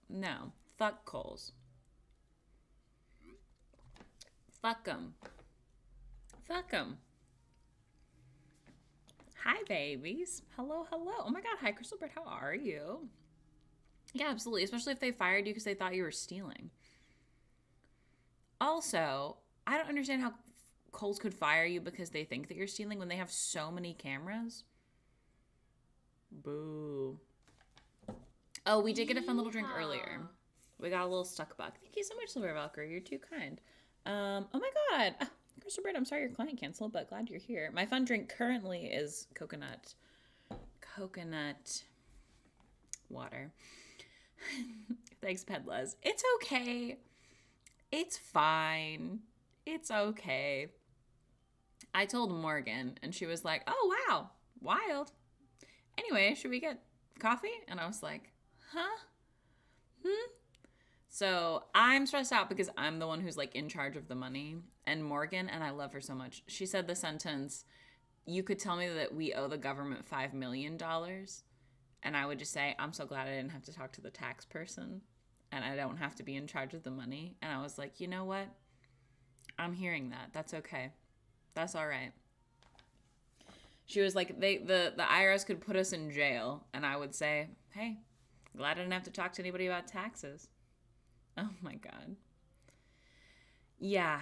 No. Fuck Kohl's. Fuck them. Fuck them. Hi, babies. Hello, hello. Oh my God. Hi, Crystal Bird. How are you? Yeah, absolutely. Especially if they fired you because they thought you were stealing. Also, I don't understand how Kohl's could fire you because they think that you're stealing when they have so many cameras. Boo. Oh, we did get a fun little drink earlier. We got a little stuck buck. Thank you so much, Silver Valkyrie. You're too kind. Oh my God. Crystal Bird, I'm sorry your client canceled, but glad you're here. My fun drink currently is coconut water. Thanks, Pedlas. It's okay. It's fine. It's okay. I told Morgan, and she was like, oh, wow, wild. Anyway, should we get coffee? And I was like, huh? So I'm stressed out because I'm the one who's like in charge of the money. And Morgan, and I love her so much, she said the sentence, you could tell me that we owe the government $5 million. And I would just say, I'm so glad I didn't have to talk to the tax person and I don't have to be in charge of the money. And I was like, you know what? I'm hearing that. That's okay. That's all right. She was like, the IRS could put us in jail. And I would say, hey, glad I didn't have to talk to anybody about taxes. Oh my God. Yeah.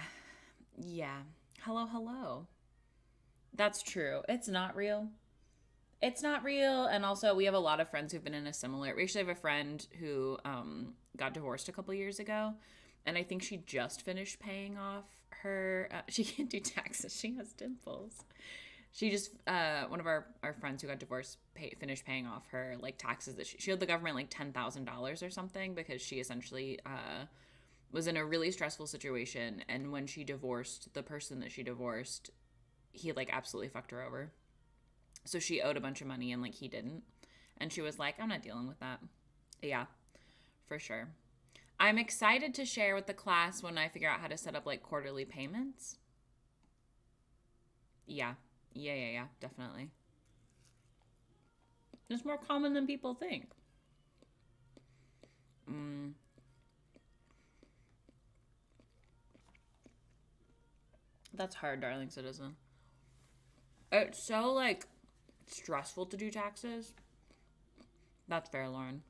Yeah. Hello, hello. That's true. It's not real. It's not real. And also, we have a lot of friends who've been in a similar. We actually have a friend who got divorced a couple years ago. And I think she just finished paying off her. She can't do taxes. She has dimples. She just, one of our friends who got divorced finished paying off her like taxes that she owed the government like $10,000 or something because she essentially was in a really stressful situation. And when she divorced the person that she divorced, he like absolutely fucked her over. So she owed a bunch of money and like he didn't. And she was like, I'm not dealing with that. Yeah, for sure. I'm excited to share with the class when I figure out how to set up like quarterly payments. Yeah. Yeah, definitely. It's more common than people think. That's hard, darling citizen. It's so like stressful to do taxes. That's fair, Lauren.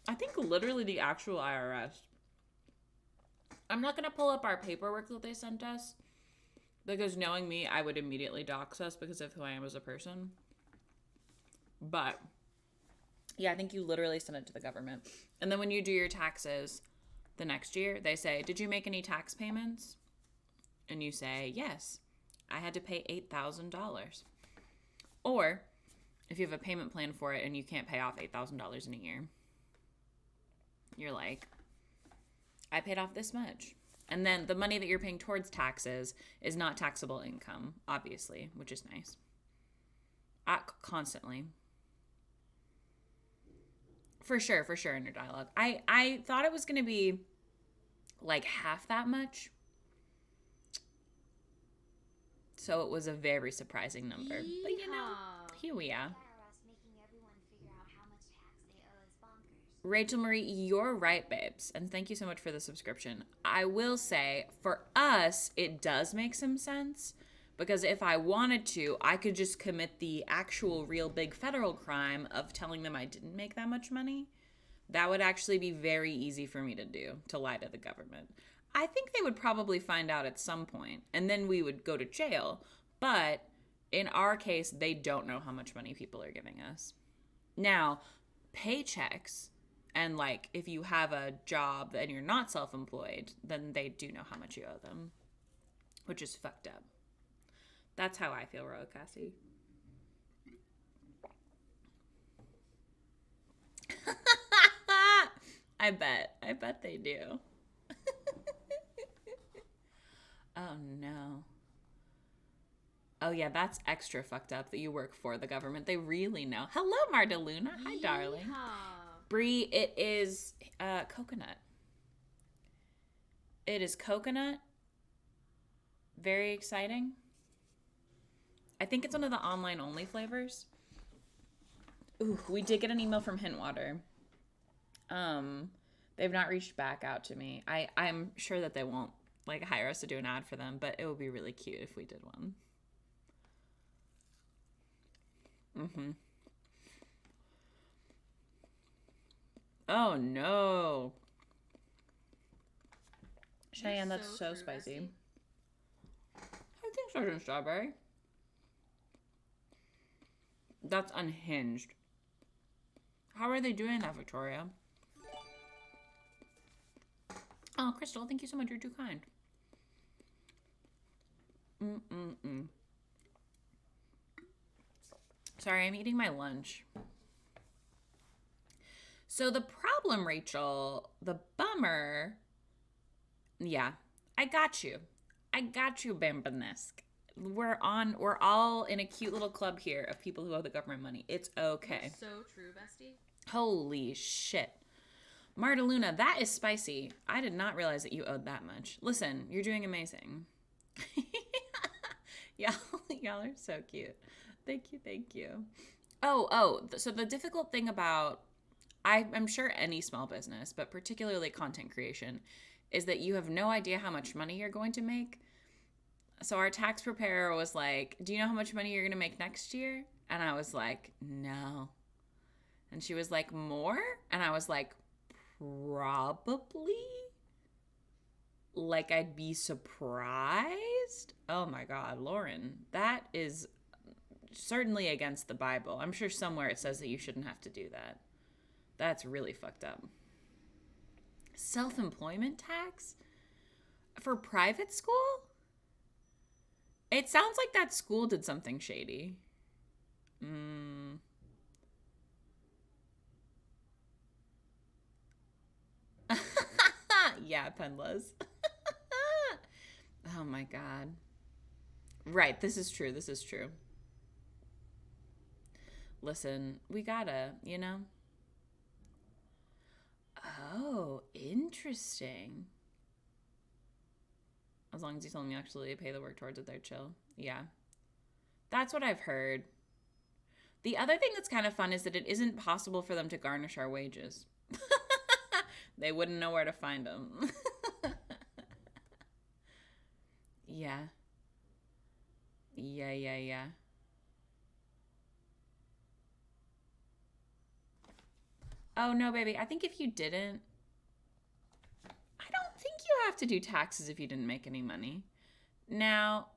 I think literally the actual IRS. I'm not going to pull up our paperwork that they sent us because knowing me, I would immediately dox us because of who I am as a person. But yeah, I think you literally send it to the government. And then when you do your taxes the next year, they say, did you make any tax payments? And you say, yes, I had to pay $8,000. Or if you have a payment plan for it and you can't pay off $8,000 in a year, you're like, I paid off this much. And then the money that you're paying towards taxes is not taxable income, obviously, which is nice. Constantly. For sure, in your dialogue. I thought it was going to be like half that much. So it was a very surprising number. But you know, here we are. Rachel Marie, you're right, babes. And thank you so much for the subscription. I will say, for us, it does make some sense. Because if I wanted to, I could just commit the actual real big federal crime of telling them I didn't make that much money. That would actually be very easy for me to do, to lie to the government. I think they would probably find out at some point, and then we would go to jail. But in our case, they don't know how much money people are giving us. Now, paychecks, and like if you have a job and you're not self-employed, then they do know how much you owe them, which is fucked up. That's how I feel, Roa Cassie. I bet they do. Oh no. Oh yeah, that's extra fucked up that you work for the government. They really know. Hello, Marta Luna. Hi, darling. Brie, it is coconut. It is coconut. Very exciting. I think it's one of the online only flavors. Ooh, we did get an email from Hintwater. Um, they've not reached back out to me. I'm sure that they won't like hire us to do an ad for them, but it would be really cute if we did one. Mm-hmm. Oh no, Cheyenne, that's so spicy. Bestie. I think Sergeant Strawberry. That's unhinged. How are they doing that, Victoria? Oh, Crystal, thank you so much. You're too kind. Mm-mm-mm. Sorry, I'm eating my lunch. So the problem, Rachel, the bummer. Yeah, I got you. I got you, Bambanesque. We're all in a cute little club here of people who owe the government money. It's okay. That's so true, bestie. Holy shit. Marta Luna, that is spicy. I did not realize that you owed that much. Listen, you're doing amazing. Y'all are so cute. Thank you. So the difficult thing about, I'm sure any small business, but particularly content creation, is that you have no idea how much money you're going to make. So our tax preparer was like, do you know how much money you're going to make next year? And I was like, no. And she was like, more? And I was like, probably. Like, I'd be surprised. Oh my God, Lauren, that is certainly against the Bible. I'm sure somewhere it says that you shouldn't have to do that. That's really fucked up. Self-employment tax? For private school? It sounds like that school did something shady. Yeah, Penlas. Oh my God. Right, this is true. Listen, we gotta, you know? Oh, interesting. As long as you tell them you actually pay the work towards it, they're chill. Yeah. That's what I've heard. The other thing that's kind of fun is that it isn't possible for them to garnish our wages. They wouldn't know where to find them. Yeah. Yeah. Oh, no, baby. I think if you didn't, I don't think you have to do taxes if you didn't make any money. Now,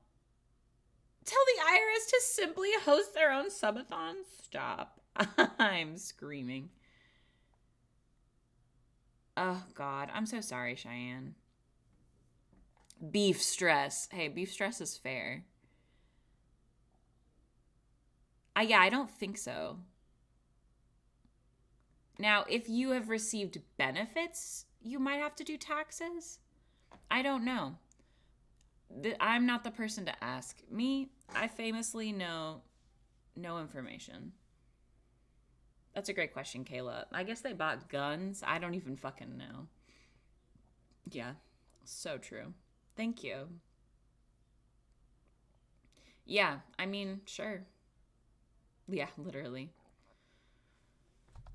tell the IRS to simply host their own subathon? Stop. I'm screaming. Oh, God. I'm so sorry, Cheyenne. Beef stress. Hey, beef stress is fair. Yeah, I don't think so. Now, if you have received benefits, you might have to do taxes. I don't know. I'm not the person to ask. Me, I famously know no information. That's a great question, Kayla. I guess they bought guns. I don't even fucking know. Yeah, so true. Thank you. Yeah, I mean, sure. Yeah, literally.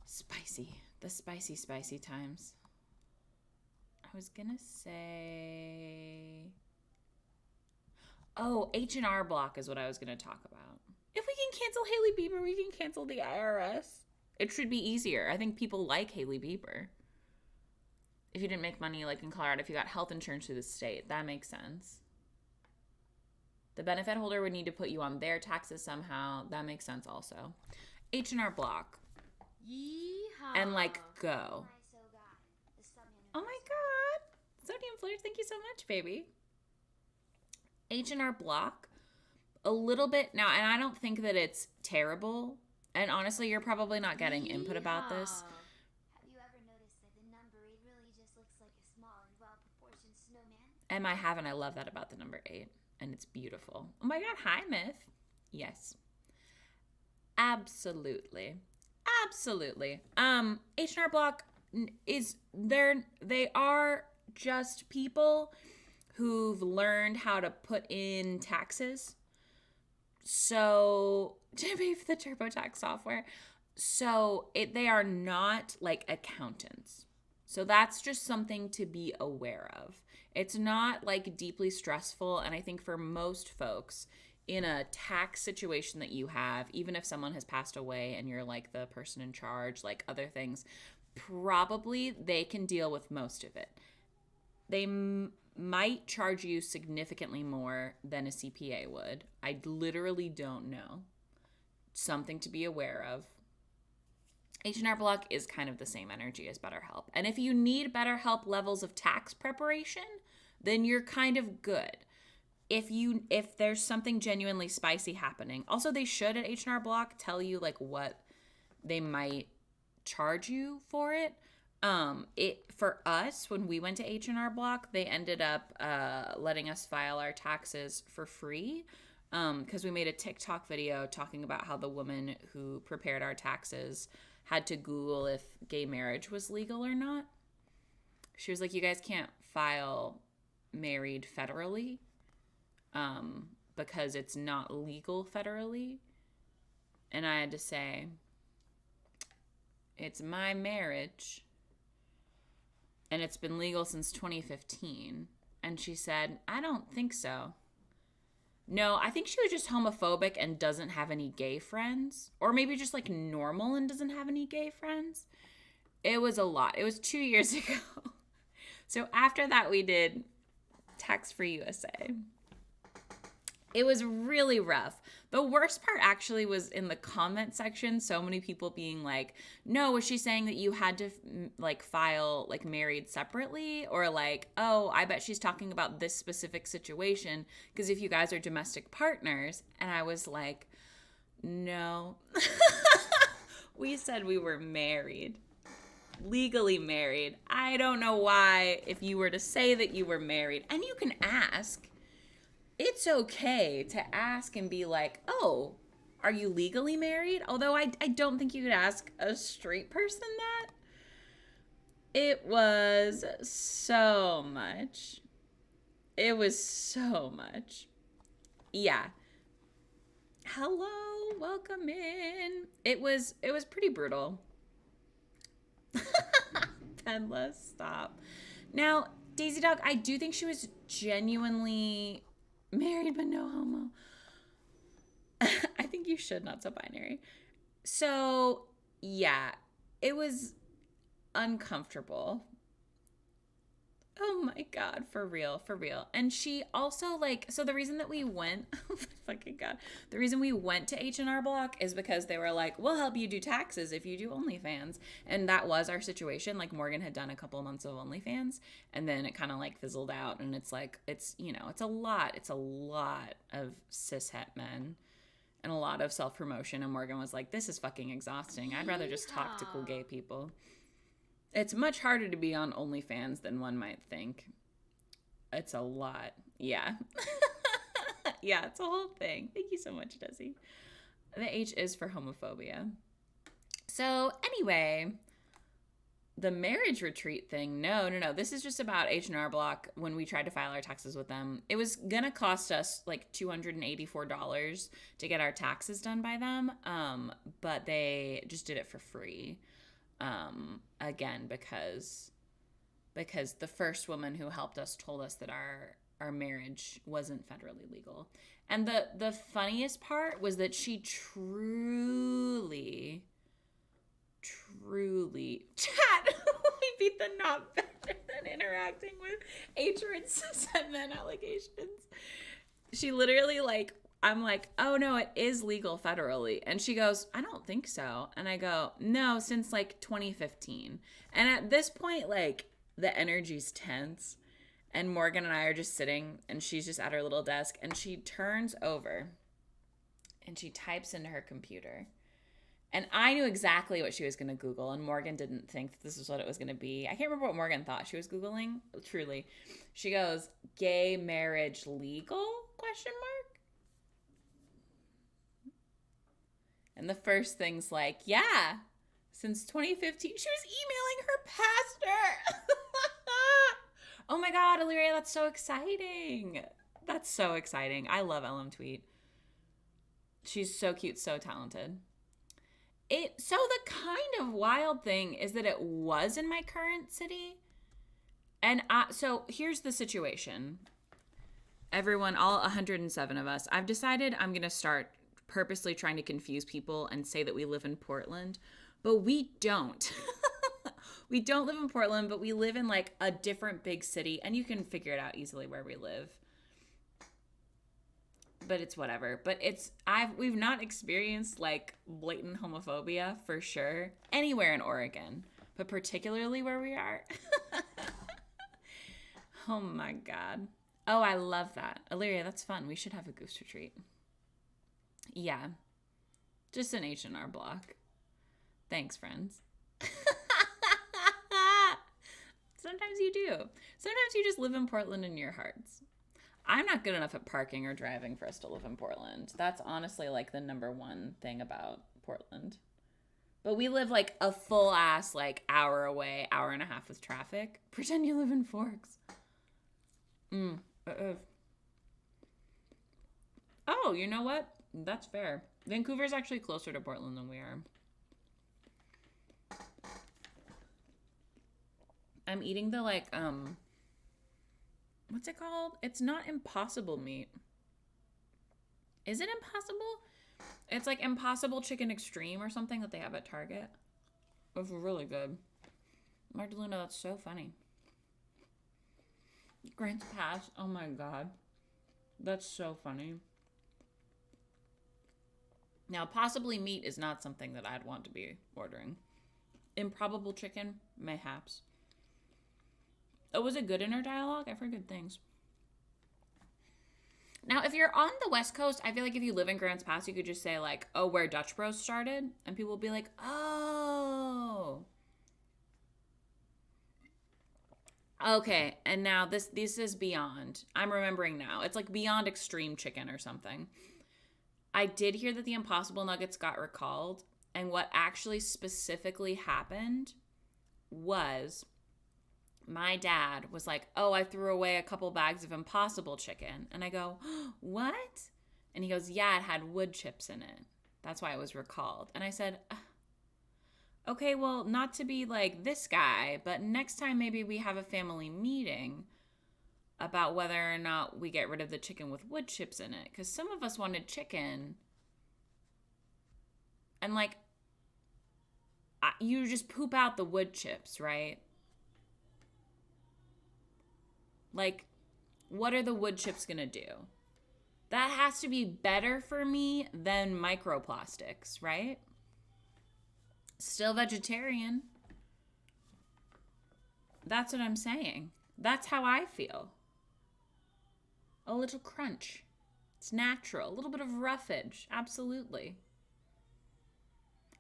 Spicy. The spicy times. I was gonna say... Oh, H&R Block is what I was gonna talk about. If we can cancel Hailey Bieber, we can cancel the IRS. It should be easier. I think people like Hailey Bieber. If you didn't make money like in Colorado, if you got health insurance through the state, that makes sense. The benefit holder would need to put you on their taxes somehow. That makes sense also. H&R Block. Yeehaw. And like go. Oh my God. Sodium Flirt, thank you so much, baby. H&R Block. A little bit now, and I don't think that it's terrible. And honestly, you're probably not getting input about this. Have you ever noticed that the number 8 really just looks like a small and well-proportioned snowman? I haven't. I love that about the number 8. And it's beautiful. Oh my God. Hi, Myth. Yes. Absolutely. H&R Block they are just people who've learned how to put in taxes. So, to pay for the TurboTax software. So they are not like accountants. So that's just something to be aware of. It's not like deeply stressful. And I think for most folks in a tax situation that you have, even if someone has passed away and you're like the person in charge, like other things, probably they can deal with most of it. They might charge you significantly more than a CPA would. I literally don't know. Something to be aware of. H&R Block is kind of the same energy as BetterHelp. And if you need BetterHelp levels of tax preparation, then you're kind of good. If there's something genuinely spicy happening. Also, they should at H&R Block tell you like what they might charge you for it. For us, when we went to H&R Block, they ended up letting us file our taxes for free because we made a TikTok video talking about how the woman who prepared our taxes had to Google if gay marriage was legal or not. She was like, you guys can't file married federally because it's not legal federally. And I had to say, it's my marriage and it's been legal since 2015. And she said, I don't think so. No, I think she was just homophobic and doesn't have any gay friends. Or maybe just like normal and doesn't have any gay friends. It was a lot. It was 2 years ago. So after that, we did Tax Free USA. It was really rough. The worst part actually was in the comment section. So many people being like, no, was she saying that you had to like file like married separately? Or like, oh, I bet she's talking about this specific situation because if you guys are domestic partners. And I was like, no. We said we were married. Legally married. I don't know why if you were to say that you were married. And you can ask. It's okay to ask and be like, oh, are you legally married? Although I don't think you could ask a straight person that. It was so much. It was so much. Yeah. Hello, welcome in. It was pretty brutal. Penless, stop. Now, Daisy Dog, I do think she was genuinely married but no homo. I think you should, not so binary. So, yeah, it was uncomfortable. Oh my God, for real, for real. And she also like, so the reason that we went, oh my fucking God, the reason we went to H&R Block is because they were like, we'll help you do taxes if you do OnlyFans. And that was our situation. Like Morgan had done a couple of months of OnlyFans and then it kind of like fizzled out. And it's like, it's, you know, it's a lot of cishet men and a lot of self-promotion. And Morgan was like, this is fucking exhausting. I'd rather just talk to cool gay people. It's much harder to be on OnlyFans than one might think. It's a lot. Yeah. Yeah, it's a whole thing. Thank you so much, Desi. The H is for homophobia. So anyway, the marriage retreat thing, no. This is just about H&R Block. When we tried to file our taxes with them, it was going to cost us like $284 to get our taxes done by them. But they just did it for free. Again, because the first woman who helped us told us that our marriage wasn't federally legal. And the funniest part was that she truly chat, we beat the not better than interacting with hatred and men allegations. She literally like, I'm like, oh no, it is legal federally. And she goes, I don't think so. And I go, no, since like 2015. And at this point, like the energy's tense. And Morgan and I are just sitting and she's just at her little desk and she turns over and she types into her computer. And I knew exactly what she was going to Google. And Morgan didn't think that this was what it was going to be. I can't remember what Morgan thought she was Googling. Truly. She goes, gay marriage legal? ? And the first thing's like, yeah, since 2015, she was emailing her pastor. Oh my God, Illyria, that's so exciting. That's so exciting. I love LM Tweet. She's so cute, so talented. So the kind of wild thing is that it was in my current city. And so here's the situation. Everyone, all 107 of us, I've decided I'm going to start purposely trying to confuse people and say that we live in Portland, but we don't. We don't live in Portland, but we live in like a different big city, and you can figure it out easily where we live. But it's whatever. But we've not experienced like blatant homophobia for sure anywhere in Oregon, but particularly where we are. Oh my God. Oh, I love that. Illyria, that's fun. We should have a goose retreat. Yeah. Just an H&R Block. Thanks, friends. Sometimes you do. Sometimes you just live in Portland in your hearts. I'm not good enough at parking or driving for us to live in Portland. That's honestly like the number one thing about Portland. But we live like a full ass like hour away, hour and a half with traffic. Pretend you live in Forks. Oh, you know what? That's fair. Vancouver's actually closer to Portland than we are. I'm eating the like, what's it called? It's not Impossible meat. Is it Impossible? It's like Impossible Chicken Extreme or something that they have at Target. It's really good. Magdalena, that's so funny. Grants Pass. Oh my God. That's so funny. Now, possibly meat is not something that I'd want to be ordering. Improbable chicken, mayhaps. Oh, was it good inner dialogue? I've heard good things. Now, if you're on the West Coast, I feel like if you live in Grants Pass, you could just say like, oh, where Dutch Bros started. And people will be like, oh. Okay, and now this is beyond. I'm remembering now. It's like Beyond Extreme Chicken or something. I did hear that the Impossible Nuggets got recalled. And what actually specifically happened was my dad was like, oh, I threw away a couple bags of Impossible chicken. And I go, what? And he goes, yeah, it had wood chips in it. That's why it was recalled. And I said, okay, well, not to be like this guy, but next time maybe we have a family meeting about whether or not we get rid of the chicken with wood chips in it. Because some of us wanted chicken. And like, you just poop out the wood chips, right? Like, what are the wood chips gonna do? That has to be better for me than microplastics, right? Still vegetarian. That's what I'm saying. That's how I feel. A little crunch. It's natural. A little bit of roughage. Absolutely.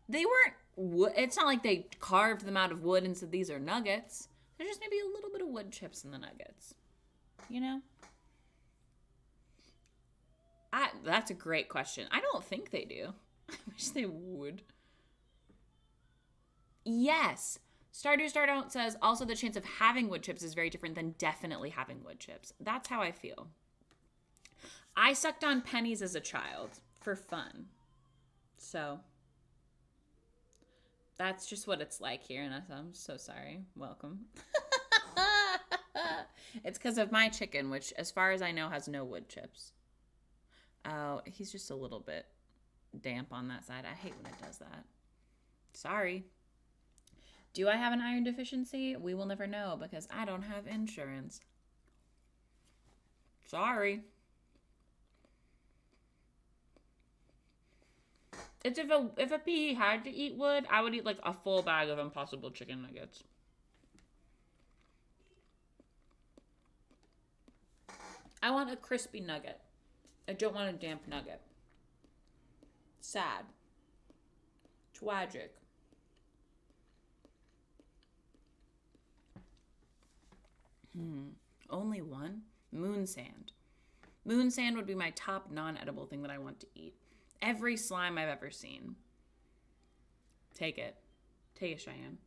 They weren't wood. It's not like they carved them out of wood and said these are nuggets. There's just maybe a little bit of wood chips in the nuggets. You know? That's a great question. I don't think they do. I wish they would. Yes. Stardew Star Don't says, also the chance of having wood chips is very different than definitely having wood chips. That's how I feel. I sucked on pennies as a child for fun. So that's just what it's like here in us. I'm so sorry. Welcome. It's because of my chicken, which as far as I know has no wood chips. Oh, he's just a little bit damp on that side. I hate when it does that. Sorry. Do I have an iron deficiency? We will never know because I don't have insurance. Sorry. It's if a PE had to eat wood, I would eat like a full bag of Impossible chicken nuggets. I want a crispy nugget. I don't want a damp nugget. Sad. Tragic. Only one? Moon sand. Moon sand would be my top non-edible thing that I want to eat. Every slime I've ever seen. Take it. Take it, Cheyenne.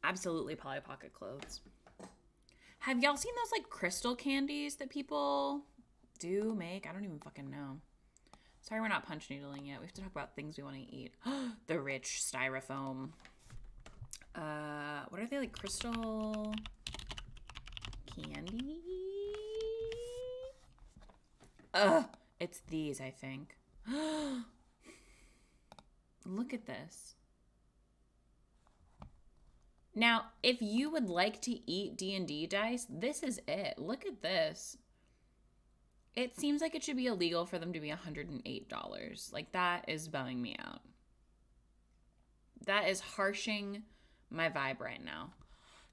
Absolutely Polly Pocket clothes. Have y'all seen those like crystal candies that people do make? I don't even fucking know. Sorry we're not punch needling yet. We have to talk about things we want to eat. The rich styrofoam. What are they, like crystal candy? It's these, I think. Look at this. Now, if you would like to eat D&D dice, this is it. Look at this. It seems like it should be illegal for them to be $108. Like, that is bumming me out. That is harshing my vibe right now.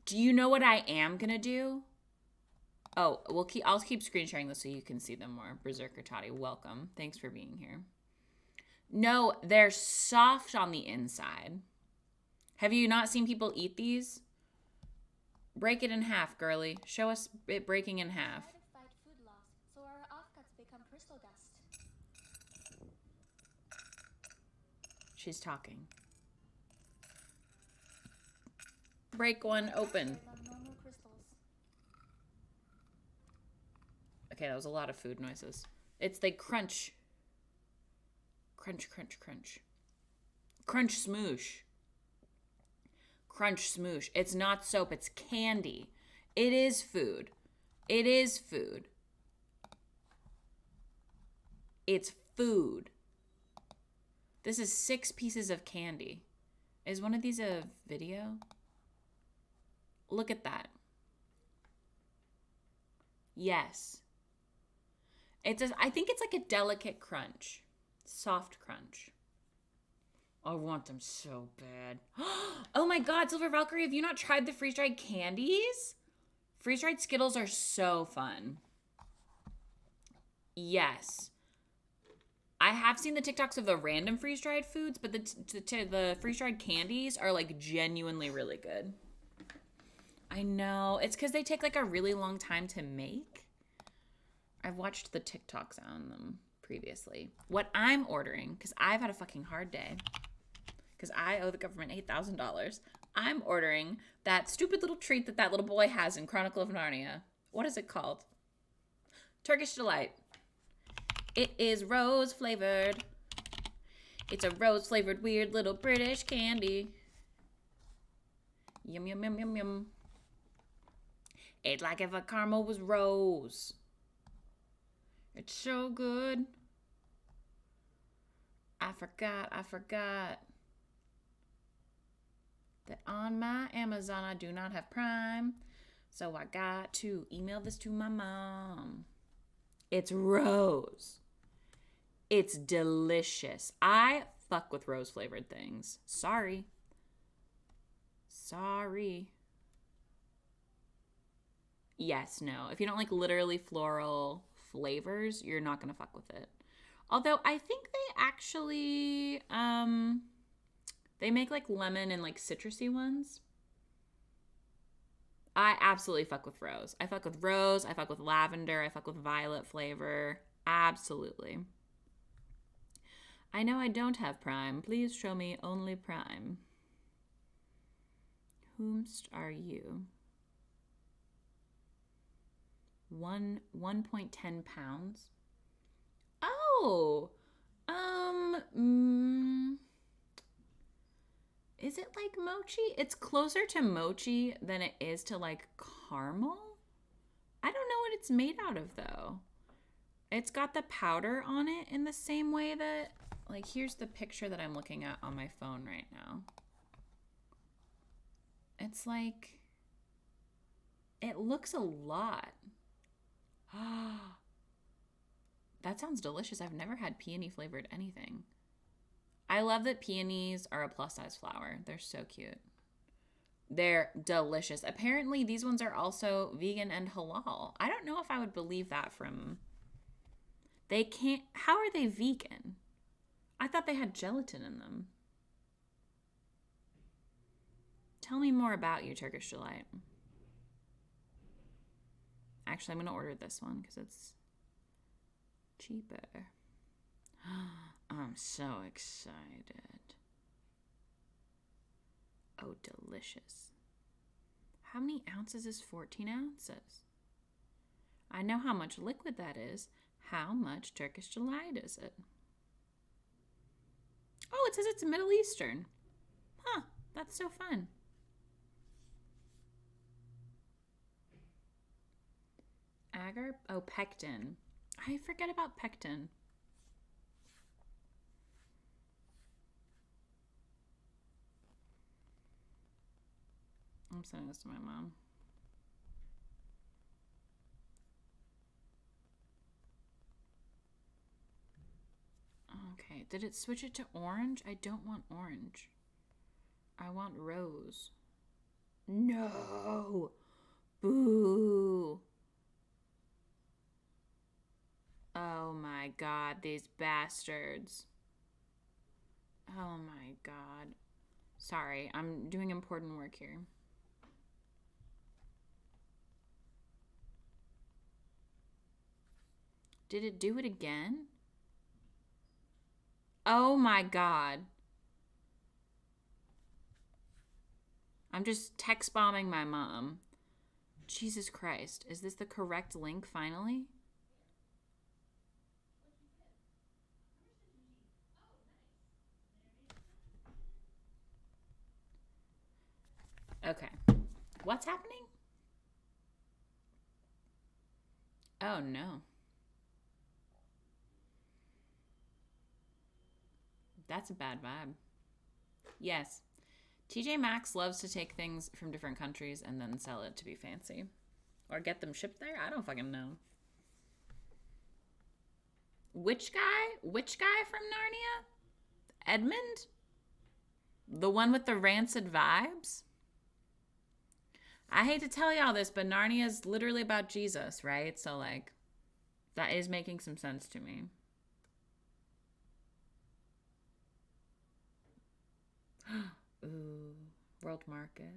Do you know what I am gonna do? Oh, I'll keep screen sharing this so you can see them more. Berserker Toddy, welcome. Thanks for being here. No, they're soft on the inside. Have you not seen people eat these? Break it in half, girly. Show us it breaking in half. Try to fight food loss, so our offcuts become crystal dust. She's talking. Break one open. Normal crystals. Okay, that was a lot of food noises. They crunch. Crunch, crunch, crunch. Crunch smoosh. Crunch smoosh. It's not soap, it's candy. It is food. It is food. It's food. This is 6 pieces of candy. Is one of these a video? Look at that. Yes. I think it's like a delicate crunch. Soft crunch. I want them so bad. Oh my God, Silver Valkyrie, have you not tried the freeze-dried candies? Freeze-dried Skittles are so fun. Yes. I have seen the TikToks of the random freeze-dried foods, but the freeze-dried candies are like genuinely really good. I know. It's because they take like a really long time to make. I've watched the TikToks on them previously. What I'm ordering, because I've had a fucking hard day, because I owe the government $8,000, I'm ordering that stupid little treat that little boy has in Chronicle of Narnia. What is it called? Turkish Delight. It is rose flavored. It's a rose flavored weird little British candy. Yum, yum, yum, yum, yum. It's like if a caramel was rose. It's so good. I forgot that on my Amazon I do not have Prime. So I got to email this to my mom. It's rose. It's delicious. I fuck with rose flavored things. Sorry. Yes, no. If you don't like literally floral flavors, you're not gonna fuck with it. Although I think they actually they make like lemon and like citrusy ones. I absolutely fuck with rose. I fuck with rose, I fuck with lavender, I fuck with violet flavor. Absolutely. I know I don't have Prime. Please show me only Prime. Whomst are you? 1.10 pounds. Oh, is it like mochi? It's closer to mochi than it is to like caramel. I don't know what it's made out of though. It's got the powder on it in the same way that, like, here's the picture that I'm looking at on my phone right now. It's like, it looks a lot. That sounds delicious. I've never had peony flavored anything. I love that peonies are a plus size flower. They're so cute. They're delicious. Apparently these ones are also vegan and halal. I don't know if I would believe that from... They can't... How are they vegan? I thought they had gelatin in them. Tell me more about you, Turkish Delight. Actually, I'm going to order this one because it's cheaper. I'm so excited. Oh, delicious. How many ounces is 14 ounces? I know how much liquid that is. How much Turkish Delight is it? Oh, it says it's Middle Eastern. Huh, that's so fun. Agar? Oh, pectin. I forget about pectin. I'm sending this to my mom. Okay, did it switch it to orange? I don't want orange. I want rose. No! Boo! Oh my god, these bastards. Oh my god. Sorry, I'm doing important work here. Did it do it again? Oh my god. I'm just text bombing my mom. Jesus Christ. Is this the correct link finally? Okay. What's happening? Oh no. That's a bad vibe. Yes. TJ Maxx loves to take things from different countries and then sell it to be fancy. Or get them shipped there? I don't fucking know. Which guy? Which guy from Narnia? Edmund? The one with the rancid vibes? I hate to tell y'all this, but Narnia is literally about Jesus, right? So, like, that is making some sense to me. Ooh, world market.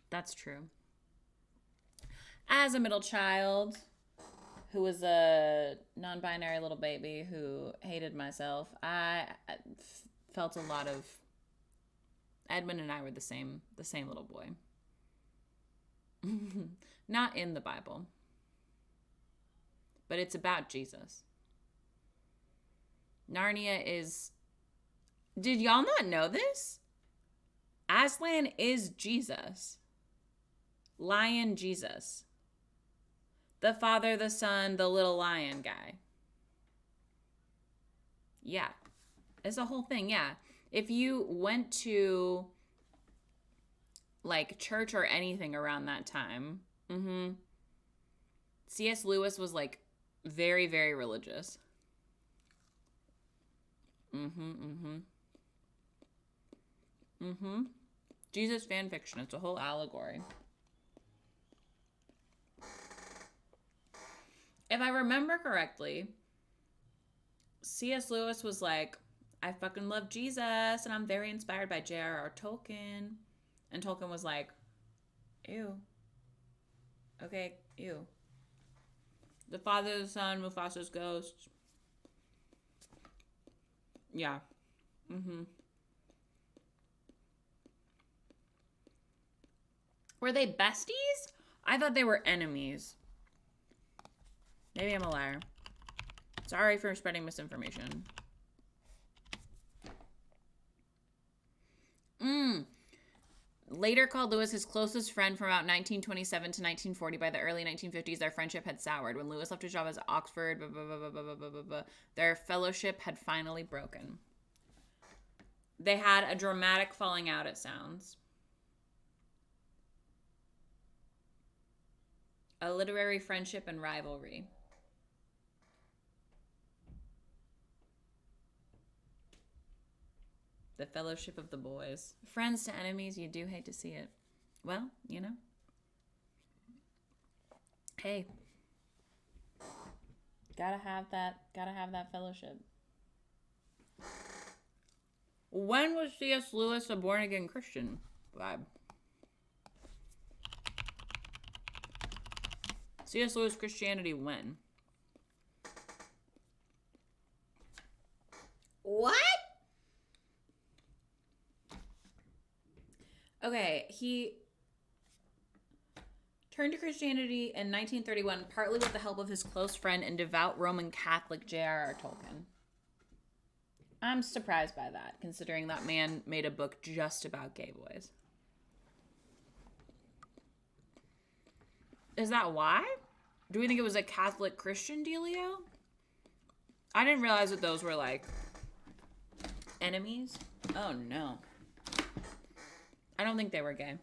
That's true. As a middle child who was a non-binary little baby who hated myself, I felt a lot of Edmund and I were the same little boy. Not in the Bible. But it's about Jesus. Narnia is... Did y'all not know this? Aslan is Jesus. Lion Jesus. The Father, the Son, the little lion guy. Yeah. It's a whole thing, yeah. If you went to like church or anything around that time, C.S. Lewis was like very, very religious. Jesus fan fiction. It's a whole allegory. If I remember correctly, C.S. Lewis was like, I fucking love Jesus and I'm very inspired by J.R.R. Tolkien. And Tolkien was like, ew. Okay, ew. The Father, the Son, Mufasa's ghost. Yeah. Were they besties? I thought they were enemies. Maybe I'm a liar. Sorry for spreading misinformation. Later called Lewis his closest friend from about 1927 to 1940. By the early 1950s, their friendship had soured. When Lewis left his job at Oxford, their fellowship had finally broken. They had a dramatic falling out, it sounds. A literary friendship and rivalry. The fellowship of the boys. Friends to enemies, you do hate to see it. Well, you know. Hey. Gotta have that fellowship. When was C.S. Lewis a born-again Christian vibe? C.S. Lewis Christianity when? What? Okay, he turned to Christianity in 1931, partly with the help of his close friend and devout Roman Catholic J.R.R. Tolkien. I'm surprised by that, considering that man made a book just about gay boys. Is that why? Do we think it was a Catholic Christian dealio? I didn't realize that those were like enemies. Oh no. I don't think they were gay.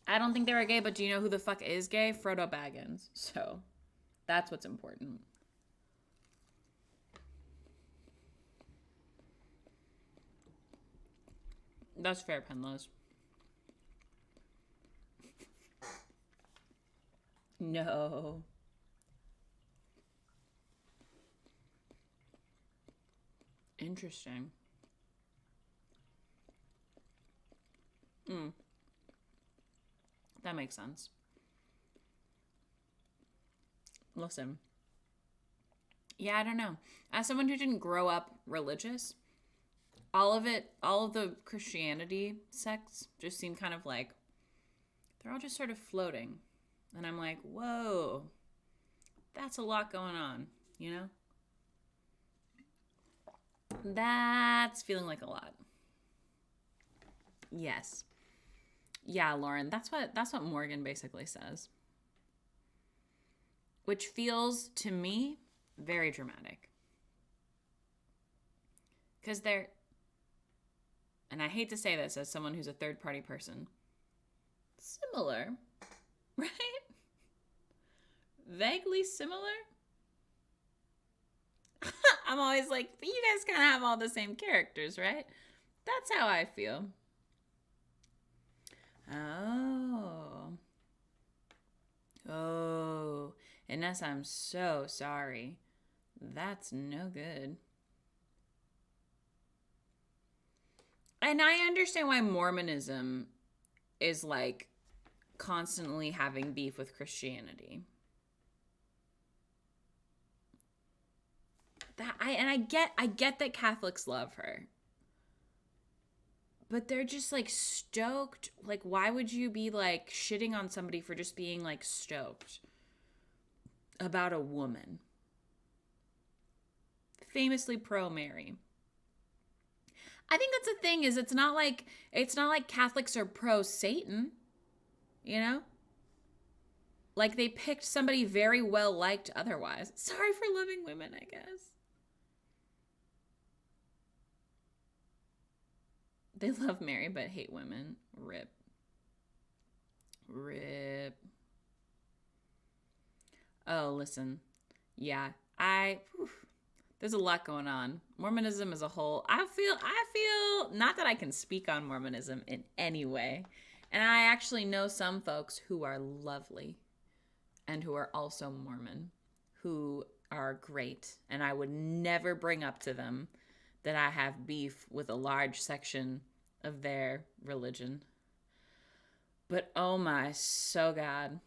I don't think they were gay, but do you know who the fuck is gay? Frodo Baggins. So that's what's important. That's fair, Penlows. No. Interesting. That makes sense. Listen. Yeah, I don't know. As someone who didn't grow up religious, all of the Christianity sects just seem kind of like, they're all just sort of floating. And I'm like, whoa, that's a lot going on, you know? That's feeling like a lot. Yes. Yeah, Lauren, that's what Morgan basically says. Which feels, to me, very dramatic. Because they're, and I hate to say this as someone who's a third-party person, similar, right? Vaguely similar. I'm always like, but you guys kind of have all the same characters, right? That's how I feel. Oh, Ines, I'm so sorry. That's no good. And I understand why Mormonism is like constantly having beef with Christianity. I get that Catholics love her. But they're just like stoked. Like, why would you be like shitting on somebody for just being like stoked about a woman? Famously pro Mary. I think that's the thing, is it's not like Catholics are pro Satan, you know? Like they picked somebody very well liked otherwise. Sorry for loving women, I guess. They love Mary but hate women. Rip. Rip. Oh, listen. Yeah, there's a lot going on. Mormonism as a whole. I feel not that I can speak on Mormonism in any way. And I actually know some folks who are lovely and who are also Mormon, who are great. And I would never bring up to them that I have beef with a large section of their religion. But oh my, so God.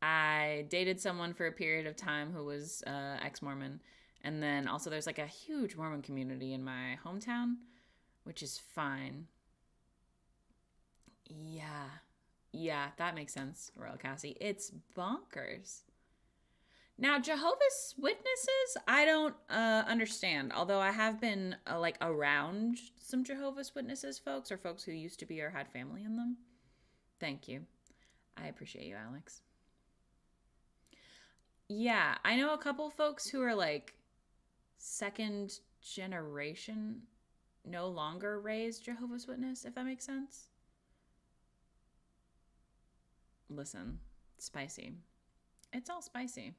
I dated someone for a period of time who was ex-Mormon. And then also there's like a huge Mormon community in my hometown, which is fine. Yeah, that makes sense, Royal Cassie. It's bonkers. Now, Jehovah's Witnesses, I don't understand. Although I have been like around some Jehovah's Witnesses folks, or folks who used to be or had family in them. Thank you. I appreciate you, Alex. Yeah, I know a couple folks who are like second generation, no longer raised Jehovah's Witness, if that makes sense. Listen, spicy. It's all spicy.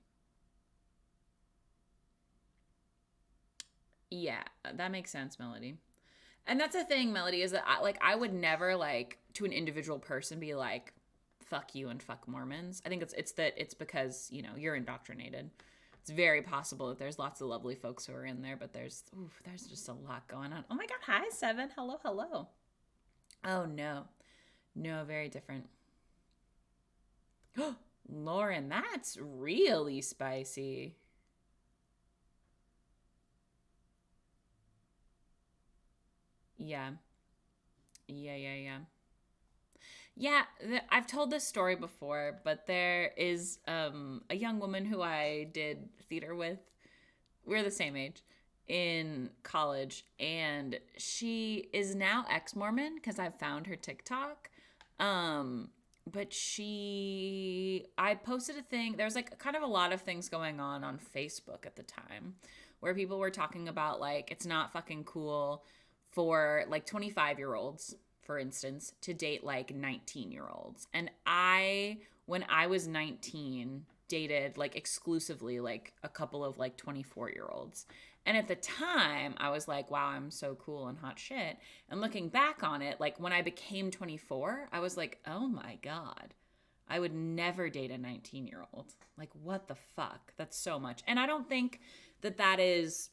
Yeah, that makes sense, Melody. And that's the thing, Melody, is that I would never like to an individual person be like, fuck you and fuck Mormons. I think it's because, you know, you're indoctrinated. It's very possible that there's lots of lovely folks who are in there, but there's just a lot going on. Oh my God, hi Seven. Hello. Oh no. No, very different. Lauren, that's really spicy. Yeah. Yeah, I've told this story before, but there is a young woman who I did theater with. We're the same age. in college, and she is now ex-Mormon because I've found her TikTok. But I posted a thing. There was like kind of a lot of things going on Facebook at the time where people were talking about like it's not fucking cool for like 25-year-olds, for instance, to date like 19-year-olds. And when I was 19, dated like exclusively like a couple of like 24-year-olds. And at the time, I was like, wow, I'm so cool and hot shit. And looking back on it, like when I became 24, I was like, oh my God, I would never date a 19-year-old. Like, what the fuck? That's so much. And I don't think that is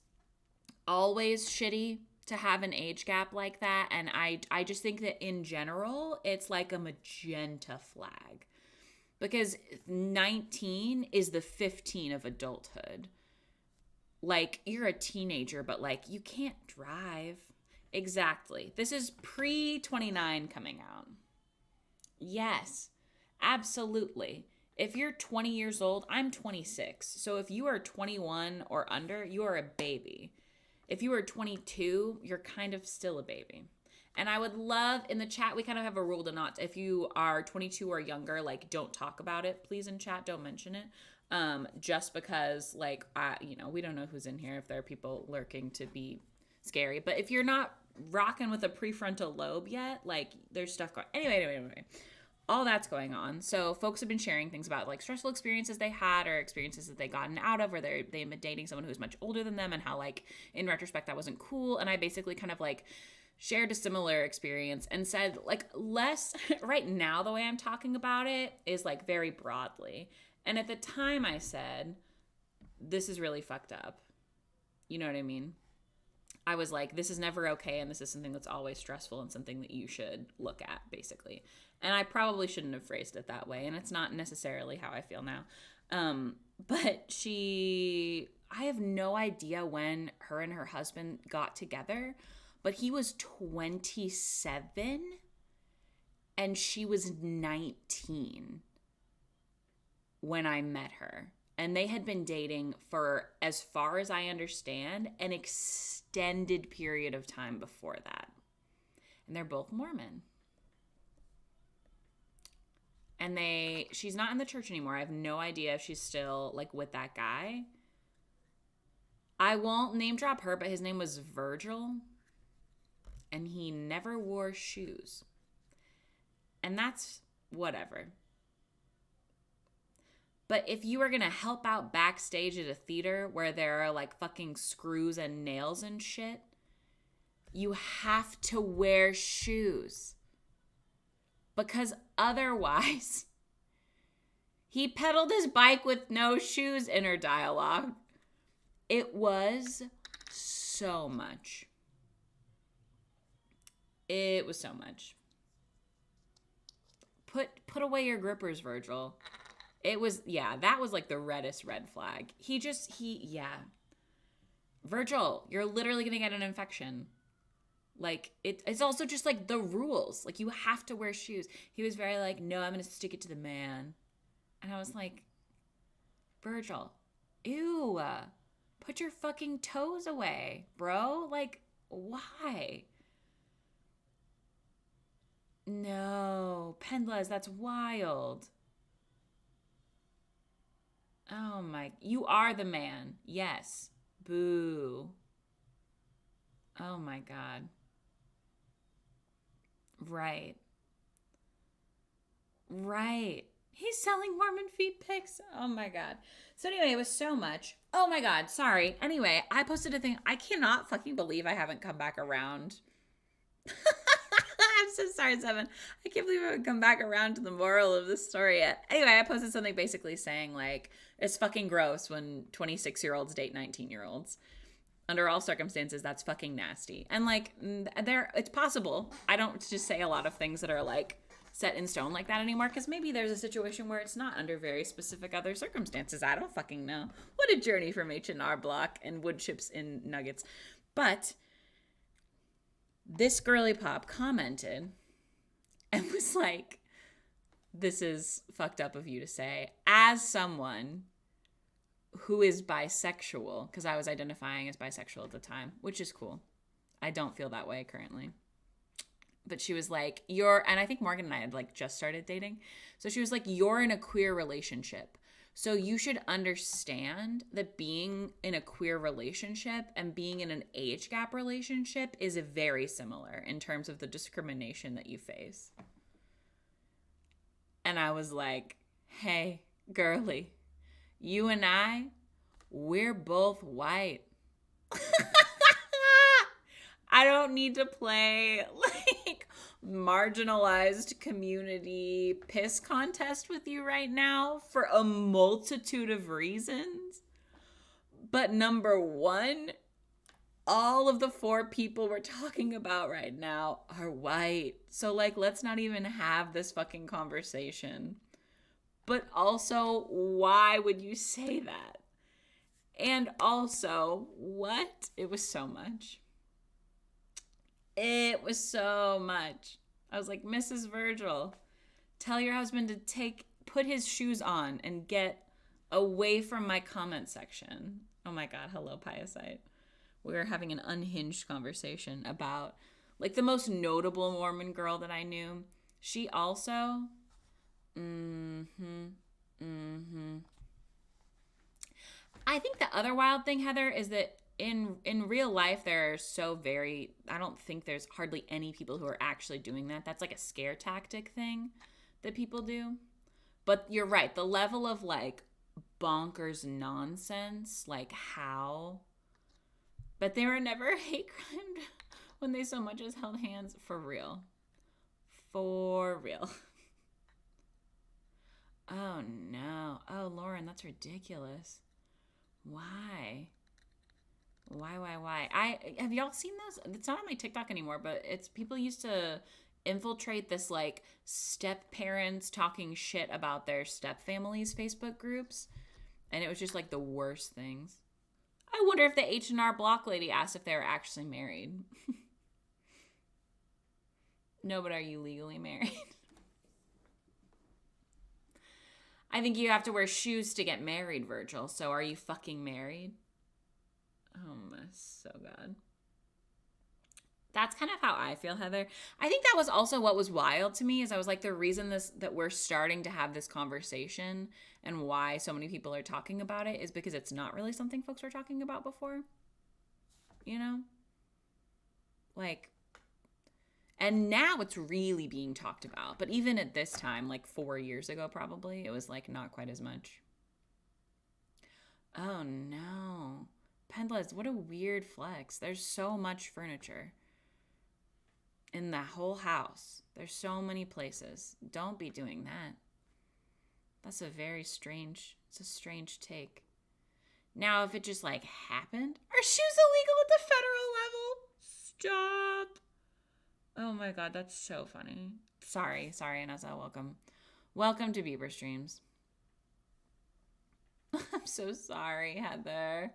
always shitty to have an age gap like that. And I just think that in general, it's like a magenta flag. Because 19 is the 15 of adulthood. Like, you're a teenager, but like, you can't drive. Exactly. This is pre-29 coming out. Yes, absolutely. If you're 20 years old, I'm 26. So if you are 21 or under, you are a baby. If you are 22, you're kind of still a baby. And I would love, in the chat, we kind of have a rule to not, if you are 22 or younger, like, don't talk about it, please, in chat, don't mention it. Just because, like, we don't know who's in here, if there are people lurking to be scary. But if you're not rocking with a prefrontal lobe yet, like, there's stuff going. Anyway. All that's going on. So folks have been sharing things about like stressful experiences they had or experiences that they gotten out of, or they've been dating someone who's much older than them, and how like in retrospect that wasn't cool. And I basically kind of like shared a similar experience and said like less right now, the way I'm talking about it is like very broadly. And at the time I said, this is really fucked up. You know what I mean? I was like, this is never okay, and this is something that's always stressful and something that you should look at, basically. And I probably shouldn't have phrased it that way, and it's not necessarily how I feel now. But I have no idea when her and her husband got together, but he was 27 and she was 19 when I met her. And they had been dating for, as far as I understand, an extended period of time before that. And they're both Mormon. And she's not in the church anymore. I have no idea if she's still like with that guy. I won't name drop her, but his name was Virgil. And he never wore shoes. And that's whatever. But if you are going to help out backstage at a theater where there are like fucking screws and nails and shit, you have to wear shoes. Because otherwise, he pedaled his bike with no shoes, inner dialogue. It was so much. It was so much. Put away your grippers, Virgil. It was, that was like the reddest red flag. Virgil, you're literally going to get an infection. Like, it's also just like the rules. Like, you have to wear shoes. He was very like, no, I'm going to stick it to the man. And I was like, Virgil, ew, put your fucking toes away, bro. Like, why? No, Pendlas, that's wild. Oh my, you are the man. Yes. Boo. Oh my God. Right. He's selling Mormon feet pics. Oh my God. So anyway, it was so much. Oh my God. Sorry. Anyway, I posted a thing. I cannot fucking believe I haven't come back around. I'm so sorry, Seven. I can't believe I haven't come back around to the moral of this story yet. Anyway, I posted something basically saying like, it's fucking gross when 26-year-olds date 19-year-olds. Under all circumstances, that's fucking nasty. And like, it's possible. I don't just say a lot of things that are like set in stone like that anymore, because maybe there's a situation where it's not under very specific other circumstances. I don't fucking know. What a journey from H&R Block and wood chips in nuggets. But this girly pop commented and was like, this is fucked up of you to say, as someone who is bisexual, because I was identifying as bisexual at the time, which is cool. I don't feel that way currently. But she was like, and I think Morgan and I had like just started dating. So she was like, you're in a queer relationship. So you should understand that being in a queer relationship and being in an age gap relationship is very similar in terms of the discrimination that you face. And I was like, hey, girly, you and we're both white. I don't need to play like marginalized community piss contest with you right now for a multitude of reasons. But number one, all of the 4 people we're talking about right now are white. So like, let's not even have this fucking conversation. But also, why would you say that? And also, what? It was so much. It was so much. I was like, Mrs. Virgil, tell your husband to put his shoes on and get away from my comment section. Oh my God, hello, Piosite. We were having an unhinged conversation about like the most notable Mormon girl that I knew. She also, I think the other wild thing, Heather, is that in real life there are I don't think there's hardly any people who are actually doing that. That's like a scare tactic thing that people do. But you're right, the level of like bonkers nonsense, like how, but they were never hate crimed when they so much as held hands. For real. Oh no. Oh, Lauren, that's ridiculous. Why? Why? Have y'all seen those? It's not on my TikTok anymore, but it's people used to infiltrate this like step parents talking shit about their step families Facebook groups, and it was just like the worst things. I wonder if the H&R Block lady asked if they were actually married. No, but are you legally married? I think you have to wear shoes to get married, Virgil. So are you fucking married? Oh my so God. That's kind of how I feel, Heather. I think that was also what was wild to me is I was like, the reason that we're starting to have this conversation and why so many people are talking about it is because it's not really something folks were talking about before. You know? Like, and now it's really being talked about. But even at this time, like 4 years ago probably, it was like not quite as much. Oh no. Pendlas, what a weird flex. There's so much furniture in the whole house. There's so many places. Don't be doing that. That's a strange take. Now, if it just like happened, are shoes illegal at the federal level? Stop. Oh my God, that's so funny. Sorry, Anessa, welcome. Welcome to Bieber Streams. I'm so sorry, Heather.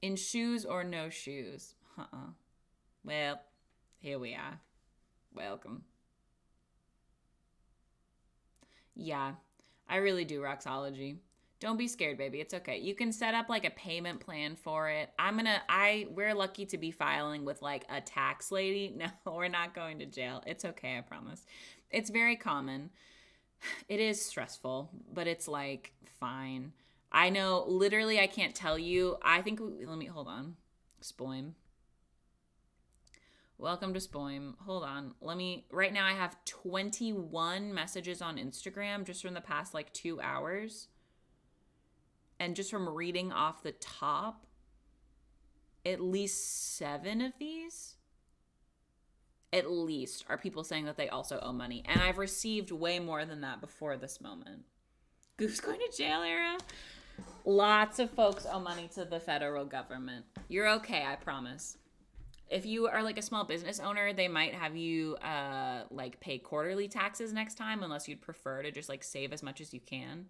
In shoes or no shoes? Well, here we are. Welcome. Yeah, I really do Roxology. Don't be scared, baby. It's okay. You can set up like a payment plan for it. We're lucky to be filing with like a tax lady. No, we're not going to jail. It's okay, I promise. It's very common. It is stressful, but it's like fine. I know, literally, I can't tell you. Hold on. Spoim. Welcome to Spoim. Hold on. Right now I have 21 messages on Instagram just from the past like 2 hours. And just from reading off the top, at least 7 of these, at least, are people saying that they also owe money. And I've received way more than that before this moment. Goose going to jail era? Lots of folks owe money to the federal government. You're okay, I promise. If you are like a small business owner, they might have you like pay quarterly taxes next time, unless you'd prefer to just like save as much as you can.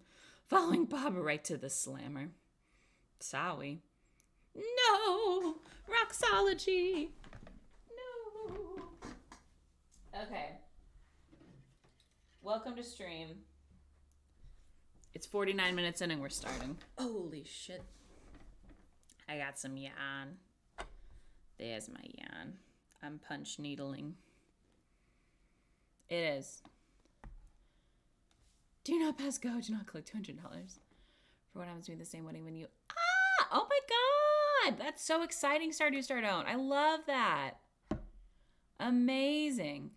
Following Bob right to the slammer. Sorry. No! Roxology! No! Okay. Welcome to stream. It's 49 minutes in and we're starting. Holy shit. I got some yarn. There's my yarn. I'm punch needling. It is. Do not pass go. Do not collect $200. For what happens to me the same wedding when you... Ah! Oh my God! That's so exciting, Stardew Stardone. I love that. Amazing.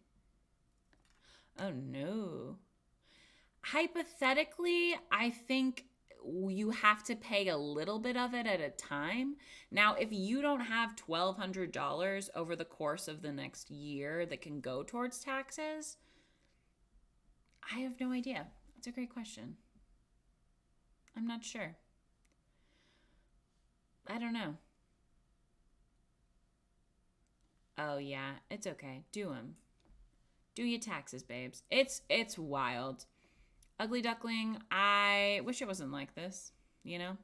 Oh no. Hypothetically, I think you have to pay a little bit of it at a time. Now, if you don't have $1,200 over the course of the next year that can go towards taxes, I have no idea. That's a great question. I'm not sure. I don't know. Oh yeah, it's okay. Do them. Do your taxes, babes. It's wild. Ugly Duckling, I wish it wasn't like this, you know?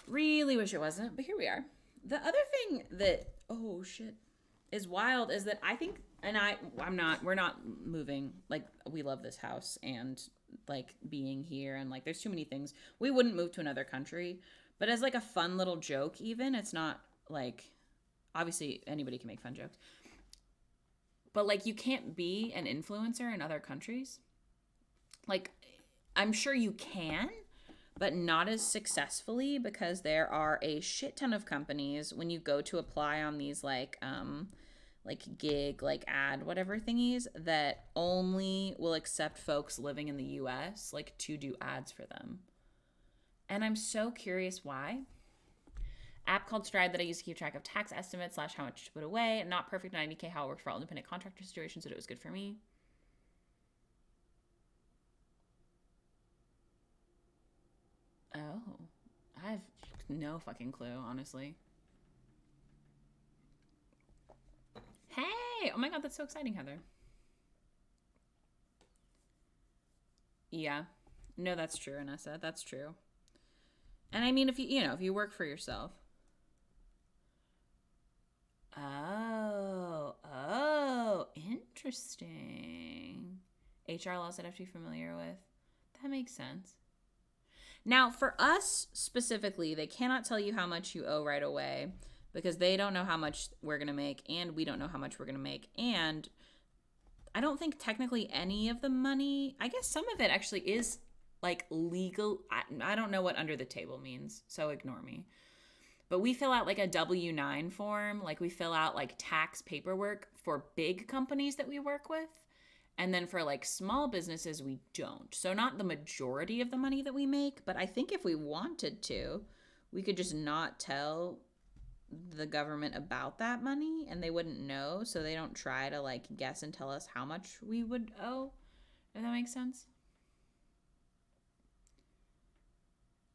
Really wish it wasn't, but here we are. The other thing that, oh shit, is wild is that I think, and we're not moving. Like, we love this house and like being here, and like there's too many things. We wouldn't move to another country, but as like a fun little joke even, it's not like, obviously anybody can make fun jokes, but like you can't be an influencer in other countries. Like, I'm sure you can, but not as successfully, because there are a shit ton of companies when you go to apply on these like gig, like ad, whatever thingies, that only will accept folks living in the US, like, to do ads for them. And I'm so curious why. App called Stride that I use to keep track of tax estimates / how much to put away. Not perfect 90K, how it works for all independent contractor situations, but it was good for me. Oh, I have no fucking clue, honestly. Hey! Oh my God, that's so exciting, Heather. Yeah. No, that's true, Anessa. That's true. And I mean, if you work for yourself. Oh, interesting. HR laws that I have to be familiar with. That makes sense. Now, for us specifically, they cannot tell you how much you owe right away because they don't know how much we're going to make, and we don't know how much we're going to make. And I don't think technically any of the money, I guess some of it actually is like legal. I don't know what under the table means, so ignore me. But we fill out like a W-9 form, like we fill out like tax paperwork for big companies that we work with. And then for like small businesses, we don't. So not the majority of the money that we make, but I think if we wanted to, we could just not tell the government about that money and they wouldn't know. So they don't try to like guess and tell us how much we would owe, if that makes sense.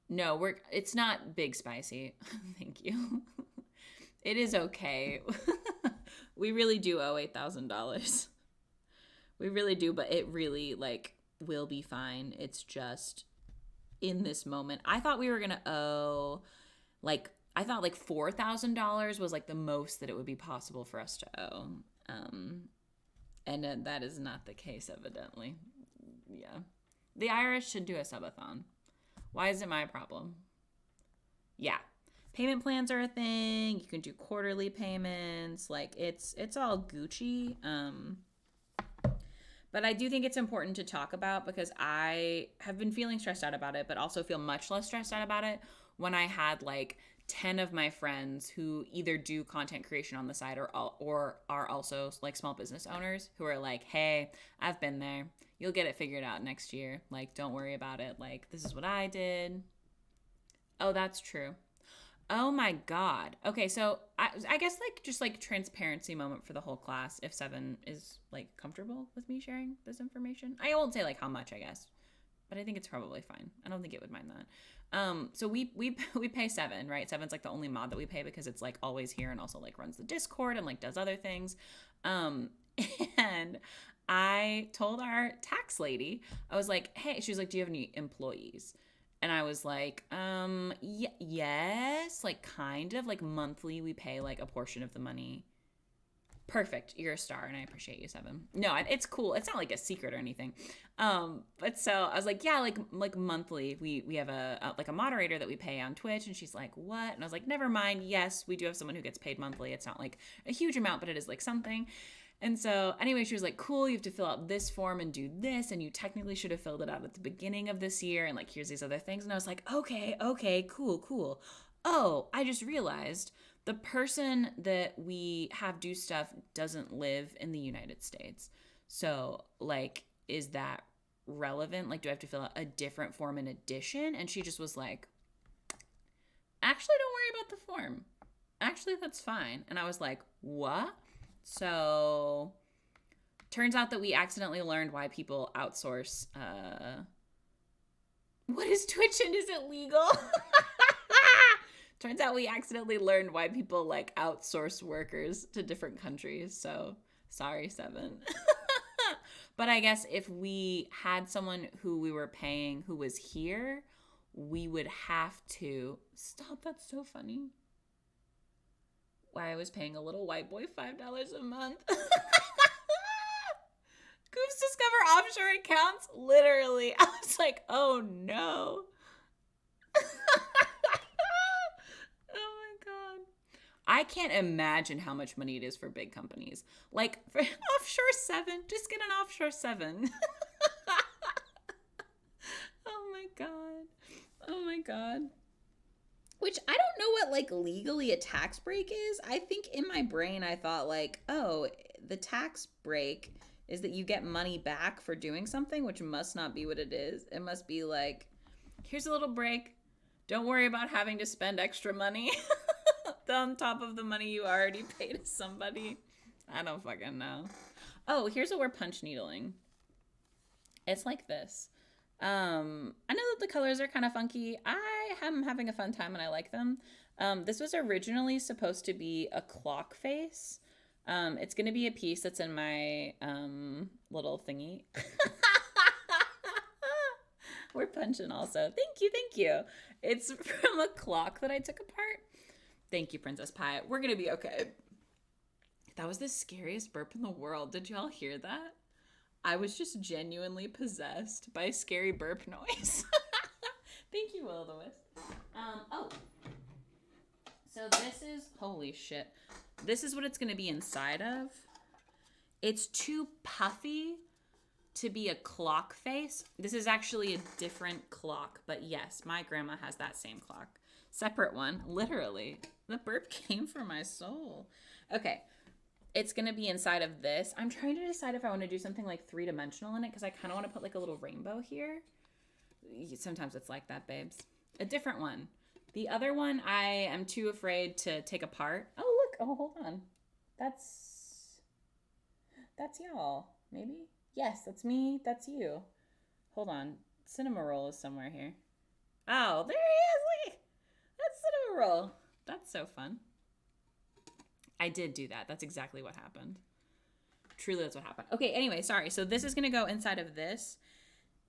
No, it's not big spicy. Thank you. It is okay. We really do owe $8,000. We really do, but it really, like, will be fine. It's just in this moment. I thought we were going to owe, like, I thought, like, $4,000 was, like, the most that it would be possible for us to owe. And that is not the case, evidently. Yeah. The IRS should do a subathon. Why is it my problem? Yeah. Payment plans are a thing. You can do quarterly payments. Like, it's all Gucci. But I do think it's important to talk about because I have been feeling stressed out about it, but also feel much less stressed out about it when I had like 10 of my friends who either do content creation on the side or are also like small business owners who are like, hey, I've been there. You'll get it figured out next year. Like, don't worry about it. Like, this is what I did. Oh, that's true. Oh my God. Okay, so I guess like just like transparency moment for the whole class if Seven is like comfortable with me sharing this information. I won't say like how much, I guess, but I think it's probably fine. I don't think it would mind that. So we pay Seven, right? Seven's like the only mod that we pay because it's like always here and also like runs the Discord and like does other things. And I told our tax lady, I was like, hey, she was like, do you have any employees? And I was like, yes, like kind of like monthly we pay like a portion of the money Perfect. You're a star, and I appreciate you, Seven. No, it's cool. It's not like a secret or anything. But so I was like, yeah, like monthly, we have a moderator that we pay on Twitch, and she's like, what? And I was like, never mind. Yes, we do have someone who gets paid monthly. It's not like a huge amount, but it is like something. And so anyway, she was like, cool, you have to fill out this form and do this, and you technically should have filled it out at the beginning of this year, and like here's these other things. And I was like, okay, cool. Oh, I just realized the person that we have do stuff doesn't live in the United States. So, like, is that relevant? Like, do I have to fill out a different form in addition? And she just was like, actually, don't worry about the form. Actually, that's fine. And I was like, what? So, turns out that we accidentally learned why people outsource. What is Twitch and is it legal? Turns out we accidentally learned why people like outsource workers to different countries. So sorry, Seven. But I guess if we had someone who we were paying who was here, we would have to stop. That's so funny. Why I was paying a little white boy $5 a month. Goofs discover offshore accounts. Literally. I was like, oh no. I can't imagine how much money it is for big companies. Like, for offshore 7, just get an offshore 7. Oh my God. Which I don't know what, like, legally a tax break is. I think in my brain I thought, like, oh, the tax break is that you get money back for doing something, which must not be what it is. It must be like, here's a little break. Don't worry about having to spend extra money. On top of the money you already paid somebody. I don't fucking know. Oh, here's what we're punch needling. It's like this. I know that the colors are kind of funky. I am having a fun time and I like them. This was originally supposed to be a clock face. It's going to be a piece that's in my little thingy. We're punching also. Thank you. It's from a clock that I took apart. Thank you, Princess Pie. We're going to be okay. That was the scariest burp in the world. Did y'all hear that? I was just genuinely possessed by a scary burp noise. Thank you, Will of the Wisp. Oh. So this is, holy shit. This is what it's going to be inside of. It's too puffy to be a clock face. This is actually a different clock, but yes, my grandma has that same clock. Separate one, literally. The burp came from my soul. Okay, it's going to be inside of this. I'm trying to decide if I want to do something like 3-dimensional in it because I kind of want to put like a little rainbow here. Sometimes it's like that, babes. A different one. The other one I am too afraid to take apart. Oh, look. Oh, hold on. That's y'all. Maybe? Yes, that's me. That's you. Hold on. Cinema Roll is somewhere here. Oh, there he is. Look. That's Cinema Roll. That's so fun. I did do that. That's exactly what happened. Truly, that's what happened. Okay, anyway, sorry. So this is going to go inside of this.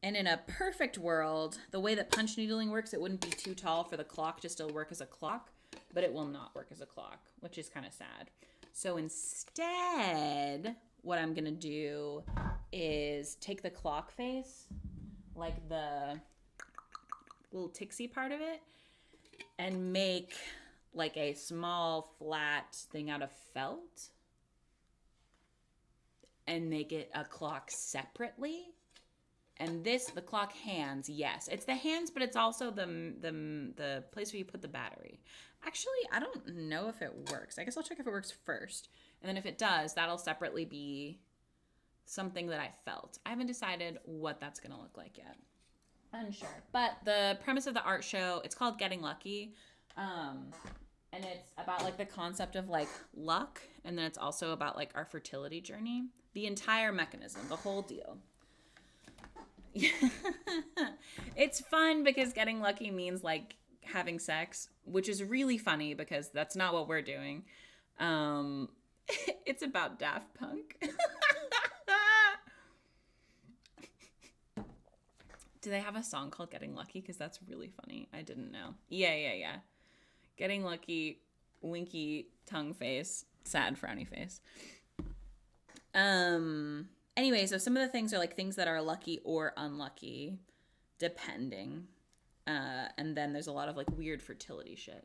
And in a perfect world, the way that punch needling works, it wouldn't be too tall for the clock to still work as a clock. But it will not work as a clock, which is kind of sad. So instead, what I'm going to do is take the clock face, like the little tixie part of it, and make like a small flat thing out of felt and make it a clock separately. And this, the clock hands, yes. It's the hands, but it's also the place where you put the battery. Actually, I don't know if it works. I guess I'll check if it works first. And then if it does, that'll separately be something that I felt. I haven't decided what that's going to look like yet. Unsure. But the premise of the art show, it's called Getting Lucky. And it's about like the concept of like luck. And then it's also about like our fertility journey. The entire mechanism, the whole deal. It's fun because getting lucky means like having sex, which is really funny because that's not what we're doing. It's about Daft Punk. Do they have a song called Getting Lucky? Because that's really funny. I didn't know. Yeah. Getting Lucky, winky tongue face, sad frowny face. Anyway, so some of the things are like things that are lucky or unlucky, depending. And then there's a lot of like weird fertility shit.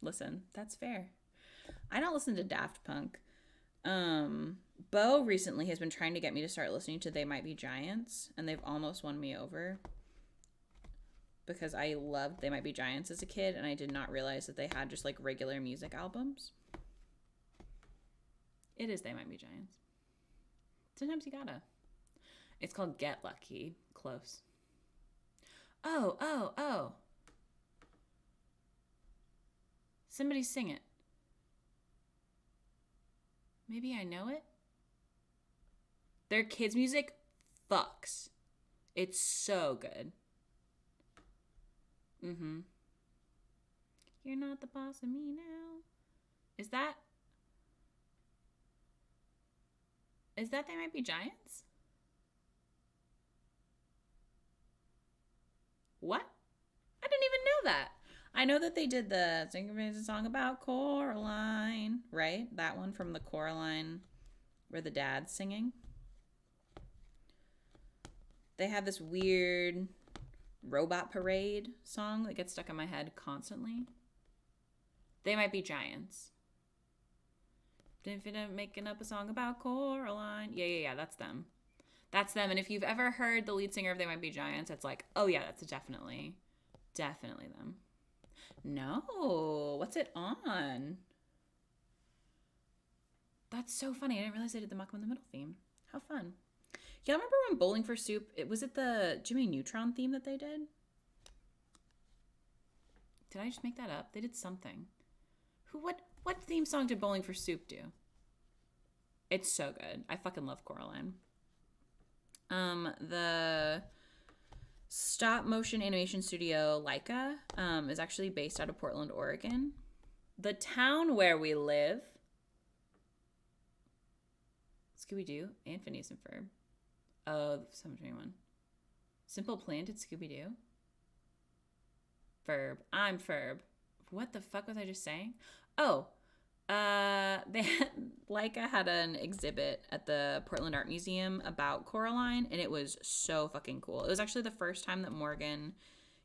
Listen, that's fair. I don't listen to Daft Punk. Bo recently has been trying to get me to start listening to They Might Be Giants, and they've almost won me over because I loved They Might Be Giants as a kid, and I did not realize that they had just like regular music albums. It is They Might Be Giants. Sometimes you gotta. It's called Get Lucky. Close. Oh. Somebody sing it. Maybe I know it. Their kids' music fucks. It's so good. Mm-hmm. You're not the boss of me now. Is that They Might Be Giants? What? I didn't even know that. I know that they did the song about Coraline, right? That one from the Coraline where the dad's singing. They have this weird robot parade song that gets stuck in my head constantly. They Might Be Giants. Infinite making up a song about Coraline. Yeah, that's them. That's them. And if you've ever heard the lead singer of They Might Be Giants, it's like, oh yeah, that's definitely them. No, what's it on? That's so funny. I didn't realize they did the Malcolm in the Middle theme. How fun. Yeah, I remember when Bowling for Soup, was it the Jimmy Neutron theme that they did? Did I just make that up? They did something. What theme song did Bowling for Soup do? It's so good. I fucking love Coraline. The stop motion animation studio Leica is actually based out of Portland, Oregon. The town where we live. Scooby-Doo and Phineas and Ferb. Oh, 721. Simple Plan did Scooby-Doo. Ferb. I'm Ferb. What the fuck was I just saying? Oh, Leica had an exhibit at the Portland Art Museum about Coraline, and it was so fucking cool. It was actually the first time that Morgan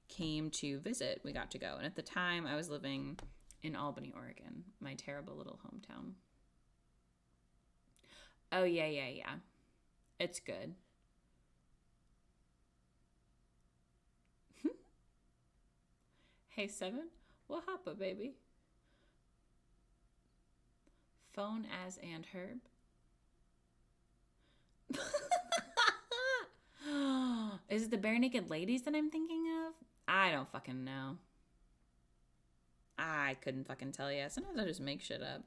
came to visit. We got to go, and at the time I was living in Albany, Oregon, my terrible little hometown. Oh yeah, it's good. Hey Seven, what happened, baby? Phone as and Herb. Is it the Bare Naked Ladies that I'm thinking of? I don't fucking know. I couldn't fucking tell you. Sometimes I just make shit up.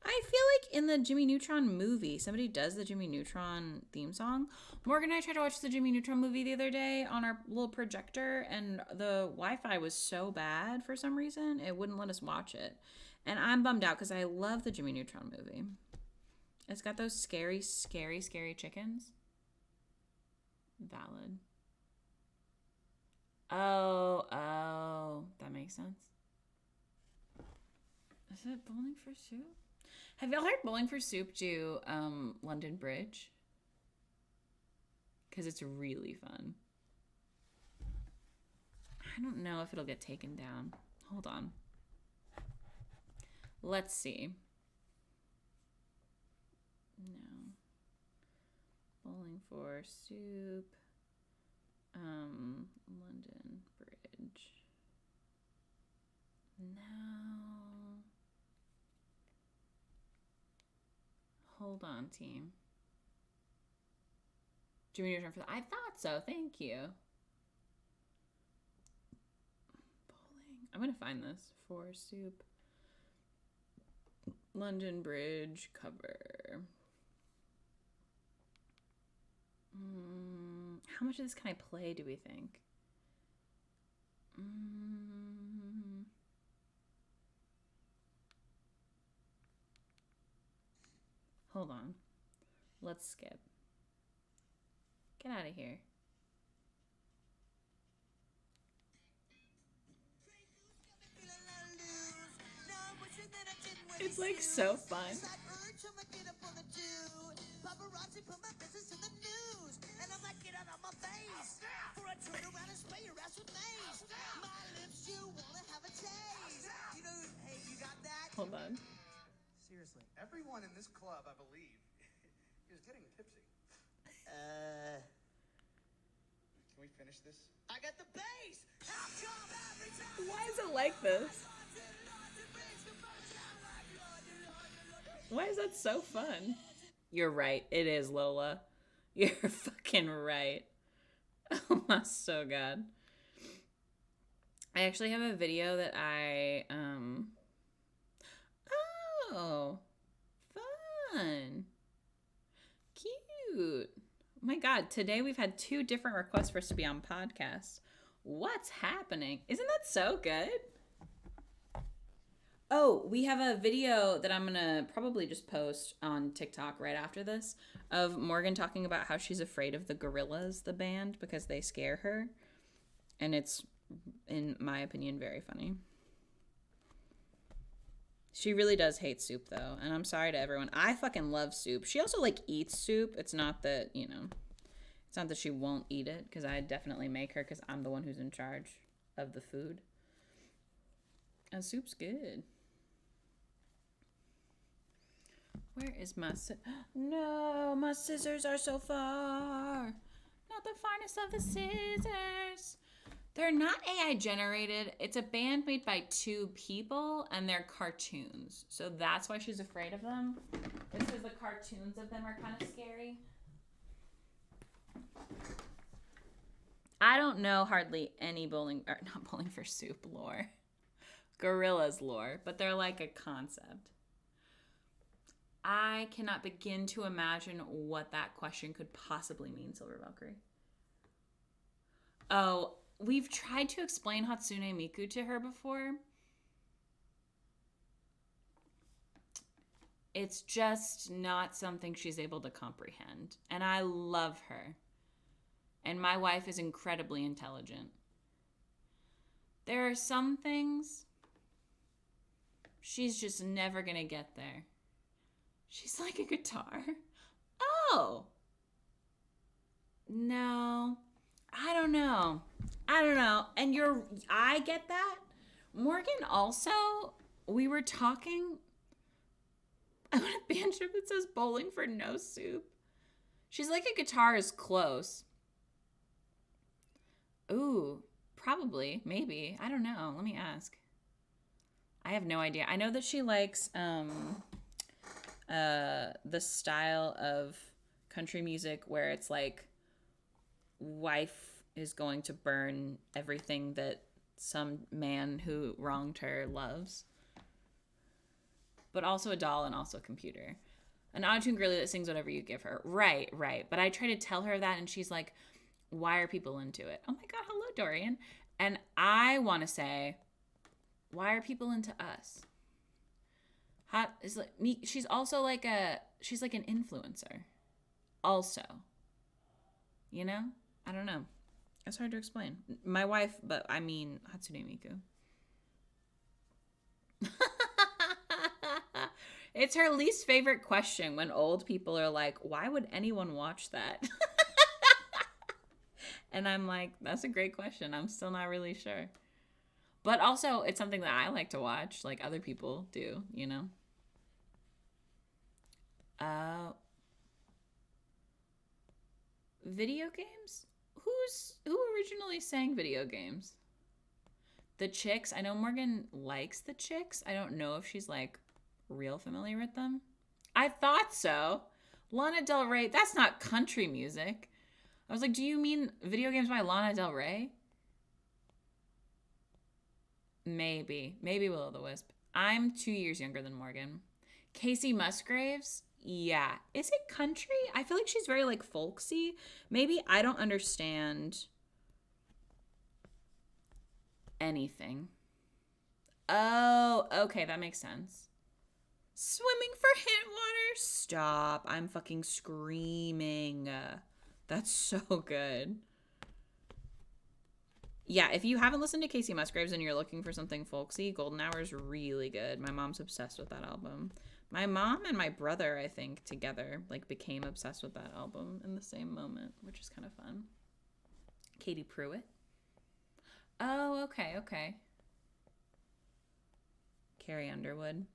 I feel like in the Jimmy Neutron movie, somebody does the Jimmy Neutron theme song. Morgan and I tried to watch the Jimmy Neutron movie the other day on our little projector, and the Wi-Fi was so bad for some reason, it wouldn't let us watch it. And I'm bummed out because I love the Jimmy Neutron movie. It's got those scary chickens. Valid. Oh, that makes sense. Is it Bowling for Soup? Have y'all heard Bowling for Soup do London Bridge? Because it's really fun. I don't know if it'll get taken down. Hold on. Let's see. No. Bowling for Soup. London Bridge. No. Hold on, team. Jimmy Neutron for that. I thought so. Thank you. Bowling. I'm going to find this. For Soup. London Bridge cover. How much of this can I play, do we think? Hold on. Let's skip. Get out of here. It's like so fun. Paparazzi put my business in the news, and I'm like, get out of my face, for I turn around and spray your ass with mace. My lips, you wanna have a taste. You know, hey, you got that? Hold on. Seriously, everyone in this club, I believe, is getting tipsy. Can we finish this? I got the bass. How come every time? Why is it like this? Why is that so fun? You're right. It is, Lola. You're fucking right. Oh my so god. I actually have a video that I oh, fun. Cute. Oh my god, today we've had 2 different requests for us to be on podcasts. What's happening? Isn't that so good? Oh, we have a video that I'm going to probably just post on TikTok right after this of Morgan talking about how she's afraid of the Gorillas, the band, because they scare her. And it's, in my opinion, very funny. She really does hate soup, though. And I'm sorry to everyone. I fucking love soup. She also, like, eats soup. It's not that, you know, it's not that she won't eat it, because I definitely make her, because I'm the one who's in charge of the food. And soup's good. Where is my No, my scissors are so far. Not the finest of the scissors. They're not AI generated. It's a band made by 2 people, and they're cartoons. So that's why she's afraid of them. It's because the cartoons of them are kind of scary. I don't know hardly any not Bowling for Soup lore. Gorillas lore, but they're like a concept. I cannot begin to imagine what that question could possibly mean, Silver Valkyrie. Oh, we've tried to explain Hatsune Miku to her before. It's just not something she's able to comprehend. And I love her. And my wife is incredibly intelligent. There are some things she's just never gonna get there. She's like a guitar. Oh. No. I don't know. And I get that. Morgan also, we were talking. I want a band shirt that says bowling for no soup. She's like a guitar is close. Ooh, probably, maybe. I don't know. Let me ask. I have no idea. I know that she likes the style of country music where it's like wife is going to burn everything that some man who wronged her loves. But also a doll and also a computer. An auto-tune girly that sings whatever you give her. Right. But I try to tell her that and she's like, why are people into it? Oh my god, hello, Dorian. And I want to say, why are people into us? She's also like she's like an influencer. Also. You know? I don't know. It's hard to explain. My wife, but I mean Hatsune Miku. It's her least favorite question when old people are like, why would anyone watch that? And I'm like, that's a great question. I'm still not really sure. But also, it's something that I like to watch, like other people do, you know? Video games? Who originally sang video games? The Chicks. I know Morgan likes the Chicks. I don't know if she's like real familiar with them. I thought so. Lana Del Rey. That's not country music. I was like, do you mean video games by Lana Del Rey? Maybe Will o' the Wisp. I'm 2 years younger than Morgan. Casey Musgraves. Yeah. Is it country? I feel like she's very like folksy. Maybe I don't understand anything. Oh, okay, that makes sense. Swimming for hint water? Stop. I'm fucking screaming. That's so good. Yeah, if you haven't listened to Casey Musgraves and you're looking for something folksy, Golden Hour is really good. My mom's obsessed with that album. My mom and my brother, I think, together, like, became obsessed with that album in the same moment, which is kind of fun. Katie Pruitt. Oh, okay, okay. Carrie Underwood.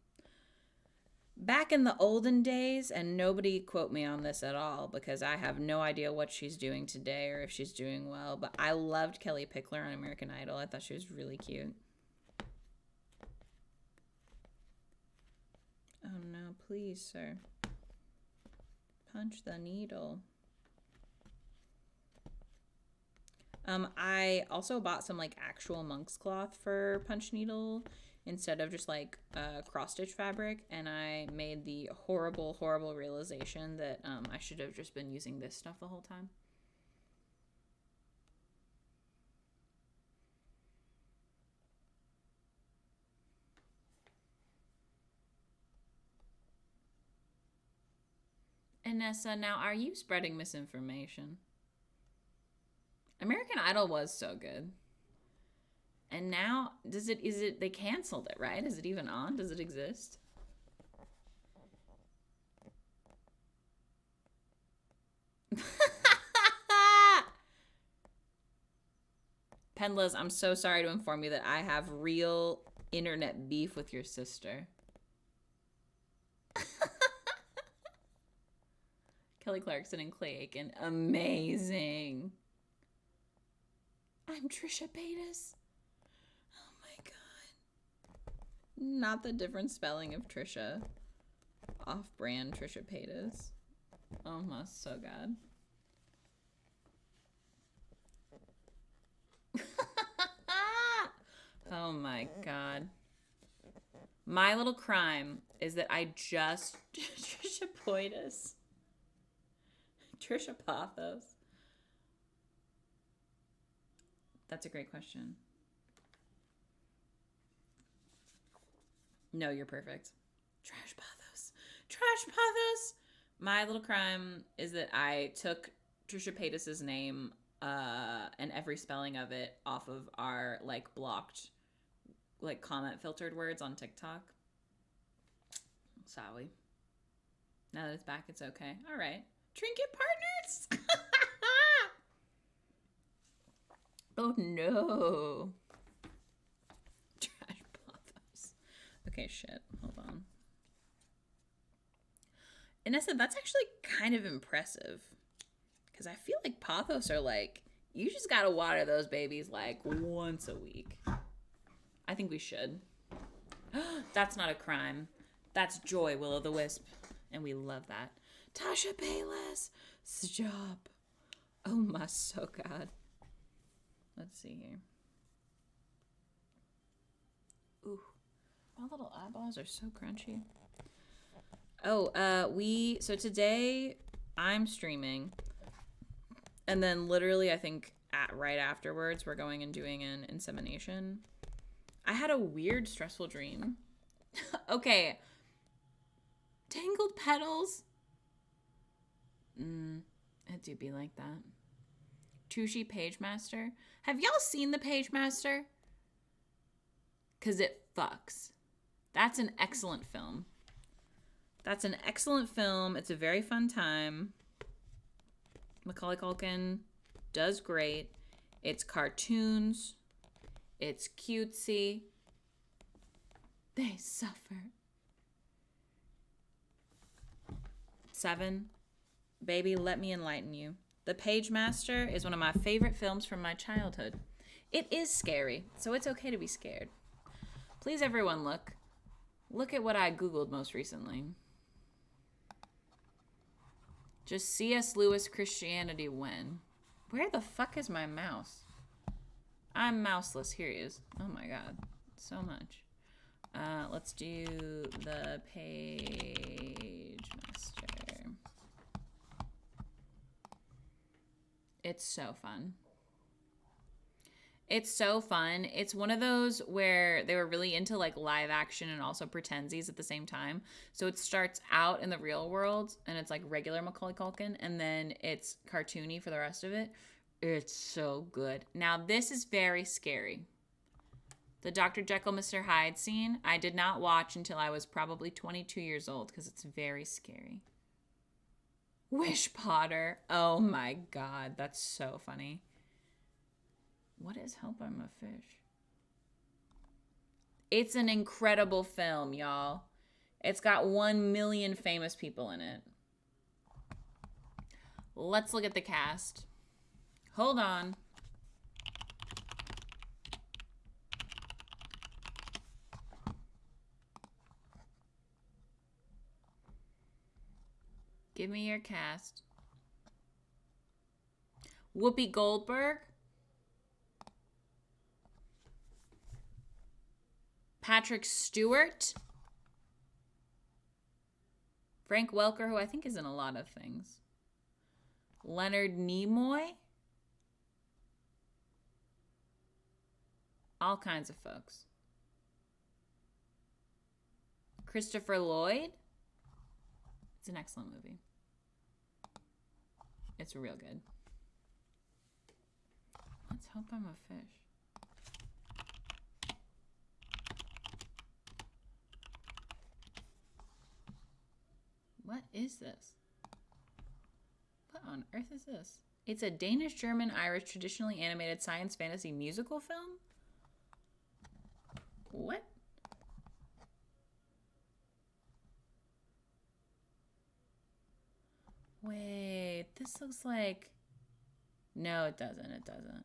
Back in the olden days, and nobody quote me on this at all because I have no idea what she's doing today or if she's doing well, but I loved Kelly Pickler on American Idol. I thought she was really cute. Oh no, please, sir. Punch the needle. I also bought some like actual monk's cloth for punch needle instead of just like cross stitch fabric, and I made the horrible realization that I should have just been using this stuff the whole time. Inessa, now are you spreading misinformation? American Idol was so good. And now is it they canceled it, right? Is it even on? Does it exist? Penlas, I'm so sorry to inform you that I have real internet beef with your sister. Kelly Clarkson and Clay Aiken. Amazing. I'm Trisha Paytas. Oh my god. Not the different spelling of Trisha. Off-brand Trisha Paytas. Oh my, so god. Oh my god. My little crime is that I just Trisha Paytas. Trisha Pathos. That's a great question. No, you're perfect. Trash Pathos. Trash Pathos. My little crime is that I took Trisha Paytas's name and every spelling of it off of our like blocked like comment filtered words on TikTok. Sorry. Now that it's back, it's okay. All right. Trinket partners. Oh no. Trash Pathos. Okay, shit. Hold on. Inessa, that's actually kind of impressive. Because I feel like Pathos are like, you just gotta water those babies like once a week. I think we should. That's not a crime. That's joy, Will-O-the-Wisp. And we love that. Tasha Payless. Stop. Oh my so god. Let's see here. Ooh. My little eyeballs are so crunchy. Oh, so today I'm streaming. And then literally I think right afterwards we're going and doing an insemination. I had a weird stressful dream. Okay. Tangled petals. It do be like that. Tushy Pagemaster. Have y'all seen the Pagemaster? Cause it fucks. That's an excellent film. That's an excellent film. It's a very fun time. Macaulay Culkin does great. It's cartoons. It's cutesy. They suffer. 7. Baby, let me enlighten you. The Pagemaster is one of my favorite films from my childhood. It is scary, so it's okay to be scared. Please, everyone, look. Look at what I Googled most recently. Just C.S. Lewis Christianity when. Where the fuck is my mouse? I'm mouseless. Here he is. Oh my god. So much. Let's do the Pagemaster. It's so fun. It's so fun. It's one of those where they were really into like live action and also pretensies at the same time. So it starts out in the real world and it's like regular Macaulay Culkin and then it's cartoony for the rest of it. It's so good. Now, this is very scary. The Dr. Jekyll, Mr. Hyde scene, I did not watch until I was probably 22 years old because it's very scary. Wish Potter. Oh my God, that's so funny. What is Help I'm a Fish? It's an incredible film, y'all. It's got 1 million famous people in it. Let's look at the cast. Hold on. Give me your cast. Whoopi Goldberg. Patrick Stewart. Frank Welker, who I think is in a lot of things. Leonard Nimoy. All kinds of folks. Christopher Lloyd. It's an excellent movie. It's real good. Let's hope I'm a fish. What is this? What on earth is this? It's a Danish, German, Irish, traditionally animated science fantasy musical film? What? Wait, this looks like... No, it doesn't. It doesn't.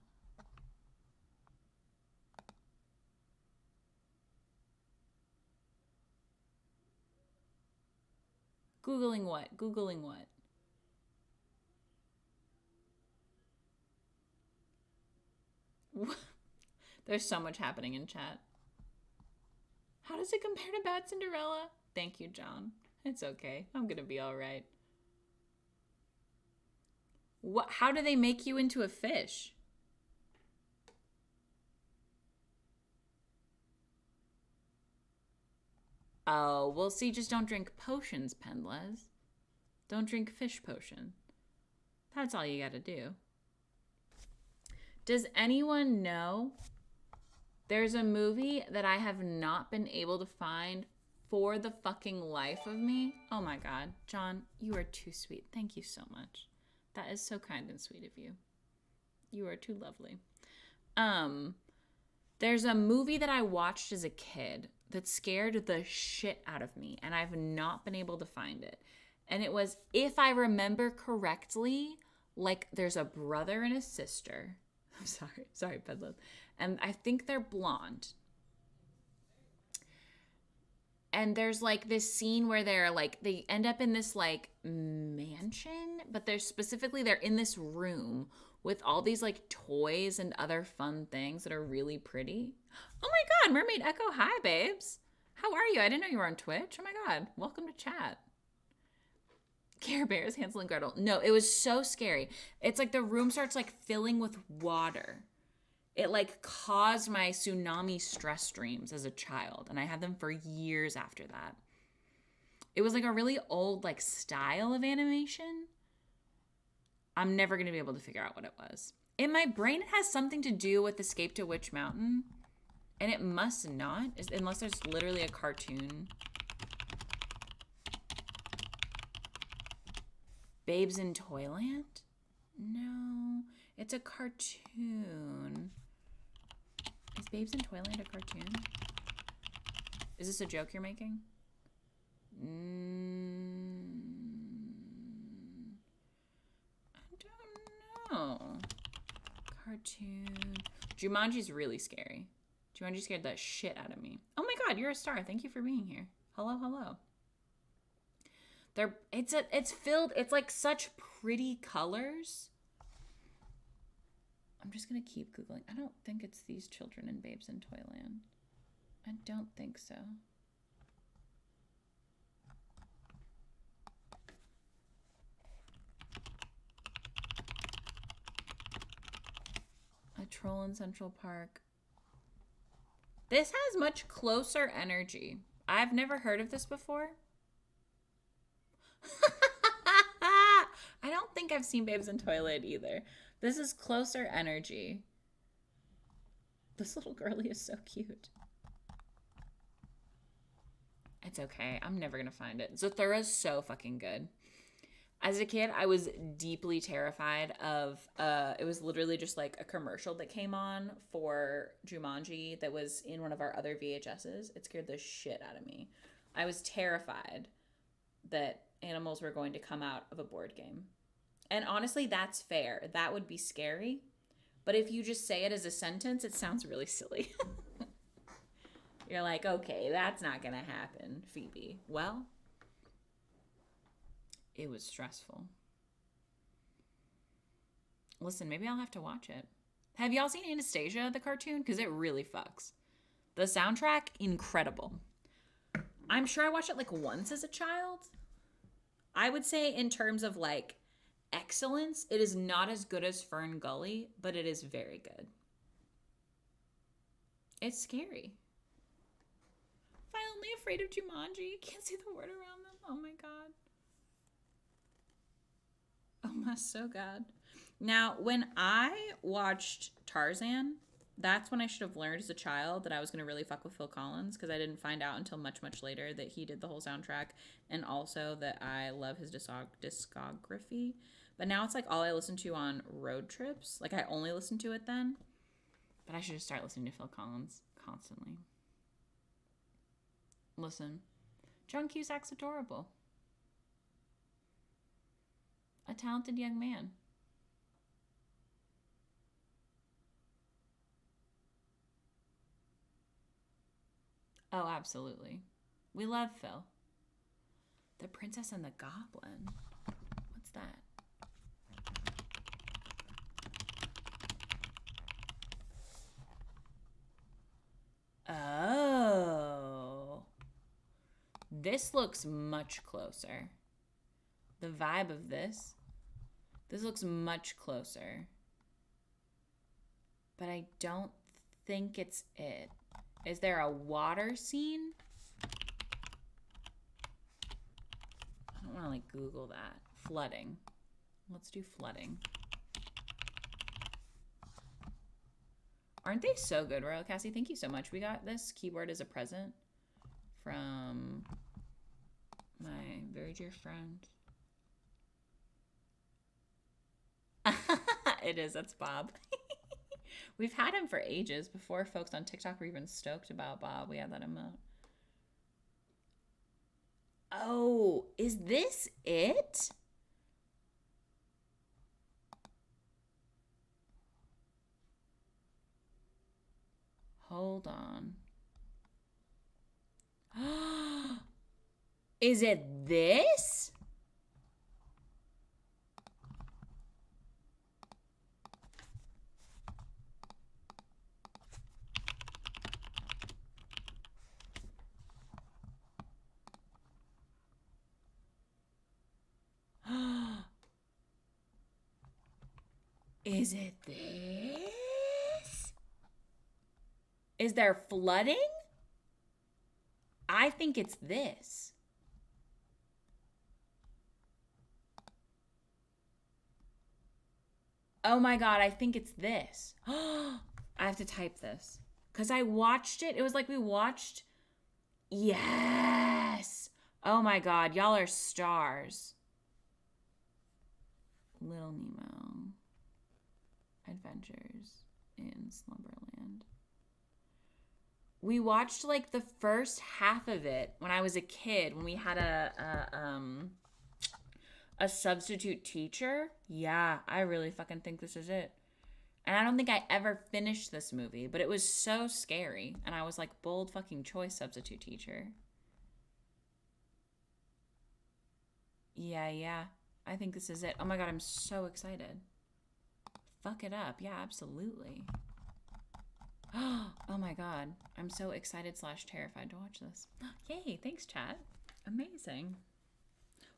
Googling what? Googling what? There's so much happening in chat. How does it compare to Bad Cinderella? Thank you, John. It's okay. I'm gonna be all right. What? How do they make you into a fish? Oh, well, see, just don't drink potions, Pendlas. Don't drink fish potion. That's all you gotta do. Does anyone know? There's a movie that I have not been able to find for the fucking life of me. Oh my God. John, you are too sweet. Thank you so much. That is so kind and sweet of you. You are too lovely. There's a movie that I watched as a kid that scared the shit out of me, and I've not been able to find it. And it was, if I remember correctly, like there's a brother and a sister. I'm sorry, Pedlo. And I think they're blonde. And there's like this scene where they're like, they end up in this like mansion, but they're in this room with all these like toys and other fun things that are really pretty. Oh my God, Mermaid Echo, hi babes. How are you? I didn't know you were on Twitch. Oh my God, welcome to chat. Care Bears, Hansel and Gretel. No, it was so scary. It's like the room starts like filling with water. It like caused my tsunami stress dreams as a child, and I had them for years after that. It was like a really old like style of animation. I'm never going to be able to figure out what it was. In my brain, it has something to do with Escape to Witch Mountain, and it must not, unless there's literally a cartoon. Babes in Toyland? No, it's a cartoon. Is Babes in Toyland a cartoon? Is this a joke you're making? I don't know. Cartoon. Jumanji's really scary. Jumanji scared the shit out of me. Oh my God, you're a star. Thank you for being here. Hello, hello. It's like such pretty colors. I'm just gonna keep Googling. I don't think it's these children in Babes in Toyland. I don't think so. A Troll in Central Park. This has much closer energy. I've never heard of this before. I don't think I've seen Babes in Toyland either. This is closer energy. This little girlie is so cute. It's okay. I'm never going to find it. Zathura's so fucking good. As a kid, I was deeply terrified of, it was literally just like a commercial that came on for Jumanji that was in one of our other VHSs. It scared the shit out of me. I was terrified that animals were going to come out of a board game. And honestly, that's fair. That would be scary. But if you just say it as a sentence, it sounds really silly. You're like, okay, that's not going to happen, Phoebe. Well, it was stressful. Listen, maybe I'll have to watch it. Have y'all seen Anastasia, the cartoon? Because it really fucks. The soundtrack, incredible. I'm sure I watched it like once as a child. I would say in terms of like excellence, it is not as good as Fern Gully, but it is very good. It's scary. Violently afraid of Jumanji. Can't see the word around them. Oh my god. Oh my so god. Now, when I watched Tarzan, that's when I should have learned as a child that I was going to really fuck with Phil Collins, because I didn't find out until much, much later that he did the whole soundtrack, and also that I love his discography. But now it's like all I listen to on road trips. Like I only listen to it then. But I should just start listening to Phil Collins constantly. Listen, John Cusack's adorable. A talented young man. Oh, absolutely. We love Phil. The Princess and the Goblin. What's that? Oh. This looks much closer. The vibe of this looks much closer. But I don't think it's it. Is there a water scene? I don't want to like Google that. Flooding. Let's do flooding. Aren't they so good, Royal Cassie? Thank you so much. We got this keyboard as a present from my very dear friend. It is. That's Bob. We've had him for ages. Before folks on TikTok were even stoked about Bob, we had that emote. Oh, is this it? Hold on. Is it this? Is it this? Is there flooding? I think it's this. Oh my god, I think it's this. I have to type this. Because I watched it. It was like we watched... Yes! Oh my god, y'all are stars. Little Nemo. Adventures in Slumberland. We watched like the first half of it when I was a kid, when we had a substitute teacher. Yeah, I really fucking think this is it. And I don't think I ever finished this movie, but it was so scary. And I was like, bold fucking choice, substitute teacher. Yeah. I think this is it. Oh my god, I'm so excited. Fuck it up. Yeah, absolutely. Oh my god. I'm so excited / terrified to watch this. Yay, thanks, chat. Amazing.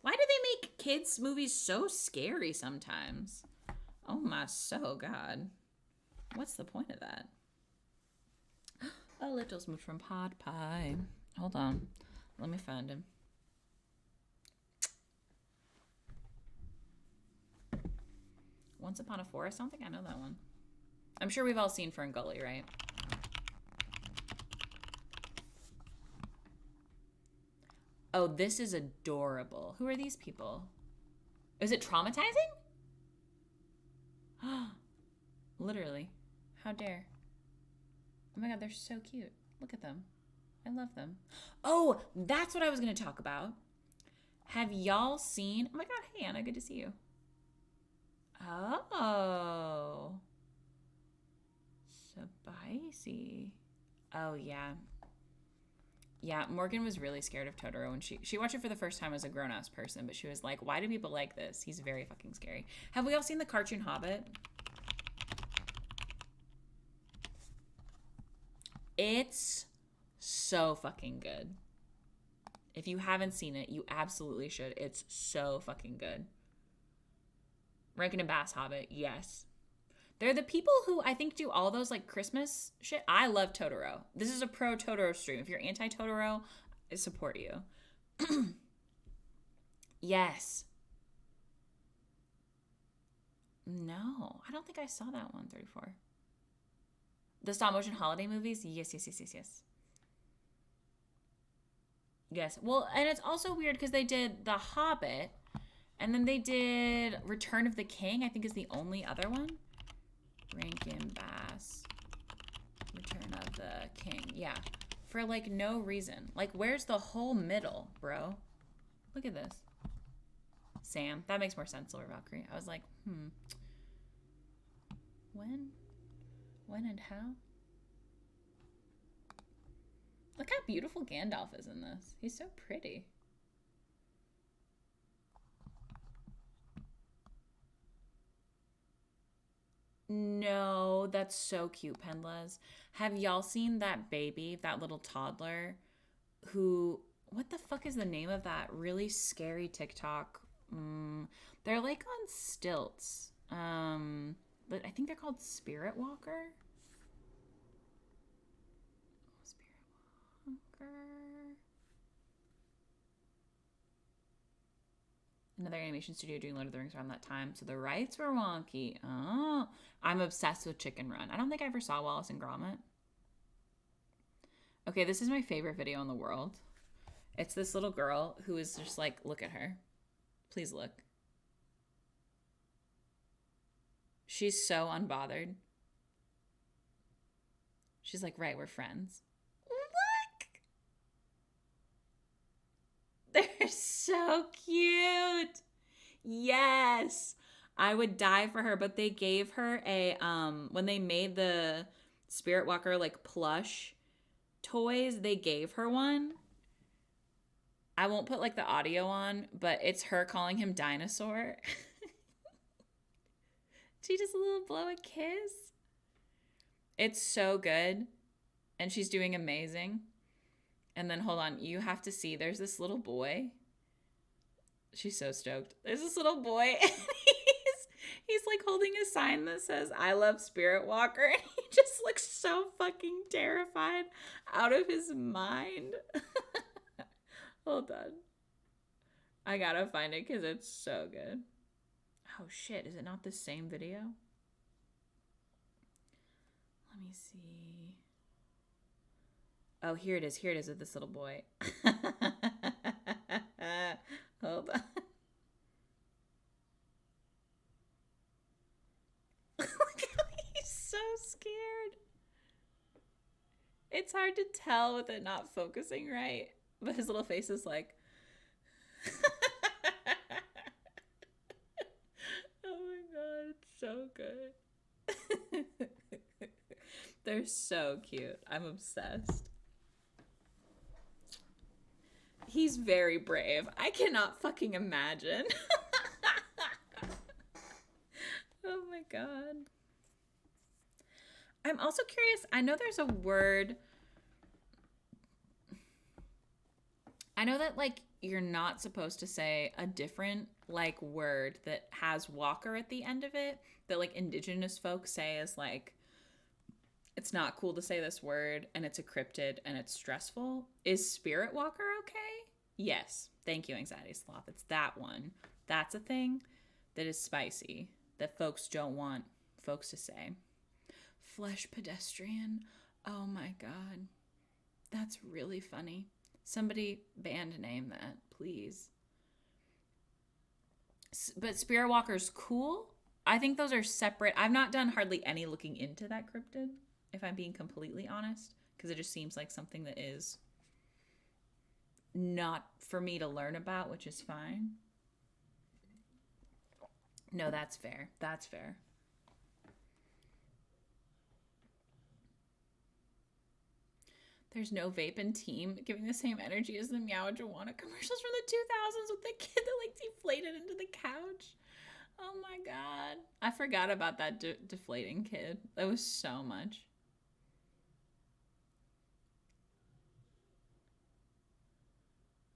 Why do they make kids' movies so scary sometimes? Oh my so god. What's the point of that? A little smooch from Pod Pie. Hold on. Let me find him. Once Upon a Forest? I don't think I know that one. I'm sure we've all seen Ferngully, right? Oh, this is adorable. Who are these people? Is it traumatizing? Literally. How dare. Oh my god, they're so cute. Look at them. I love them. Oh, that's what I was going to talk about. Have y'all seen... Oh my god, hey Anna, good to see you. Oh. Spicy. Oh, yeah. Yeah, Morgan was really scared of Totoro when she watched it for the first time as a grown-ass person, but she was like, why do people like this? He's very fucking scary. Have we all seen the cartoon Hobbit? It's so fucking good. If you haven't seen it, you absolutely should. It's so fucking good. Rankin and Bass Hobbit, yes. They're the people who I think do all those like Christmas shit. I love Totoro. This is a pro Totoro stream. If you're anti Totoro, I support you. Yes. No, I don't think I saw that one, 34. The stop motion holiday movies? Yes. Yes. Well, and it's also weird because they did The Hobbit, and then they did Return of the King, I think is the only other one. Rankin Bass. Return of the King. Yeah. For like no reason. Like, where's the whole middle, bro? Look at this. Sam. That makes more sense, Silver Valkyrie. I was like, When? When and how? Look how beautiful Gandalf is in this. He's so pretty. No, that's so cute, Pendlas. Have y'all seen that baby, that little toddler who, what the fuck is the name of that really scary TikTok? They're like on stilts. But I think they're called Spirit Walker. Another animation studio doing Lord of the Rings around that time, so the rights were wonky. Oh, I'm obsessed with Chicken Run. I don't think I ever saw Wallace and Gromit. Okay, this is my favorite video in the world. It's this little girl who is just like, look at her. Please look. She's so unbothered. She's like, right, we're friends. They're so cute. Yes. I would die for her, but they gave her a when they made the Spirit Walker like plush toys, they gave her one. I won't put like the audio on, but it's her calling him dinosaur. She just a little blow a kiss. It's so good. And she's doing amazing. And then hold on, you have to see, there's this little boy. She's so stoked. There's this little boy, and he's like holding a sign that says, I love Spirit Walker. And he just looks so fucking terrified, out of his mind. Hold on. I gotta find it because it's so good. Oh shit, is it not the same video? Let me see. Oh, here it is. Here it is with this little boy. Hold on. Look how he's so scared. It's hard to tell with it not focusing right, but his little face is like... Oh my god, it's so good. They're so cute. I'm obsessed. He's very brave. I cannot fucking imagine. Oh my god. I'm also curious. I know there's a word. I know that like you're not supposed to say a different like word that has walker at the end of it that like indigenous folks say is like it's not cool to say this word and it's a cryptid and it's stressful. Is Spirit Walker okay? Yes. Thank you, Anxiety Sloth. It's that one. That's a thing that is spicy. that folks don't want folks to say. Flesh pedestrian. Oh my God. That's really funny. Somebody band name that, please. But Spirit Walker's cool. I think those are separate. I've not done hardly any looking into that cryptid, if I'm being completely honest, because it just seems like something that is not for me to learn about, which is fine. No, that's fair. That's fair. There's no vape and team giving the same energy as the Meow Joanna commercials from the 2000s with the kid that like deflated into the couch. Oh my God. I forgot about that deflating kid. That was so much.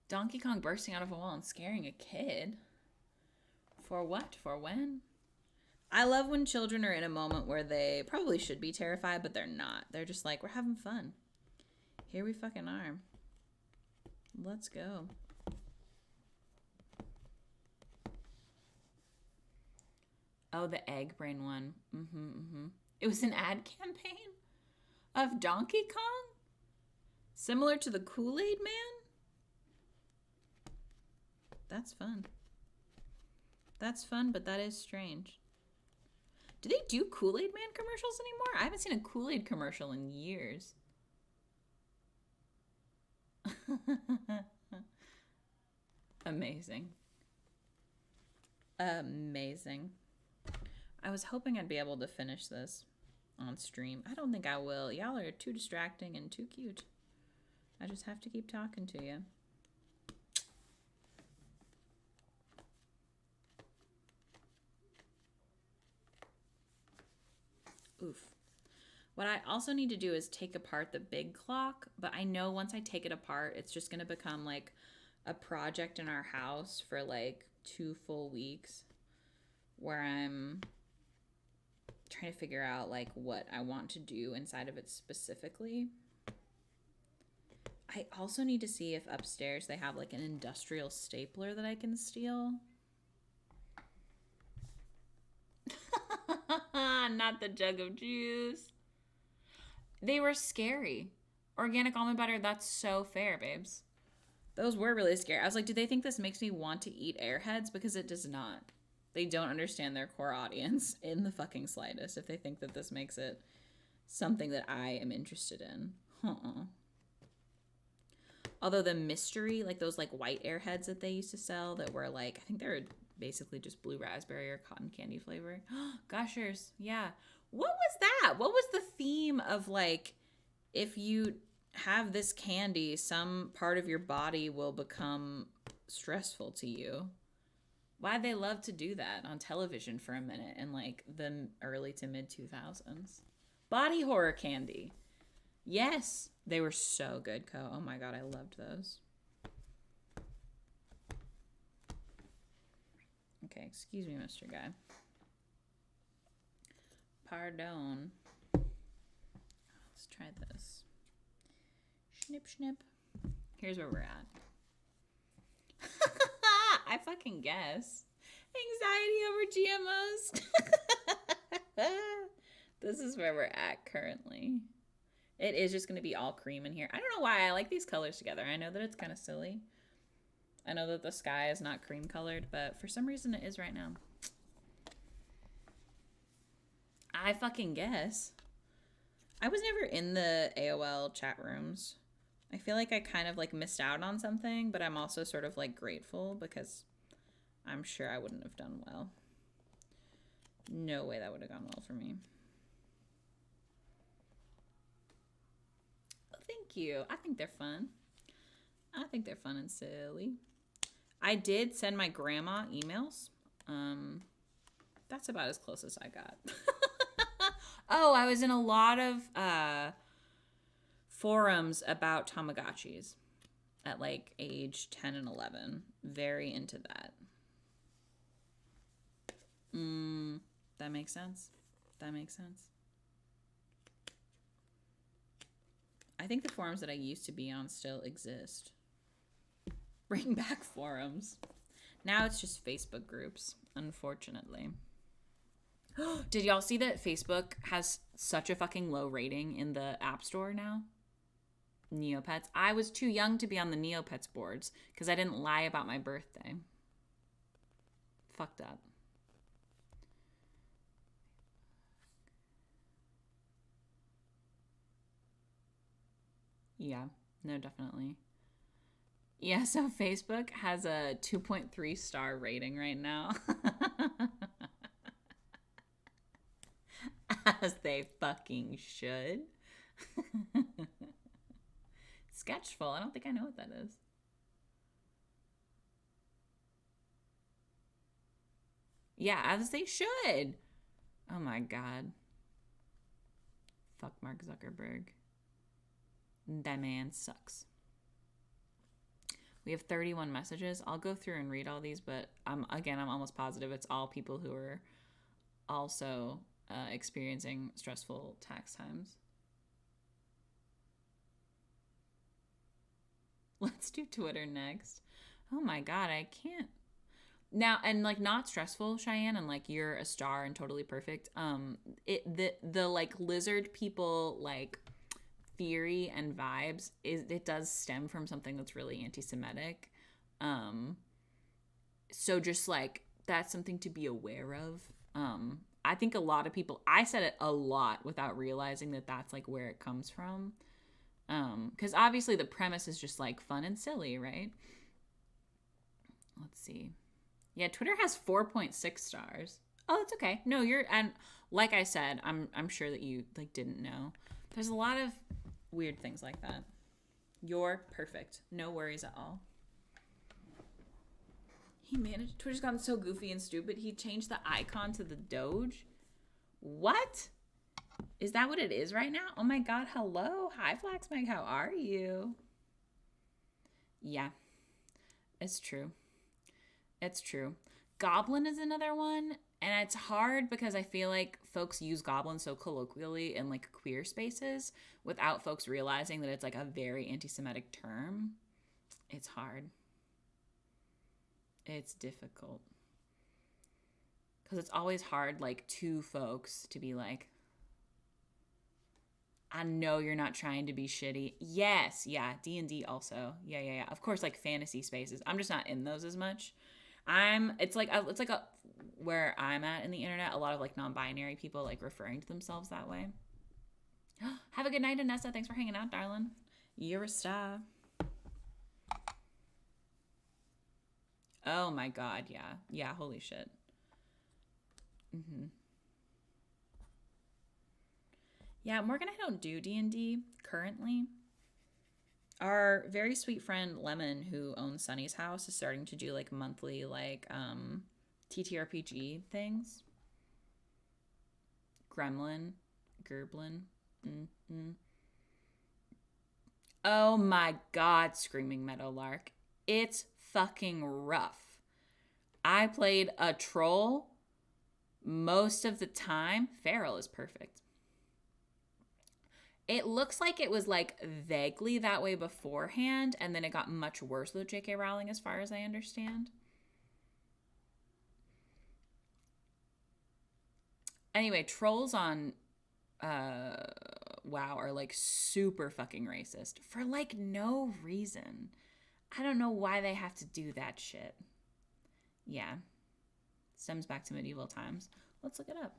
Donkey Kong bursting out of a wall and scaring a kid. For what? For when? I love when children are in a moment where they probably should be terrified, but they're not. They're just like, we're having fun. Here we fucking are. Let's go. Oh, the egg brain one. It was an ad campaign of Donkey Kong? Similar to the Kool-Aid Man? That's fun. That's fun, but that is strange. Do they do Kool-Aid Man commercials anymore? I haven't seen a Kool-Aid commercial in years. Amazing. Amazing. I was hoping I'd be able to finish this on stream. I don't think I will. Y'all are too distracting and too cute. I just have to keep talking to you. Oof. What I also need to do is take apart the big clock, but I know once I take it apart, it's just going to become like a project in our house for like 2 full weeks where I'm trying to figure out like what I want to do inside of it specifically. I also need to see if upstairs they have like an industrial stapler that I can steal. Not the jug of juice. They were scary. Organic almond butter, that's so fair, babes. Those were really scary. I was like, do they think this makes me want to eat Airheads? Because it does not. They don't understand their core audience in the fucking slightest if they think that this makes it something that I am interested in. Although the mystery, like those like white Airheads that they used to sell that were like, I think they were basically just blue raspberry or cotton candy flavor. Gushers, yeah. What was that? What was the theme of like, if you have this candy, some part of your body will become stressful to you? Why'd they love to do that on television for a minute in like the early to mid 2000s? Body horror candy. Yes, they were so good, Co. Oh my God, I loved those. Okay, excuse me, Mr. Guy. Pardon. Let's try this. Snip, snip. Here's where we're at. I fucking guess. Anxiety over GMOs. This is where we're at currently. It is just going to be all cream in here. I don't know why I like these colors together. I know that it's kind of silly. I know that the sky is not cream colored, but for some reason it is right now. I fucking guess. I was never in the AOL chat rooms. I feel like I kind of like missed out on something, but I'm also sort of like grateful because I'm sure I wouldn't have done well. No way that would have gone well for me. Well, thank you. I think they're fun. I think they're fun and silly. I did send my grandma emails. That's about as close as I got. Oh, I was in a lot of forums about Tamagotchis at like age 10 and 11. Very into that. That makes sense. That makes sense. I think the forums that I used to be on still exist. Bring back forums. Now it's just Facebook groups, unfortunately. Did y'all see that Facebook has such a fucking low rating in the App Store now? Neopets. I was too young to be on the Neopets boards because I didn't lie about my birthday. Fucked up. Yeah, no, definitely. Yeah, so Facebook has a 2.3 star rating right now. As they fucking should. Sketchful. I don't think I know what that is. Yeah, as they should. Oh my god. Fuck Mark Zuckerberg. That man sucks. We have 31 messages. I'll go through and read all these, but I'm almost positive it's all people who are also experiencing stressful tax times. Let's do Twitter next. Oh my god, I can't. Now, and like not stressful, Cheyenne, and like you're a star and totally perfect. The like lizard people like theory and vibes it does stem from something that's really anti-Semitic. So just like that's something to be aware of. I think a lot of people, I said it a lot without realizing that that's like where it comes from. Because obviously the premise is just like fun and silly, right? Let's see. Yeah, Twitter has 4.6 stars. Oh, that's okay. No, and like I said, I'm sure that you like didn't know. There's a lot of weird things like that. You're perfect. No worries at all. He managed. Twitter's gotten so goofy and stupid. He changed the icon to the Doge. What? Is that what it is right now? Oh my god, hello. Hi, Flaxmag. How are you? Yeah, it's true. It's true. Goblin is another one. And it's hard because I feel like folks use goblin so colloquially in like queer spaces without folks realizing that it's like a very anti-Semitic term. It's hard. It's difficult. Because it's always hard like to folks to be like, I know you're not trying to be shitty. Yes, yeah, D&D also. Yeah. Of course, like fantasy spaces. I'm just not in those as much. It's like a where I'm at in the internet, a lot of like non-binary people like referring to themselves that way. Have a good night, Anessa. Thanks for hanging out, darling. You're a star. Oh my god, yeah. Yeah, holy shit. Yeah, Morgan, I don't do D&D currently. Our very sweet friend Lemon, who owns Sunny's house, is starting to do like monthly like TTRPG things. Gerblin. Oh my god, Screaming Meadowlark. It's fucking rough. I played a troll most of the time. Feral is perfect. It looks like it was like vaguely that way beforehand, and then it got much worse with J.K. Rowling, as far as I understand. Anyway, trolls on WoW are like super fucking racist for like no reason. I don't know why they have to do that shit. Yeah. Stems back to medieval times. Let's look it up.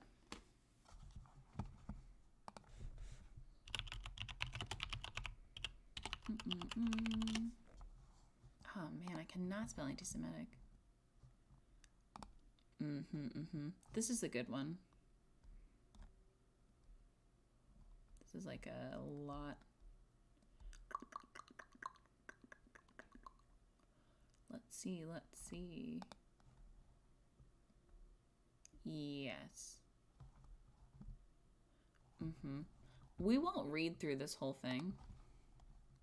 Oh man, I cannot spell anti-Semitic. This is a good one. This is like a lot. Let's see. Yes. We won't read through this whole thing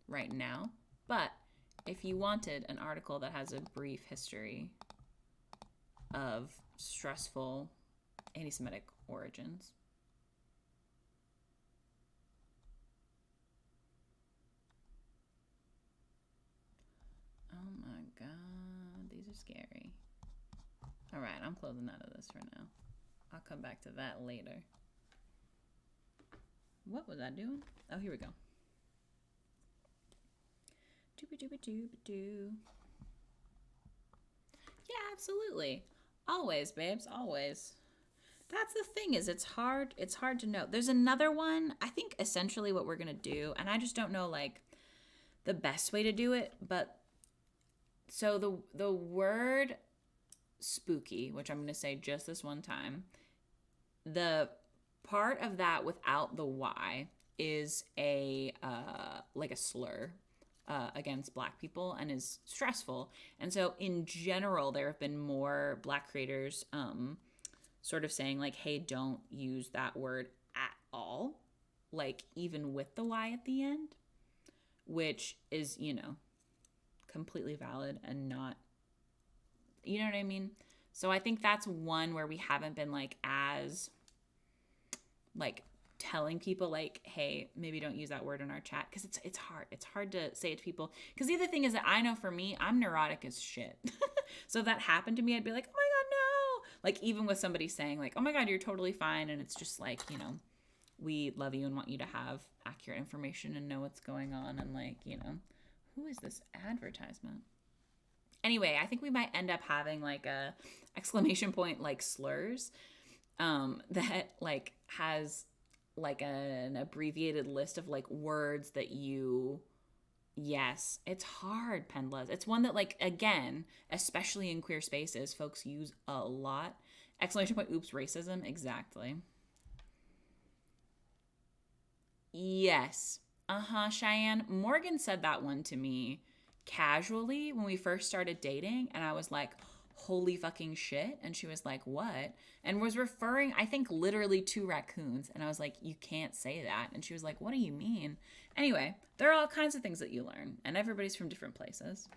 right now, but if you wanted an article that has a brief history of stressful anti-Semitic origins. Oh my god, these are scary. All right, I'm closing out of this for now. I'll come back to that later. What was I doing? Oh, here we go. Dooba-dooba-dooba-doo. Yeah, absolutely. Always, babes, always. That's the thing, is it's hard to know. There's another one. I think essentially what we're going to do, and I just don't know like the best way to do it, but so the word spooky, which I'm going to say just this one time, the part of that without the Y is a like a slur against Black people and is stressful. And so in general, there have been more Black creators sort of saying like, hey, don't use that word at all, like even with the Y at the end, which is, you know, completely valid and not, you know what I mean? So I think that's one where we haven't been like as like telling people like, hey, maybe don't use that word in our chat, because it's hard to say it to people, because the other thing is that I know for me, I'm neurotic as shit. So if that happened to me, I'd be like, oh my god, no, like even with somebody saying like, oh my god, you're totally fine, and it's just like, you know, we love you and want you to have accurate information and know what's going on, and like, you know, who is this advertisement? Anyway, I think we might end up having like a exclamation point like slurs that like has like an abbreviated list of like words that you, yes, it's hard, Pendlas. It's one that like, again, especially in queer spaces, folks use a lot. Exclamation point, oops, racism, exactly. Yes. Cheyenne. Morgan said that one to me casually when we first started dating, and I was like, holy fucking shit. And she was like, what? And was referring, I think, literally to raccoons. And I was like, you can't say that. And she was like, what do you mean? Anyway, there are all kinds of things that you learn, and everybody's from different places.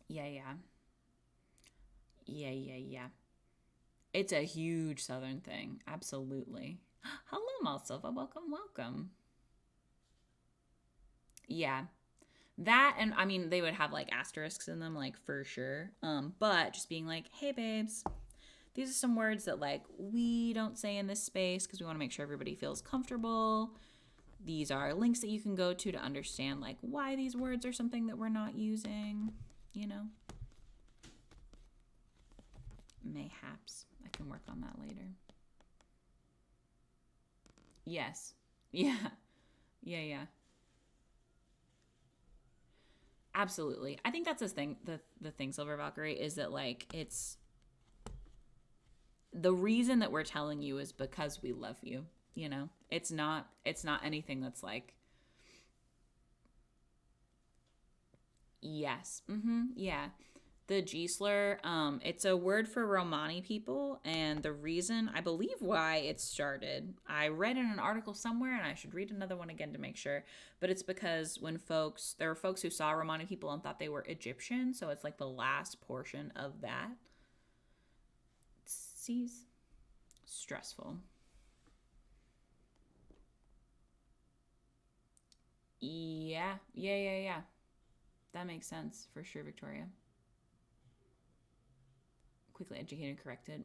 Yeah. It's a huge Southern thing. Absolutely. Hello, Malsilva. Welcome. Yeah. That, and I mean, they would have like asterisks in them, like for sure. But just being like, hey, babes, these are some words that like we don't say in this space because we want to make sure everybody feels comfortable. These are links that you can go to understand like why these words are something that we're not using, you know? Mayhaps. I can work on that later. Yes. Yeah. Absolutely. I think that's the thing, the thing, Silver Valkyrie, is that like it's the reason that we're telling you is because we love you, you know? It's not anything that's like, yes. Yeah. The G slur, it's a word for Romani people, and the reason, I believe why it started, I read in an article somewhere, and I should read another one again to make sure, but it's because when there were folks who saw Romani people and thought they were Egyptian, so it's like the last portion of that. Sees stressful. Yeah. That makes sense for sure, Victoria. Quickly educated, corrected.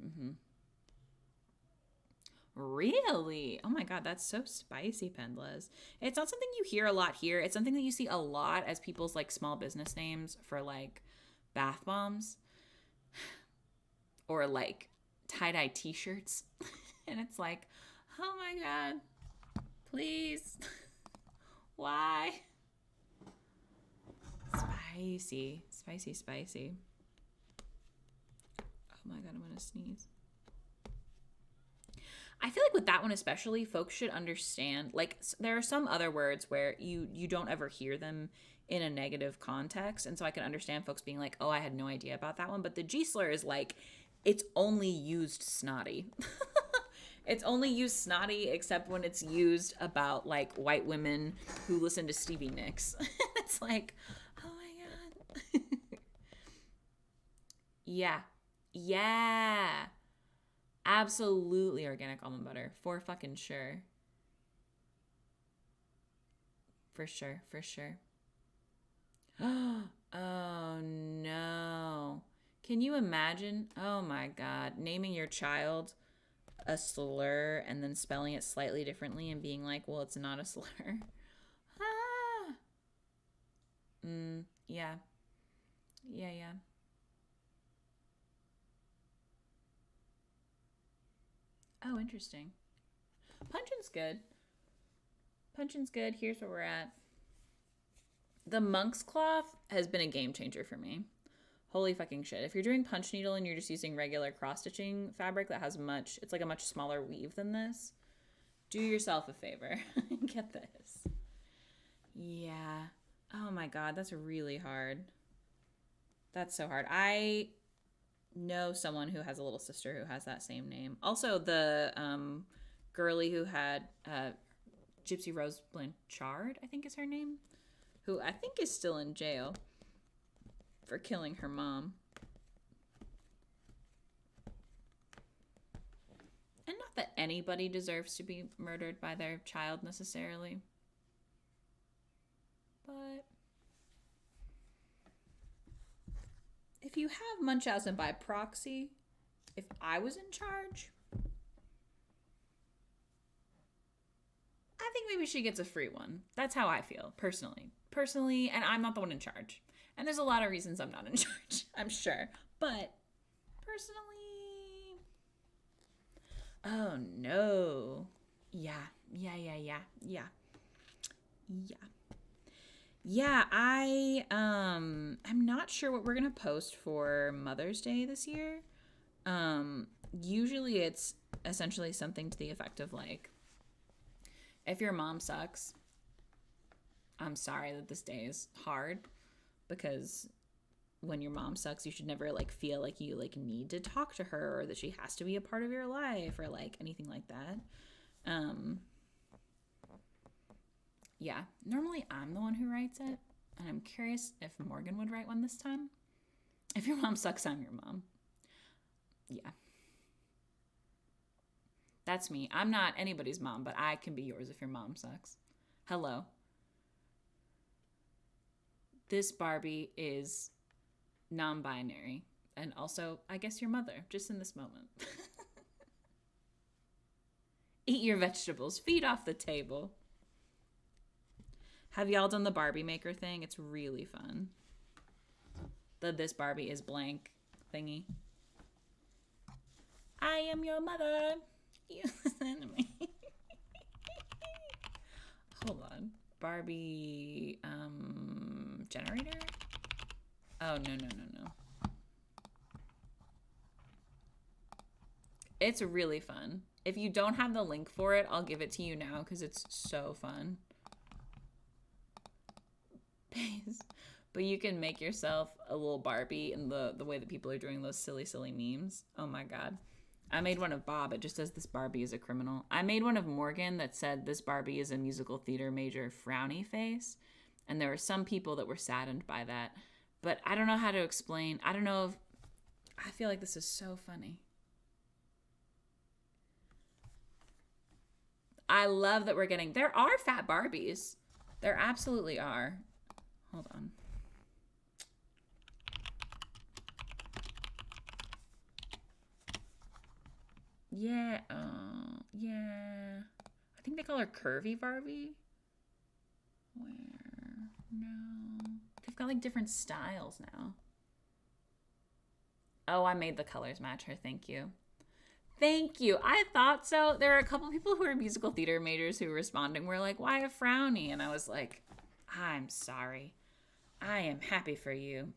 Really? Oh my god, that's so spicy, Pendlas. It's not something you hear a lot here. It's something that you see a lot as people's like small business names for like bath bombs or like tie-dye t-shirts. And it's like, oh my god, please. Why? Spicy. Oh my god, I'm gonna sneeze. I feel like with that one especially, folks should understand, like, there are some other words where you don't ever hear them in a negative context, and so I can understand folks being like, oh, I had no idea about that one, but the G slur is like, it's only used snotty. It's only used snotty except when it's used about like white women who listen to Stevie Nicks. It's like, oh my god. Yeah. Absolutely organic almond butter. For fucking sure. For sure. Oh no. Can you imagine? Oh my God. Naming your child a slur and then spelling it slightly differently and being like, well, it's not a slur. Ah. Yeah. Yeah. Oh, interesting. Punchin's good. Punchin's good. Here's where we're at. The monk's cloth has been a game changer for me. Holy fucking shit. If you're doing punch needle and you're just using regular cross-stitching fabric that has it's like a much smaller weave than this, do yourself a favor. Get this. Yeah. Oh my God, that's really hard. That's so hard. I know someone who has a little sister who has that same name. Also, the girly who had Gypsy Rose Blanchard, I think is her name, who I think is still in jail for killing her mom. And not that anybody deserves to be murdered by their child necessarily. But if you have Munchausen by proxy, if I was in charge, I think maybe she gets a free one. That's how I feel, personally. And I'm not the one in charge. And there's a lot of reasons I'm not in charge, I'm sure. But personally, oh no. Yeah, I'm not sure what we're gonna post for Mother's Day this year. Usually it's essentially something to the effect of like, if your mom sucks, I'm sorry that this day is hard, because when your mom sucks, you should never like feel like you like need to talk to her or that she has to be a part of your life or like anything like that. Yeah, normally I'm the one who writes it, and I'm curious if Morgan would write one this time. If your mom sucks, I'm your mom. Yeah. That's me. I'm not anybody's mom, but I can be yours if your mom sucks. Hello. This Barbie is non-binary. And also, I guess your mother, just in this moment. Eat your vegetables. Feed off the table. Have y'all done the Barbie maker thing? It's really fun. The this Barbie is blank thingy. I am your mother. You listen to me. Hold on. Barbie generator? Oh, no. It's really fun. If you don't have the link for it, I'll give it to you now because it's so fun. But you can make yourself a little Barbie in the way that people are doing those silly memes. Oh my God. I made one of Bob. It just says this Barbie is a criminal. I made one of Morgan that said this Barbie is a musical theater major frowny face. And there were some people that were saddened by that. But I don't know how to explain. I don't know if... I feel like this is so funny. I love that we're getting... There are fat Barbies. There absolutely are. Hold on. Yeah, yeah. I think they call her Curvy Barbie. Where? No. They've got like different styles now. Oh, I made the colors match her. Thank you. Thank you. I thought so. There are a couple people who are musical theater majors who were responding. Were like, why a frowny? And I was like, I'm sorry. I am happy for you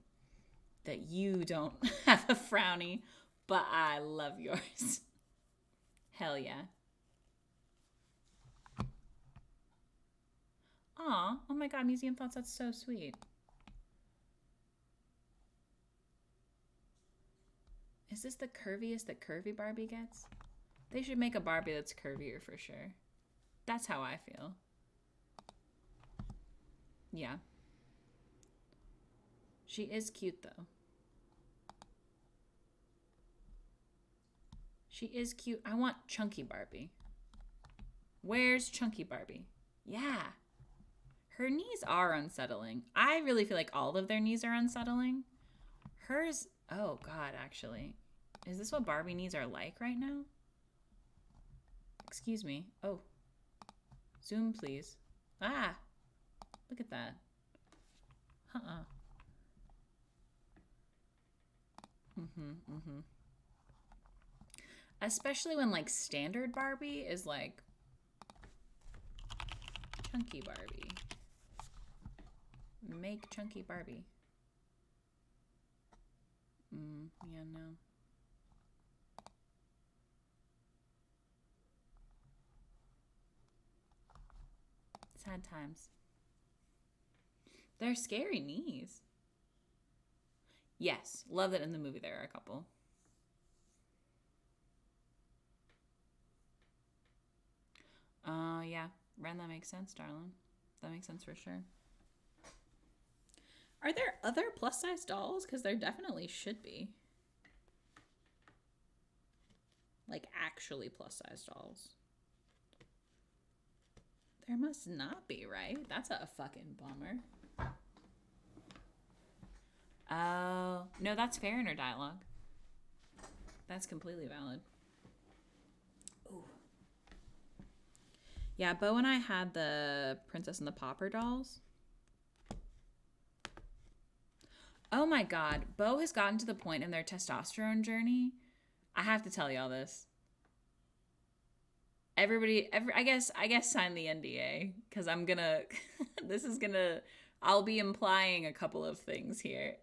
that you don't have a frowny, but I love yours. Hell yeah. Aw, oh my God, Museum Thoughts, that's so sweet. Is this the curviest that Curvy Barbie gets? They should make a Barbie that's curvier for sure. That's how I feel. Yeah. She is cute though. She is cute. I want Chunky Barbie. Where's Chunky Barbie? Yeah. Her knees are unsettling. I really feel like all of their knees are unsettling. Hers, oh God, actually. Is this what Barbie needs are like right now? Excuse me. Oh. Zoom, please. Ah! Look at that. Uh-uh. Especially when, like, standard Barbie is, like, chunky Barbie. Make chunky Barbie. Yeah, no. Sad times. They're scary knees. Yes, love that in the movie there are a couple. Yeah. Ren, that makes sense, darling. That makes sense for sure. Are there other plus size dolls? Because there definitely should be. Like, actually plus size dolls. There must not be, right? That's a fucking bummer. Oh, no, that's fair in her dialogue. That's completely valid. Ooh. Yeah, Bo and I had the Princess and the Pauper dolls. Oh my God, Bo has gotten to the point in their testosterone journey. I have to tell y'all this. I guess sign the NDA because I'm gonna, I'll be implying a couple of things here.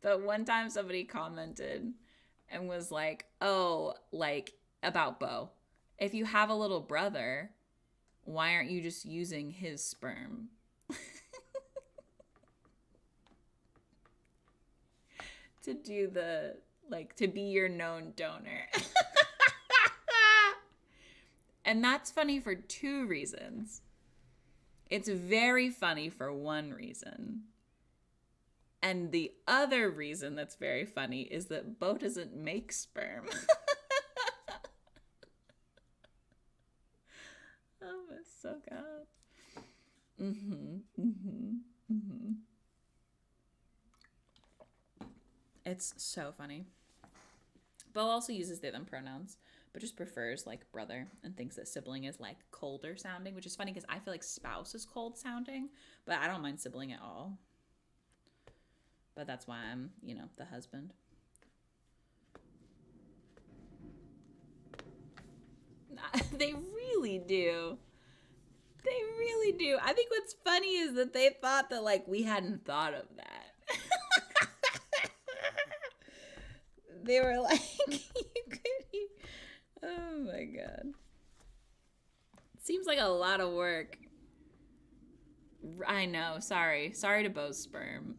But one time somebody commented and was like, oh, like about Bo. If you have a little brother, why aren't you just using his sperm? To do the, like, to be your known donor. And that's funny for two reasons. It's very funny for one reason. And the other reason that's very funny is that Bo doesn't make sperm. Oh, it's so good. It's so funny. Bo also uses they them pronouns, but just prefers like brother and thinks that sibling is like colder sounding, which is funny because I feel like spouse is cold sounding, but I don't mind sibling at all. But that's why I'm, the husband. They really do. They really do. I think what's funny is that they thought that like we hadn't thought of that. They were like, oh my God. It seems like a lot of work. I know. Sorry to Bo's sperm.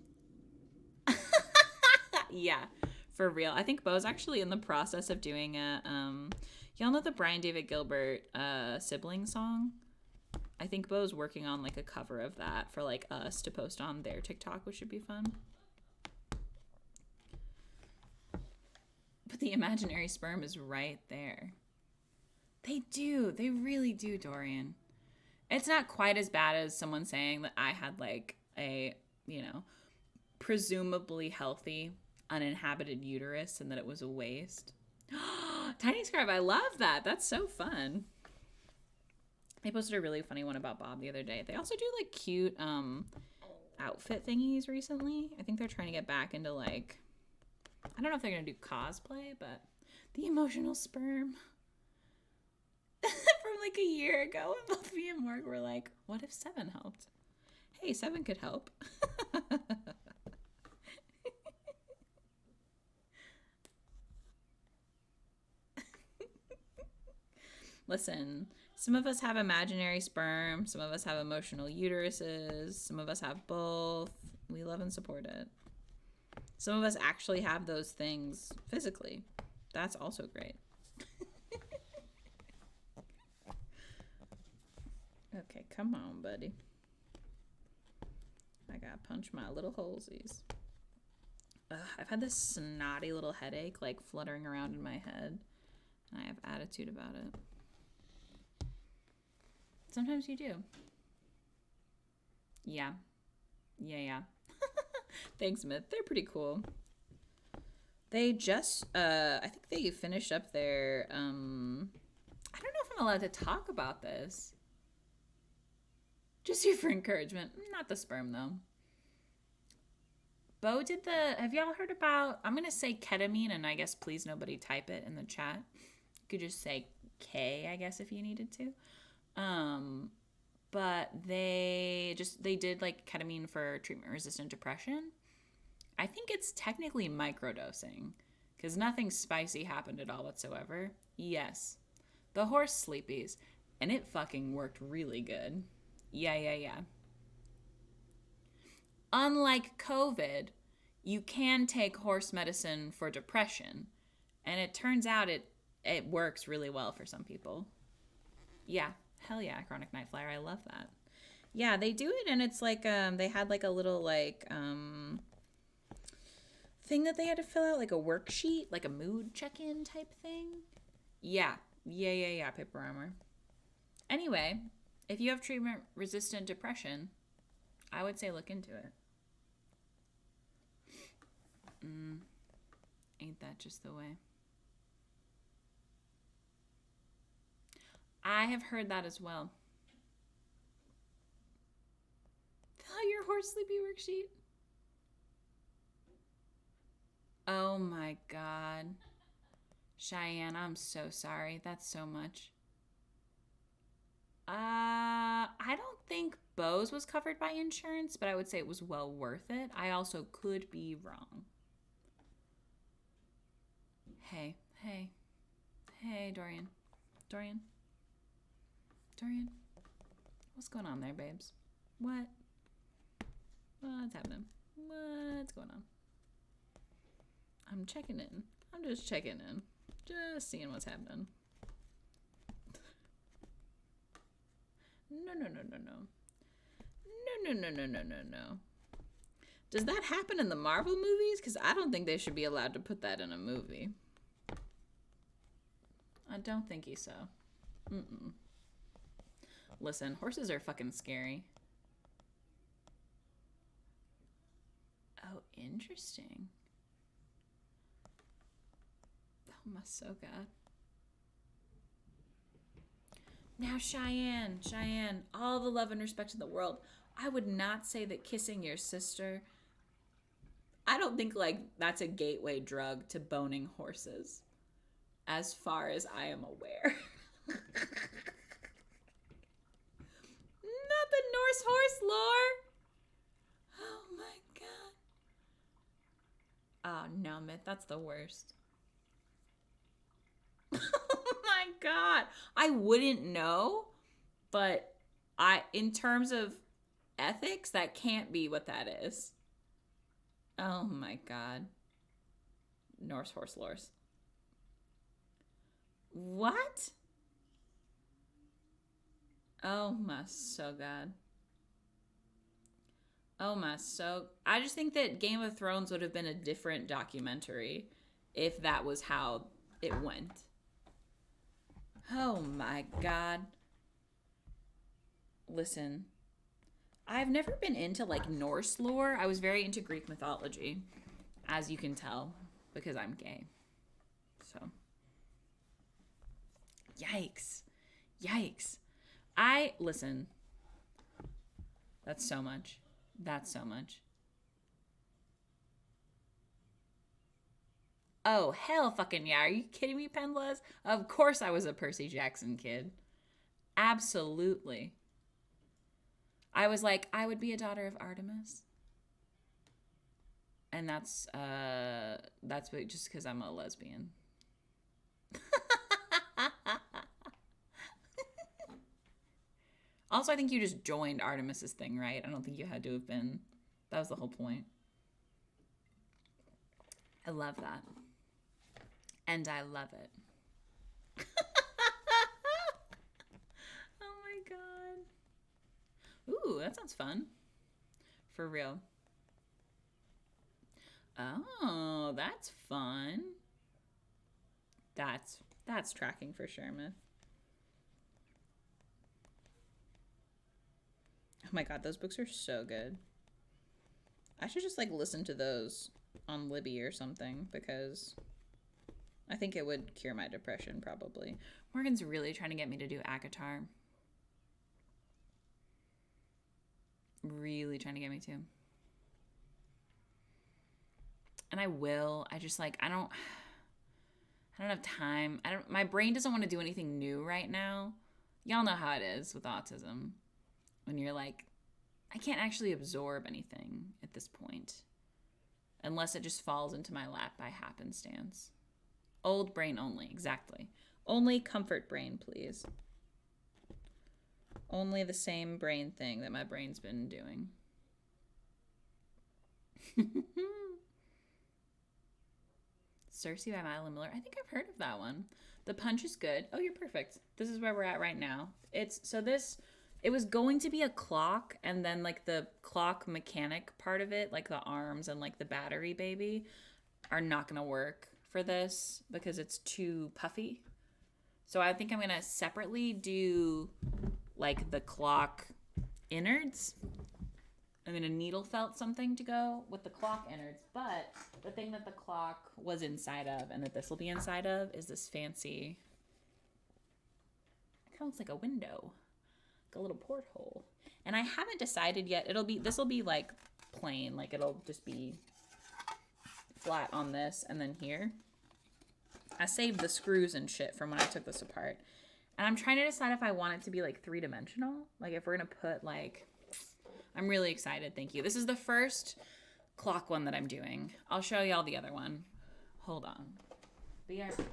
Yeah, for real. I think Bo's actually in the process of doing a, y'all know the Brian David Gilbert sibling song? I think Bo's working on like a cover of that for like us to post on their TikTok, which should be fun. But the imaginary sperm is right there. They do. They really do, Dorian. It's not quite as bad as someone saying that I had like a, presumably healthy, uninhabited uterus and that it was a waste. Tiny Scribe, I love that. That's so fun. They posted a really funny one about Bob the other day. They also do like cute outfit thingies recently. I think they're trying to get back into like, I don't know if they're going to do cosplay, but the emotional sperm. From like a year ago, when both me and Morg were like, what if Seven helped? Hey, Seven could help. Listen, some of us have imaginary sperm, some of us have emotional uteruses, some of us have both. We love and support it. Some of us actually have those things physically. That's also great. Okay, come on, buddy. I gotta punch my little holesies. I've had this snotty little headache like fluttering around in my head, and I have attitude about it. Sometimes you do. Yeah. Thanks, Myth. They're pretty cool. They just, I think they finished up their, I don't know if I'm allowed to talk about this. Just here for encouragement. Not the sperm, though. Bo did have y'all heard about, I'm going to say ketamine, and I guess please nobody type it in the chat. You could just say K, I guess, if you needed to. But they did like ketamine for treatment-resistant depression. I think it's technically microdosing because nothing spicy happened at all whatsoever. Yes, the horse sleepies, and it fucking worked really good. Yeah. Unlike COVID, you can take horse medicine for depression, and it turns out it works really well for some people. Yeah, hell yeah, chronic night flyer. I love that. Yeah, they do it, and it's like they had like a little like thing that they had to fill out, like a worksheet, like a mood check-in type thing. Yeah, paper armor. Anyway, if you have treatment-resistant depression, I would say look into it. Ain't that just the way? I have heard that as well. Fill out your horse sleepy worksheet. Oh my God. Cheyenne, I'm so sorry. That's so much. I don't think Bose was covered by insurance, but I would say it was well worth it. I also could be wrong. Hey, Dorian. What's going on there, babes? What's happening? What's going on? I'm checking in. I'm just checking in. Just seeing what's happening. No. Does that happen in the Marvel movies? Because I don't think they should be allowed to put that in a movie. I don't think so. Listen, horses are fucking scary. Oh, interesting. Oh my so god. Now Cheyenne, all the love and respect in the world. I would not say that kissing your sister, I don't think like that's a gateway drug to boning horses, as far as I am aware. Not the Norse horse lore. Oh my god. Oh no, Myth, that's the worst. Oh my god. I wouldn't know, but in terms of ethics, that can't be what that is. Oh my god. Norse horse lores. What? Oh my so god. Oh my so... I just think that Game of Thrones would have been a different documentary if that was how it went. Oh my god. Listen, I've never been into like Norse lore. I was very into Greek mythology, as you can tell, because I'm gay. So, yikes. Listen, that's so much. Oh, hell fucking yeah. Are you kidding me, Pendlas? Of course I was a Percy Jackson kid. Absolutely. I was like, I would be a daughter of Artemis. And that's just because I'm a lesbian. Also, I think you just joined Artemis's thing, right? I don't think you had to have been. That was the whole point. I love that. And I love it. Oh my god. Ooh, that sounds fun. For real. Oh, that's fun. That's tracking for sure, Myth. Oh my god, those books are so good. I should just like listen to those on Libby or something because I think it would cure my depression probably. Morgan's really trying to get me to do ACOTAR. Really trying to get me to. And I will. I just like I don't have time. My brain doesn't want to do anything new right now. Y'all know how it is with autism. When you're like, I can't actually absorb anything at this point. Unless it just falls into my lap by happenstance. Old brain only, exactly. Only comfort brain, please. Only the same brain thing that my brain's been doing. Cersei by Madeline Miller. I think I've heard of that one. The Punch is good. Oh, you're perfect. This is where we're at right now. It was going to be a clock, and then like the clock mechanic part of it, like the arms and like the battery baby, are not gonna work for this because it's too puffy. So I think I'm gonna separately do like the clock innards. I'm gonna needle felt something to go with the clock innards, but the thing that the clock was inside of and that this will be inside of is this fancy, it kind of looks like a window, like a little porthole. And I haven't decided yet. This will be like plain, like it'll just be flat on this and then here. I saved the screws and shit from when I took this apart. And I'm trying to decide if I want it to be like 3-dimensional. Like if we're gonna put like, I'm really excited, thank you. This is the first clock one that I'm doing. I'll show y'all the other one. Hold on. Be right back.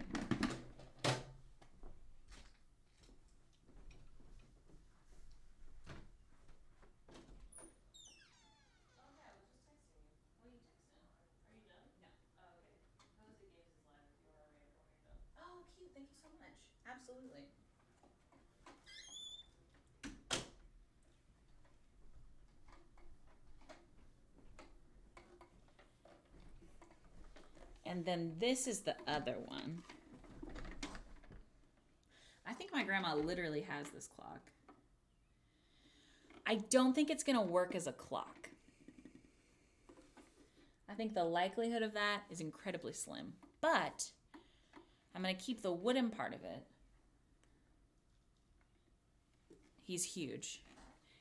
Oh, cute. Thank you so much. Absolutely. And then this is the other one. I think my grandma literally has this clock. I don't think it's going to work as a clock. I think the likelihood of that is incredibly slim. But I'm going to keep the wooden part of it. He's huge.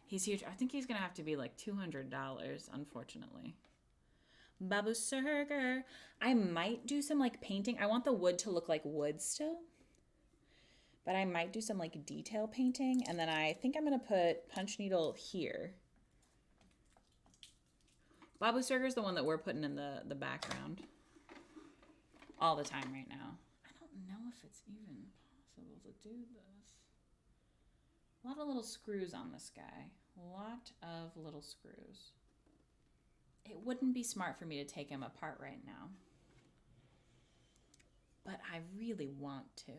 He's huge. I think he's going to have to be like $200, unfortunately. Babu Surger. I might do some like painting. I want the wood to look like wood still. But I might do some like detail painting. And then I think I'm going to put punch needle here. Babu Surger is the one that we're putting in the background all the time right now. I don't know if it's even possible to do this. A lot of little screws on this guy. A lot of little screws. It wouldn't be smart for me to take him apart right now. But I really want to.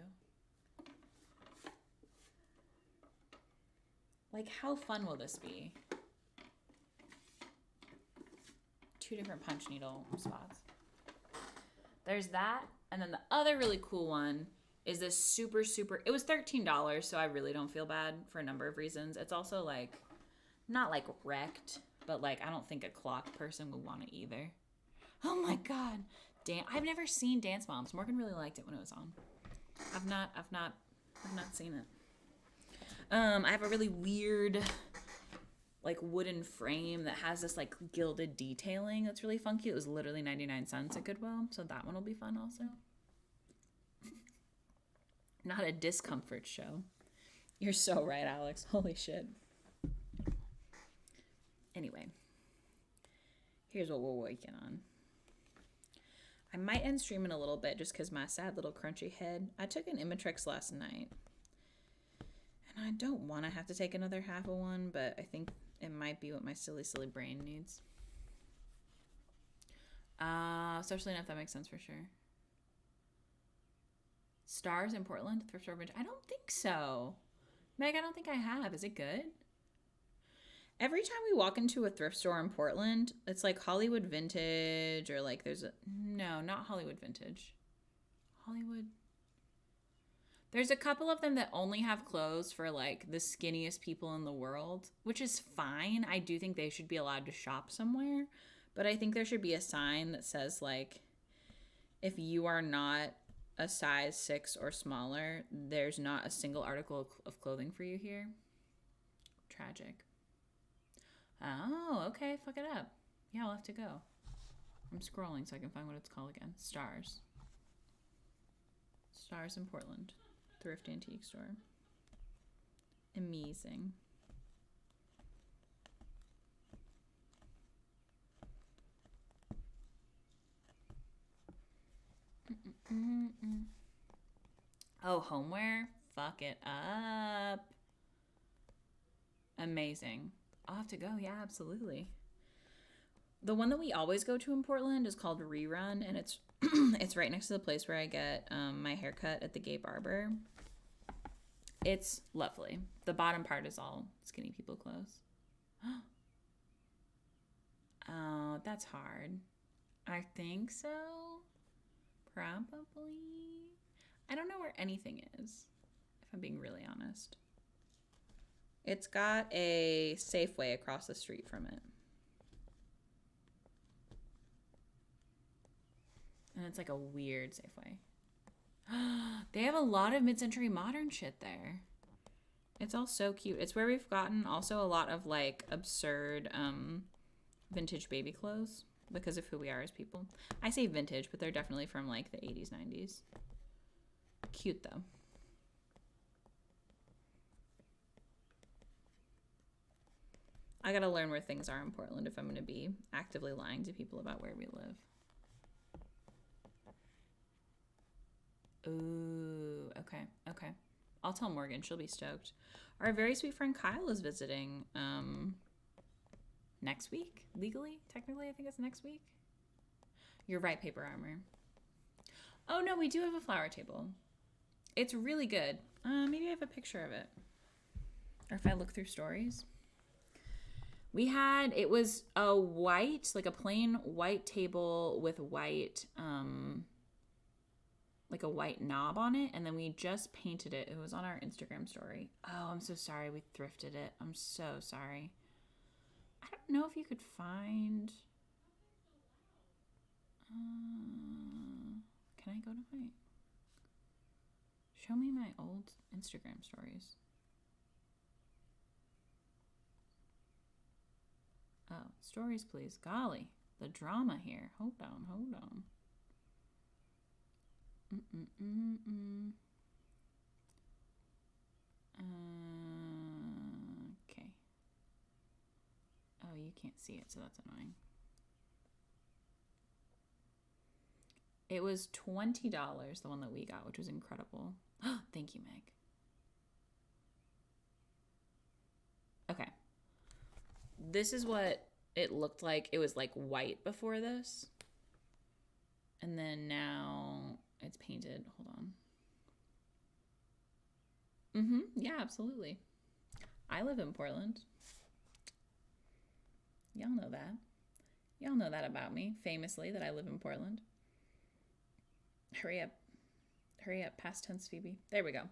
Like, how fun will this be? 2 different punch needle spots. There's that. And then the other really cool one is this super, it was $13, so I really don't feel bad for a number of reasons. It's also like, not like wrecked, but like I don't think a clock person would want it either. Oh my God. I've never seen Dance Moms. Morgan really liked it when it was on. I've not seen it. I have a really weird like wooden frame that has this like gilded detailing that's really funky. It was literally 99 cents at Goodwill, so that one will be fun also. Not a discomfort show. You're so right, Alex. Holy shit. Anyway, here's what we're working on. I might end streaming a little bit just because my sad little crunchy head. I took an Imitrex last night. And I don't want to have to take another half of one, but I think it might be what my silly brain needs. Especially enough that makes sense for sure. Stars in Portland, thrift store vintage. I don't think so. Meg, I don't think I have. Is it good? Every time we walk into a thrift store in Portland, it's like Hollywood Vintage or like no, not Hollywood Vintage. There's a couple of them that only have clothes for like the skinniest people in the world, which is fine. I do think they should be allowed to shop somewhere, But I think there should be a sign that says, like, if you are not a size 6 or smaller, there's not a single article of clothing for you here. Tragic. Oh, okay. Fuck it up. Yeah, I'll have to go. I'm scrolling so I can find what it's called again. Stars. Stars in Portland. Thrift antique store. Amazing. Oh, homeware? Fuck it up. Amazing. I'll have to go. Yeah, absolutely. The one that we always go to in Portland is called Rerun, and it's it's right next to the place where I get my haircut at the gay barber. It's lovely. The bottom part is all skinny people clothes. Oh, that's hard. I think so. Probably. I don't know where anything is, if I'm being really honest. It's got a Safeway across the street from it. And it's like a weird Safeway. They have a lot of mid-century modern shit there. It's all so cute. It's where we've gotten also a lot of like absurd vintage baby clothes because of who we are as people. I say vintage, but they're definitely from like the 80s, 90s. Cute though. I gotta learn where things are in Portland if I'm gonna be actively lying to people about where we live. Ooh, okay. I'll tell Morgan. She'll be stoked. Our very sweet friend Kyle is visiting next week, legally. Technically, I think it's next week. You're right, Paper Armor. Oh, no, we do have a flower table. It's really good. Maybe I have a picture of it. Or if I look through stories. It was a white, like a plain white table with white, like a white knob on it, and then we just painted it. It was on our Instagram story. Oh, I'm so sorry we thrifted it. I'm so sorry. I don't know if you could find... can I go to my... Show me my old Instagram stories. Oh, stories, please. Golly, the drama here. Hold on. Okay. Oh, you can't see it, so that's annoying. It was $20, the one that we got, which was incredible. Thank you, Meg. Okay. This is what it looked like. It was like white before this. And then now it's painted. Hold on. Yeah, absolutely. I live in Portland. Y'all know that. Y'all know that about me, famously, that I live in Portland. Hurry up. Hurry up, past tense, Phoebe. There we go.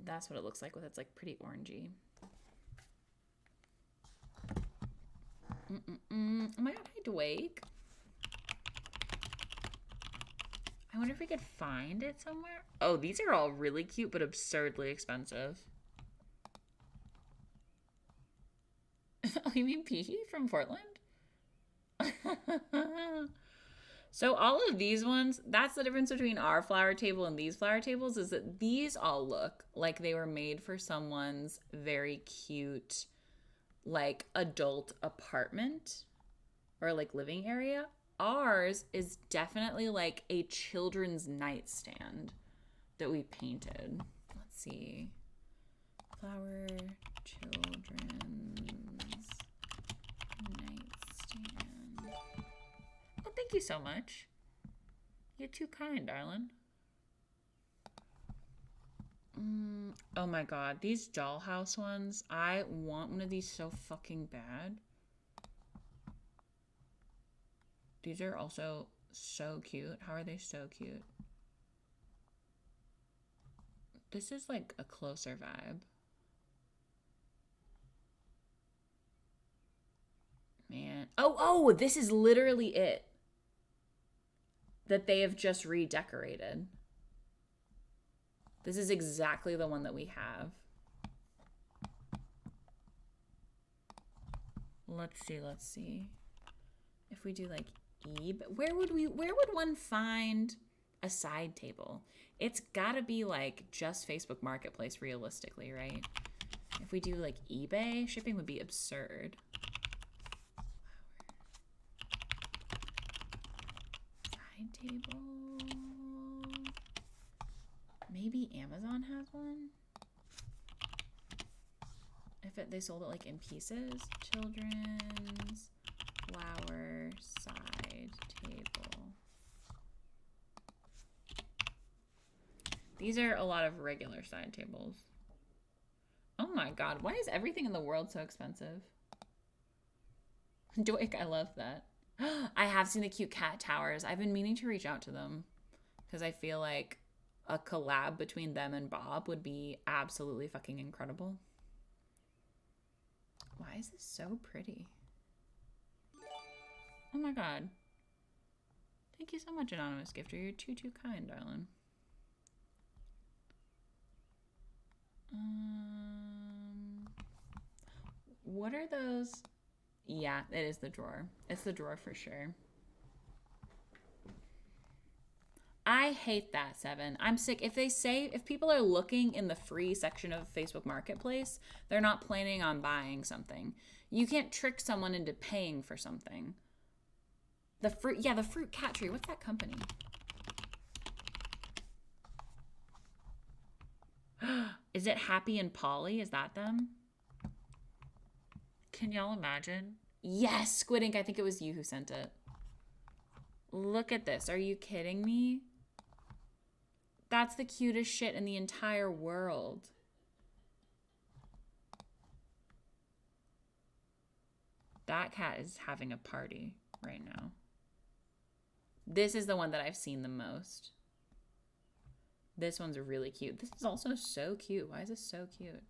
That's what it looks like with its like pretty orangey. Am I awake? I wonder if we could find it somewhere. Oh, these are all really cute, but absurdly expensive. Oh, you mean Pee from Portland? So all of these ones, that's the difference between our flower table and these flower tables, is that these all look like they were made for someone's very cute, like, adult apartment or like living area. Ours is definitely like a children's nightstand that we painted. Let's see. Flower children's nightstand. Oh, thank you so much. You're too kind, darling. Oh my god, these dollhouse ones. I want one of these so fucking bad. These are also so cute. How are they so cute? This is like a closer vibe. Oh, this is literally it. That they have just redecorated. This is exactly the one that we have. Let's see. If we do like eBay, where would one find a side table? It's gotta be like just Facebook Marketplace realistically, right? If we do like eBay, shipping would be absurd. Side table. Maybe Amazon has one? They sold it like in pieces. Children's flower side table. These are a lot of regular side tables. Oh my god, why is everything in the world so expensive? Doik, I love that. I have seen the cute cat towers. I've been meaning to reach out to them because I feel like a collab between them and Bob would be absolutely fucking incredible. Why is this so pretty? Oh my god. Thank you so much, Anonymous Gifter. You're too kind, darling. What are those? Yeah, it is the drawer. It's the drawer for sure. I hate that, Seven. I'm sick. If people are looking in the free section of Facebook Marketplace, they're not planning on buying something. You can't trick someone into paying for something. The fruit cat tree. What's that company? Is it Happy and Polly? Is that them? Can y'all imagine? Yes, Squid Ink. I think it was you who sent it. Look at this. Are you kidding me? That's the cutest shit in the entire world. That cat is having a party right now. This is the one that I've seen the most. This one's really cute. This is also so cute. Why is this so cute?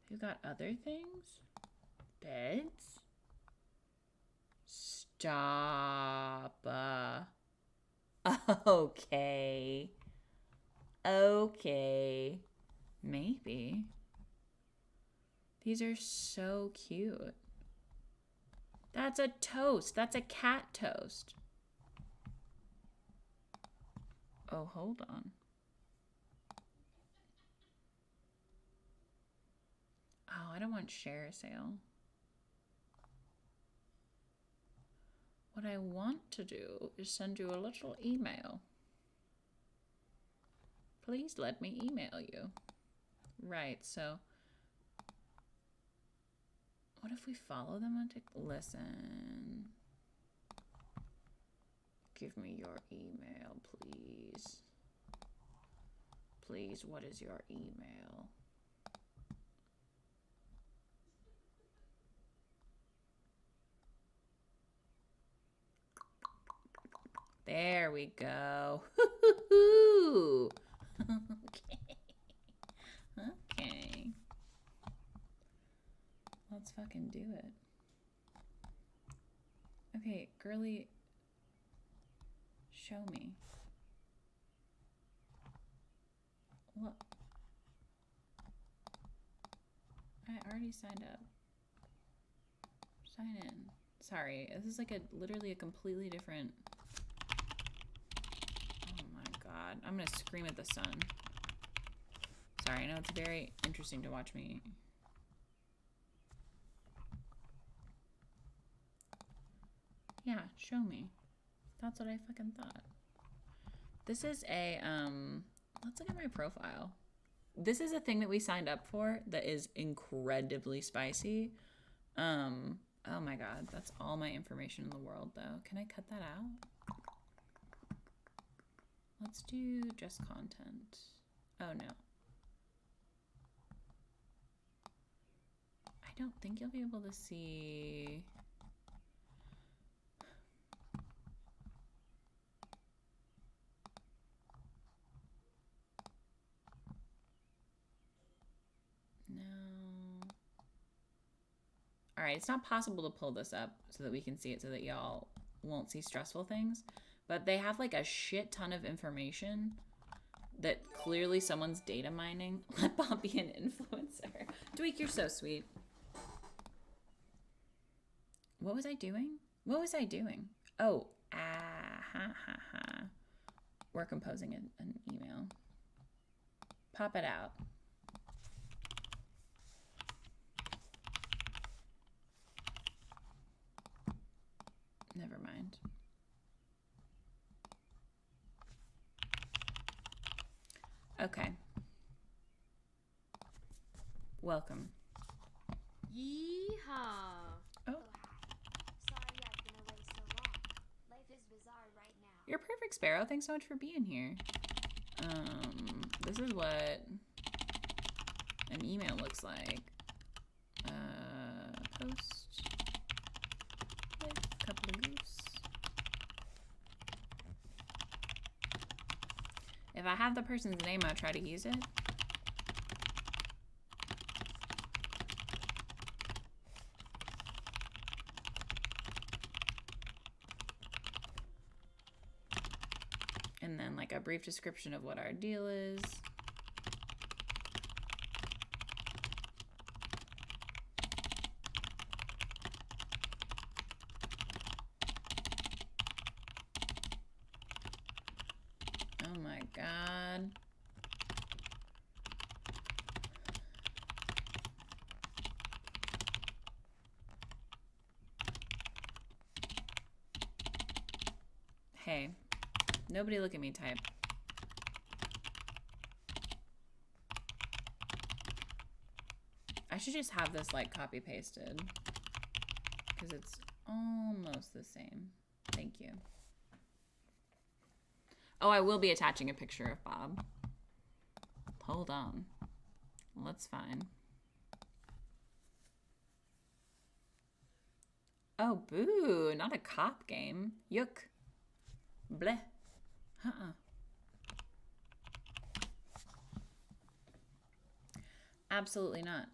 They've got other things? Beds? Stop. Okay. Okay. Maybe. These are so cute. That's a toast. That's a cat toast. Oh, hold on. Oh, I don't want share sale. What I want to do is send you a little email. Please let me email you. Right, so what if we follow them on TikTok? Listen. Give me your email, please. Please, what is your email? There we go. Okay. Okay. Let's fucking do it. Okay, girly, show me. Look. I already signed up. Sign in. Sorry, this is like literally a completely different... Oh my god. I'm gonna scream at the sun. Sorry, I know it's very interesting to watch me. Yeah, show me. That's what I fucking thought. This is a, let's look at my profile. This is a thing that we signed up for that is incredibly spicy. Oh my god, that's all my information in the world though. Can I cut that out? Let's do just content. Oh no. I don't think you'll be able to see... No. All right, it's not possible to pull this up so that we can see it so that y'all won't see stressful things. But they have like a shit ton of information that clearly someone's data mining. Let Bob be an influencer. Dweek, you're so sweet. What was I doing? What was I doing? Oh, we're composing an email. Pop it out. Never mind. Okay. Welcome. Yeehaw. Oh, Sorry I've been away so long. Life is bizarre right now. you're perfect, Sparrow. Thanks so much for being here. This is what an email looks like. Post with a couple of goose. If I have the person's name, I'll try to use it. And then like a brief description of what our deal is. Oh my God. Hey, nobody look at me type. I should just have this like copy pasted because it's almost the same. Thank you. Oh, I will be attaching a picture of Bob. Hold on. Let's find. Oh, boo. Not a cop game. Yuck. Bleh. Absolutely not.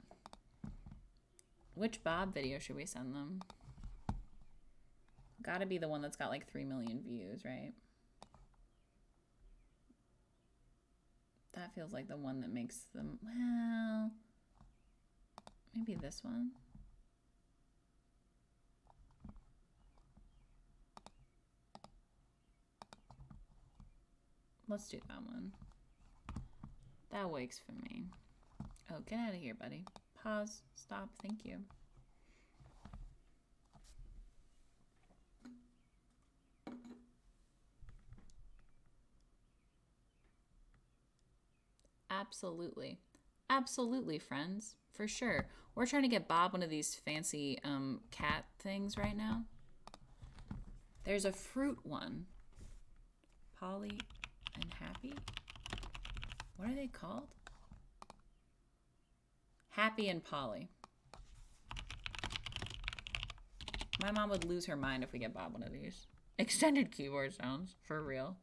Which Bob video should we send them? Gotta be the one that's got like 3 million views, right? That feels like the one that makes them, well, maybe this one. Let's do that one. That works for me. Oh, get out of here, buddy. Pause. Stop. Thank you. Absolutely. Absolutely, friends. For sure. We're trying to get Bob one of these fancy cat things right now. There's a fruit one. Polly and Happy? What are they called? Happy and Polly. My mom would lose her mind if we get Bob one of these. Extended keyboard sounds, for real.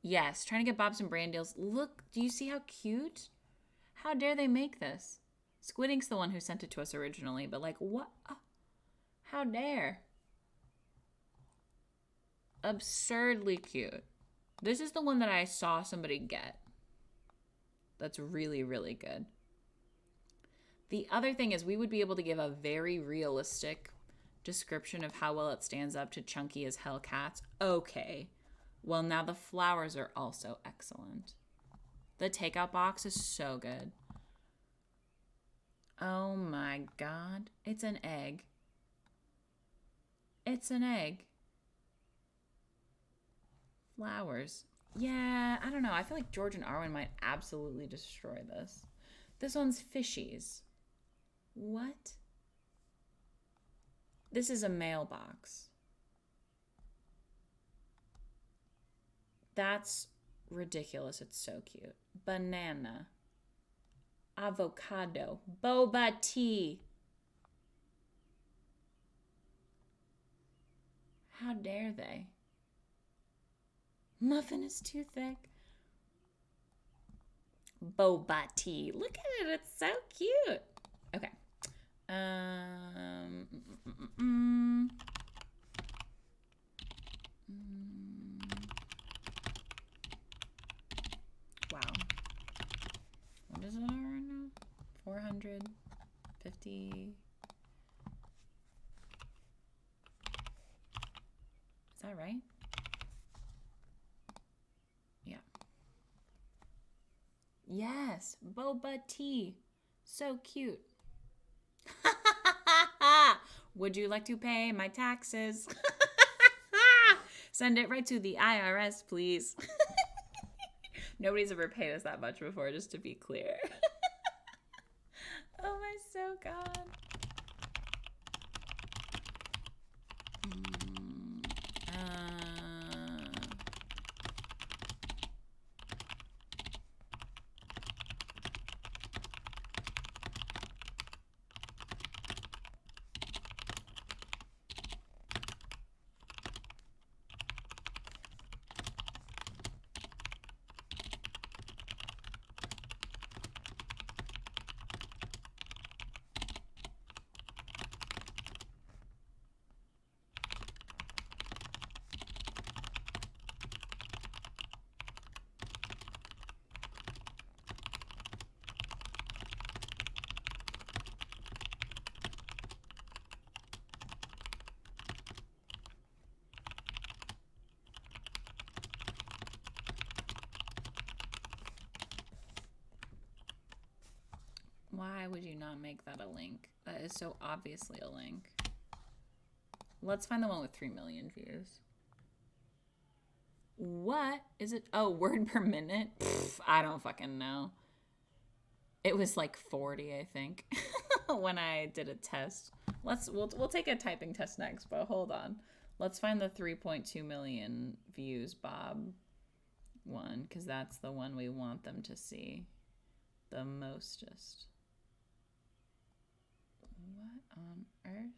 Yes, trying to get Bob some brand deals. Look, do you see how cute? How dare they make this? Squidink's the one who sent it to us originally, but like, what? How dare? Absurdly cute. This is the one that I saw somebody get. That's really, really good. The other thing is we would be able to give a very realistic description of how well it stands up to chunky as hell cats. Okay. Well, now the flowers are also excellent. The takeout box is so good. Oh my God. It's an egg. It's an egg. Flowers. Yeah, I don't know. I feel like George and Arwen might absolutely destroy this. This one's fishies. What? This is a mailbox. That's ridiculous. It's so cute. Banana. Avocado. Boba tea. How dare they? Muffin is too thick. boba tea. Look at it. It's so cute. Okay. Mm, mm, mm, mm. Wow. What is it right now? 450. Is that right? Yeah. Yes, boba tea. So cute. Would you like to pay my taxes? Send it right to the IRS, please. Nobody's ever paid us that much before, just to be clear. Oh my so god. Why would you not make that a link? That is so obviously a link. Let's find the one with 3 million views. What is it? Oh, word per minute? Pff, I don't fucking know. It was like 40, I think, when I did a test. We'll take a typing test next, but hold on. Let's find the 3.2 million views Bob one, because that's the one we want them to see the mostest. What on earth?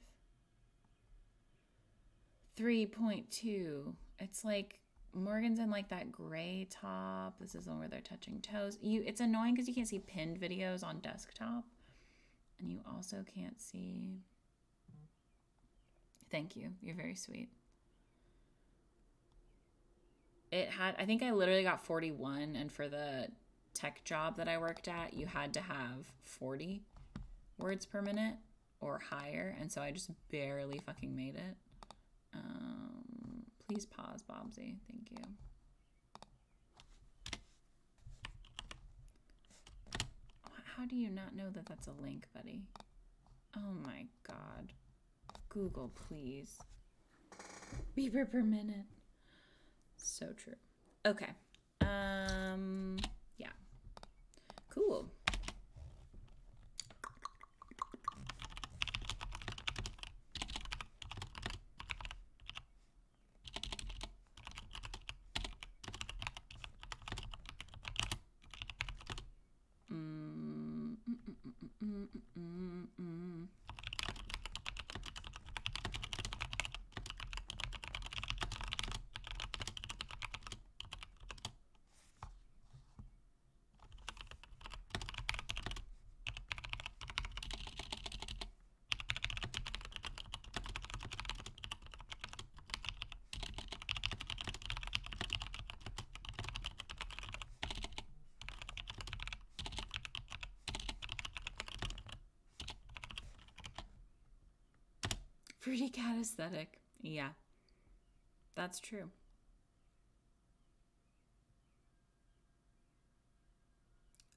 3.2. It's like Morgan's in like that gray top. This is the one where they're touching toes. It's annoying because you can't see pinned videos on desktop. And you also can't see. Thank you. You're very sweet. I think I literally got 41, and for the tech job that I worked at, you had to have 40 words per minute or higher, and so I just barely fucking made it. Please pause, Bobsy. Thank you. How do you not know that that's a link, buddy? Oh my god. Google, please. Beaver per minute. So true. Okay. Yeah. Cool. Fruity cat aesthetic. Yeah, that's true.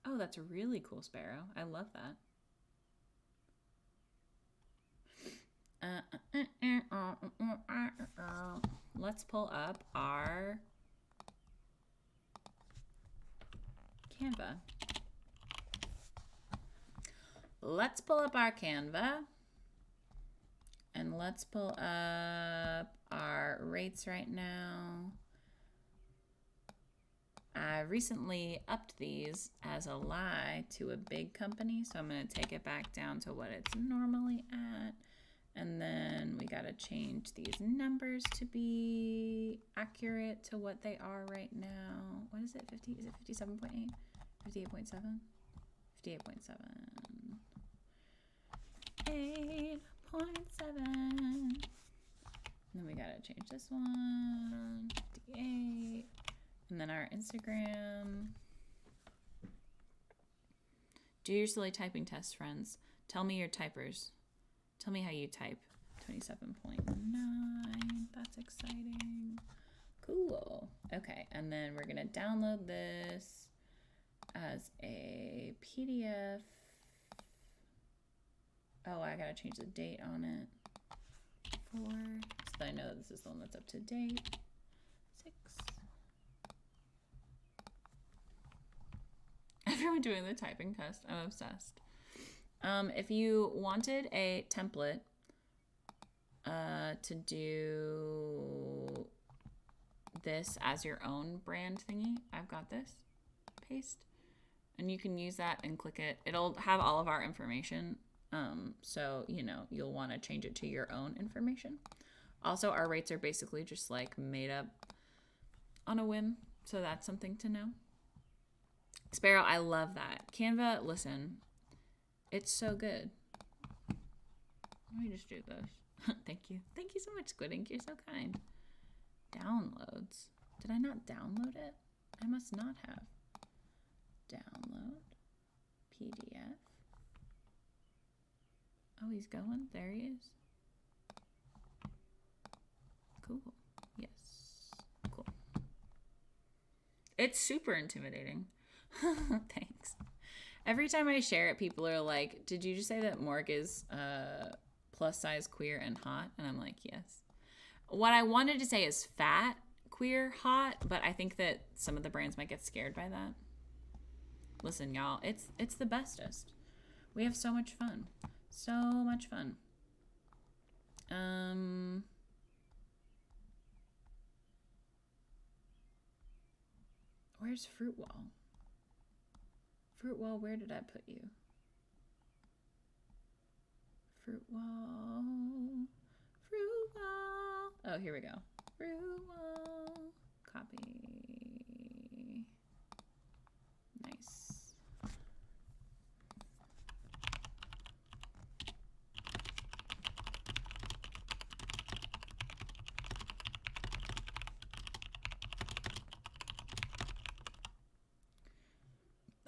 Oh, that's a really cool sparrow. I love that. Let's pull up our Canva. Let's pull up our Canva. And let's pull up our rates right now. I recently upped these as a lie to a big company, so I'm going to take it back down to what it's normally at. And then we got to change these numbers to be accurate to what they are right now. What is it? 50? Is it 57.8? 58.7? 58.7. 8.7. Then we gotta change this one. 58. And then our Instagram. Do your silly typing test, friends. Tell me your typers. Tell me how you type. 27.9. That's exciting. Cool. Okay, and then we're gonna download this as a PDF. Oh, I gotta change the date on it. 4. So that I know this is the one that's up to date. 6. Everyone doing the typing test. I'm obsessed. If you wanted a template to do this as your own brand thingy, I've got this. Paste. And you can use that and click it. It'll have all of our information. So, you know, you'll want to change it to your own information. Also, our rates are basically just like made up on a whim. So that's something to know. Sparrow, I love that. Canva, listen, it's so good. Let me just do this. Thank you. Thank you so much, Squidink. You're so kind. Downloads. Did I not download it? I must not have. Download. PDF. Oh, he's going? There he is. Cool. Yes. Cool. It's super intimidating. Thanks. Every time I share it, people are like, did you just say that Morg is plus size, queer, and hot? And I'm like, yes. What I wanted to say is fat, queer, hot, but I think that some of the brands might get scared by that. Listen, y'all, it's the bestest. We have so much fun. So much fun. Where's Fruit Wall? Fruit Wall, where did I put you? Fruit Wall. Fruit Wall. Oh, here we go. Fruit Wall. Copy. Nice.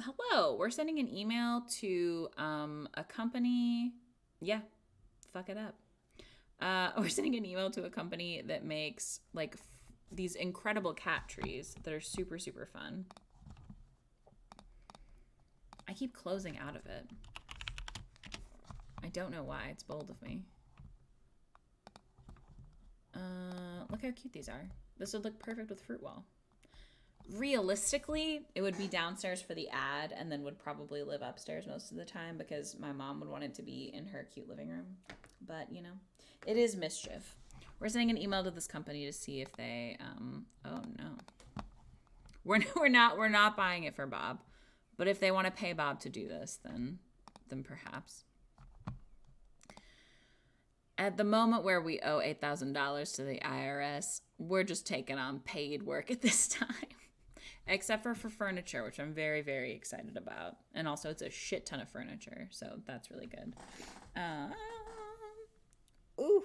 Hello, we're sending an email to a company. Yeah, fuck it up. We're sending an email to a company that makes like these incredible cat trees that are super, super fun. I keep closing out of it. I don't know why. It's bold of me. Look how cute these are. This would look perfect with Fruit Wall. Realistically, it would be downstairs for the ad and then would probably live upstairs most of the time because my mom would want it to be in her cute living room. But, you know, it is mischief. We're sending an email to this company to see if they, oh no. We're not buying it for Bob. But if they want to pay Bob to do this, then perhaps. At the moment where we owe $8,000 to the IRS, we're just taking on paid work at this time. Except for furniture, which I'm very, very excited about. And also, it's a shit ton of furniture, so that's really good. Ooh.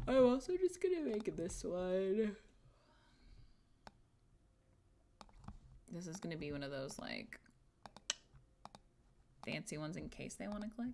I'm also just gonna make this one. This is gonna be one of those, like, fancy ones in case they want to click.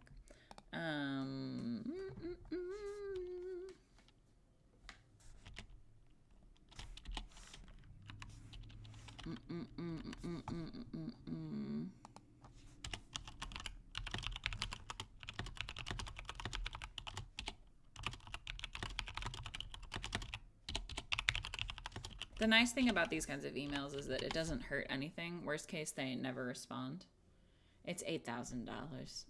The nice thing about these kinds of emails is that it doesn't hurt anything. Worst case, they never respond. It's $8,000.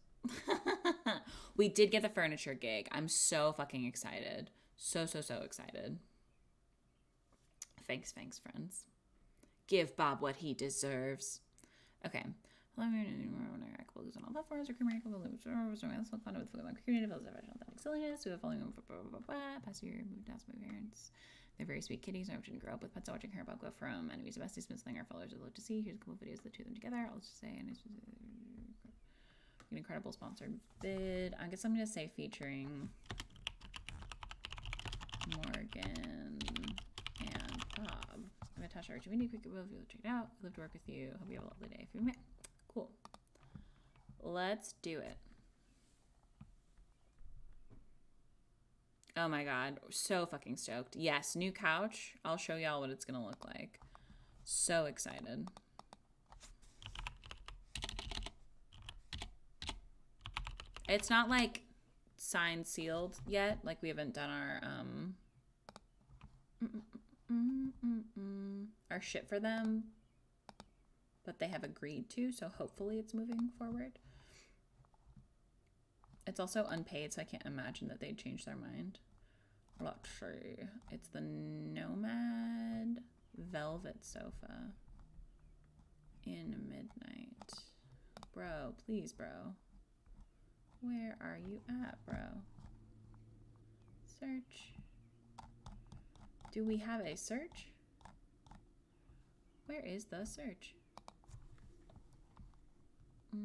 We did get the furniture gig. I'm so fucking excited. So excited. Thanks, friends. Give Bob what he deserves. Okay. Pass your move, that's my parents. They're very sweet kitties. I didn't grow up with pets. Watching her about go from enemies to besties, been something our followers would love to see. Here's a couple videos of the two of them together. I'll just say, and it's an incredible sponsored vid. I guess I'm gonna say featuring Morgan and Bob. I'm Natasha Archie. We need a quick review. Check it out. I love to work with you. Hope you have a lovely day. If you met, cool. Let's do it. Oh my god, so fucking stoked. Yes, new couch. I'll show y'all what it's gonna look like. So excited. It's not like signed, sealed yet. Like we haven't done our shit for them, but they have agreed to, so hopefully it's moving forward. It's also unpaid, so I can't imagine that they'd change their mind. Let's see. It's the Nomad Velvet Sofa in Midnight. Bro, please, bro. Where are you at, bro? Search. Do we have a search? Where is the search? Where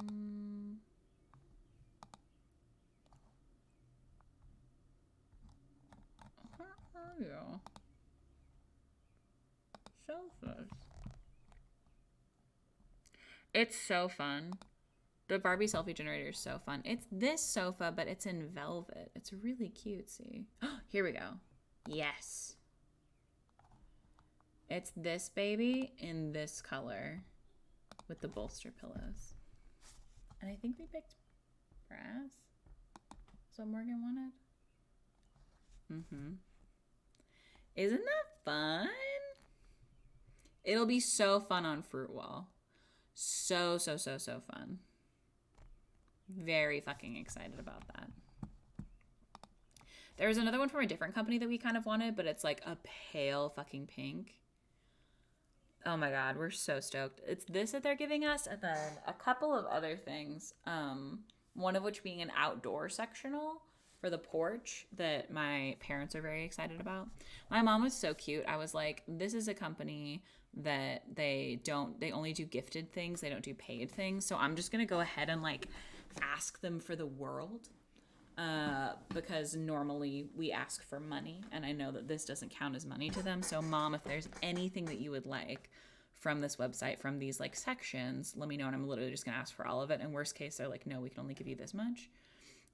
are you? Sofas. It's so fun. The Barbie selfie generator is so fun. It's this sofa, but it's in velvet. It's really cutesy. Here we go. Yes. It's this baby in this color with the bolster pillows. And I think we picked brass. That's what Morgan wanted. Isn't that fun? It'll be so fun on Fruit Wall. So fun. Very fucking excited about that. There was another one from a different company that we kind of wanted, but it's like a pale fucking pink. Oh my god, we're so stoked. It's this that they're giving us, and then a couple of other things. One of which being an outdoor sectional for the porch that my parents are very excited about. My mom was so cute. I was like, this is a company that they only do gifted things. They don't do paid things. So I'm just going to go ahead and like ask them for the world. Because normally we ask for money, and I know that this doesn't count as money to them. So Mom, if there's anything that you would like from this website, from these like sections, let me know, and I'm literally just gonna ask for all of it. And worst case, they're like, no, we can only give you this much.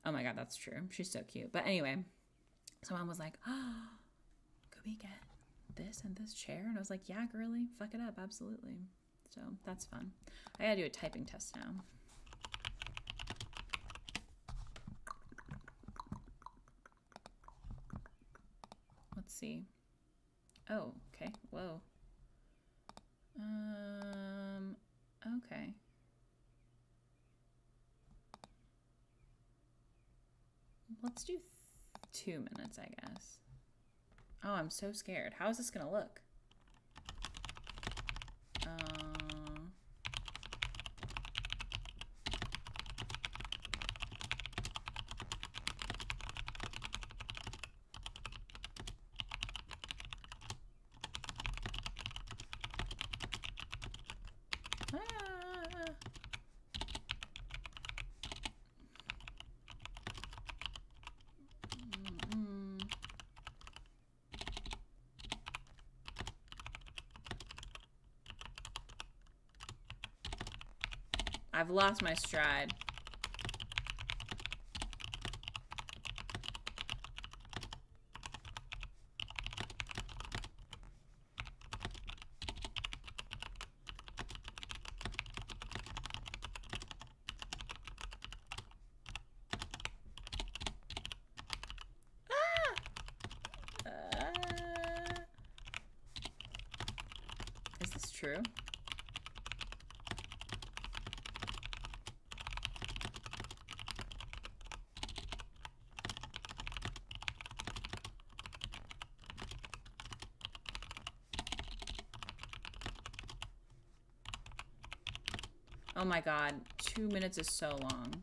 Oh my god, that's true. She's so cute. But anyway, so Mom was like, oh, could we get this and this chair? And I was like, yeah, girly, fuck it up, absolutely. So that's fun. I gotta do a typing test now. Let's see. Oh, okay. Whoa. Okay. Let's do 2 minutes, I guess. Oh, I'm so scared. How is this gonna look? I've lost my stride. Is this true? Oh my god, 2 minutes is so long.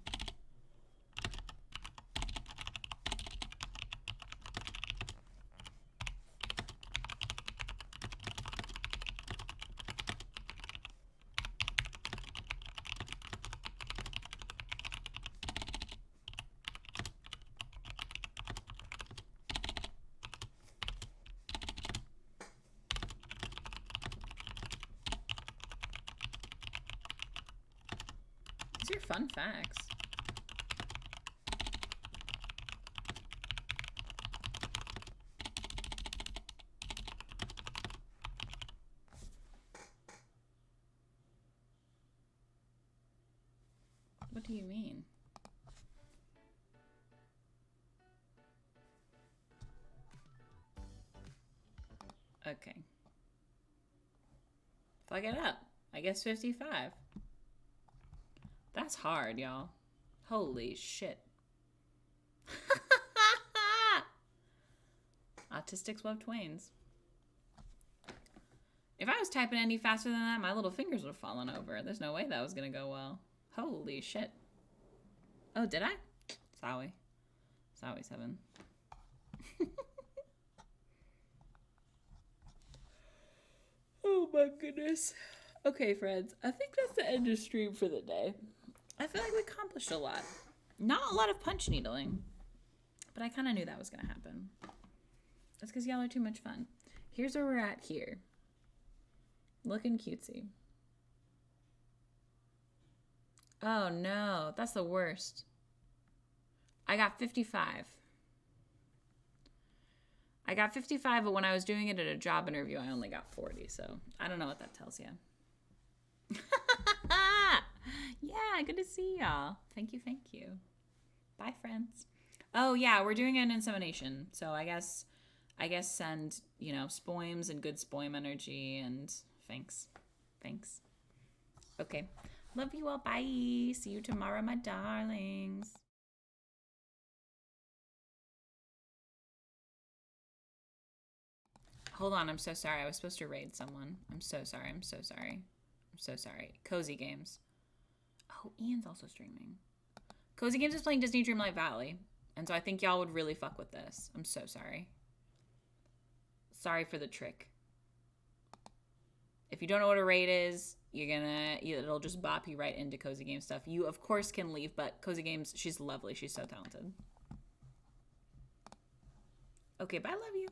These are fun facts. What do you mean? Okay. Fuck it up. I guess 55. That's hard, y'all. Holy shit. Autistics love twains. If I was typing any faster than that, my little fingers would have fallen over. There's no way that was gonna go well. Holy shit. Oh, did I? Sorry. Sorry, 7. Oh my goodness. Okay, friends. I think that's the end of stream for the day. I feel like we accomplished a lot. Not a lot of punch needling. But I kind of knew that was going to happen. That's because y'all are too much fun. Here's where we're at here. Looking cutesy. Oh no, that's the worst. I got 55. I got 55, but when I was doing it at a job interview, I only got 40. So I don't know what that tells you. Yeah, good to see y'all. Thank you, thank you. Bye, friends. Oh yeah, we're doing an insemination. So I guess send, you know, spoims and good spoim energy and thanks. Thanks. Okay. Love you all. Bye. See you tomorrow, my darlings. Hold on, I'm so sorry. I was supposed to raid someone. I'm so sorry. I'm so sorry. I'm so sorry. Cozy Games. Oh, Ian's also streaming. Cozy Games is playing Disney Dreamlight Valley. And so I think y'all would really fuck with this. I'm so sorry. Sorry for the trick. If you don't know what a raid is, it'll just bop you right into Cozy Games stuff. You, of course, can leave, but Cozy Games, she's lovely. She's so talented. Okay, bye. Love you.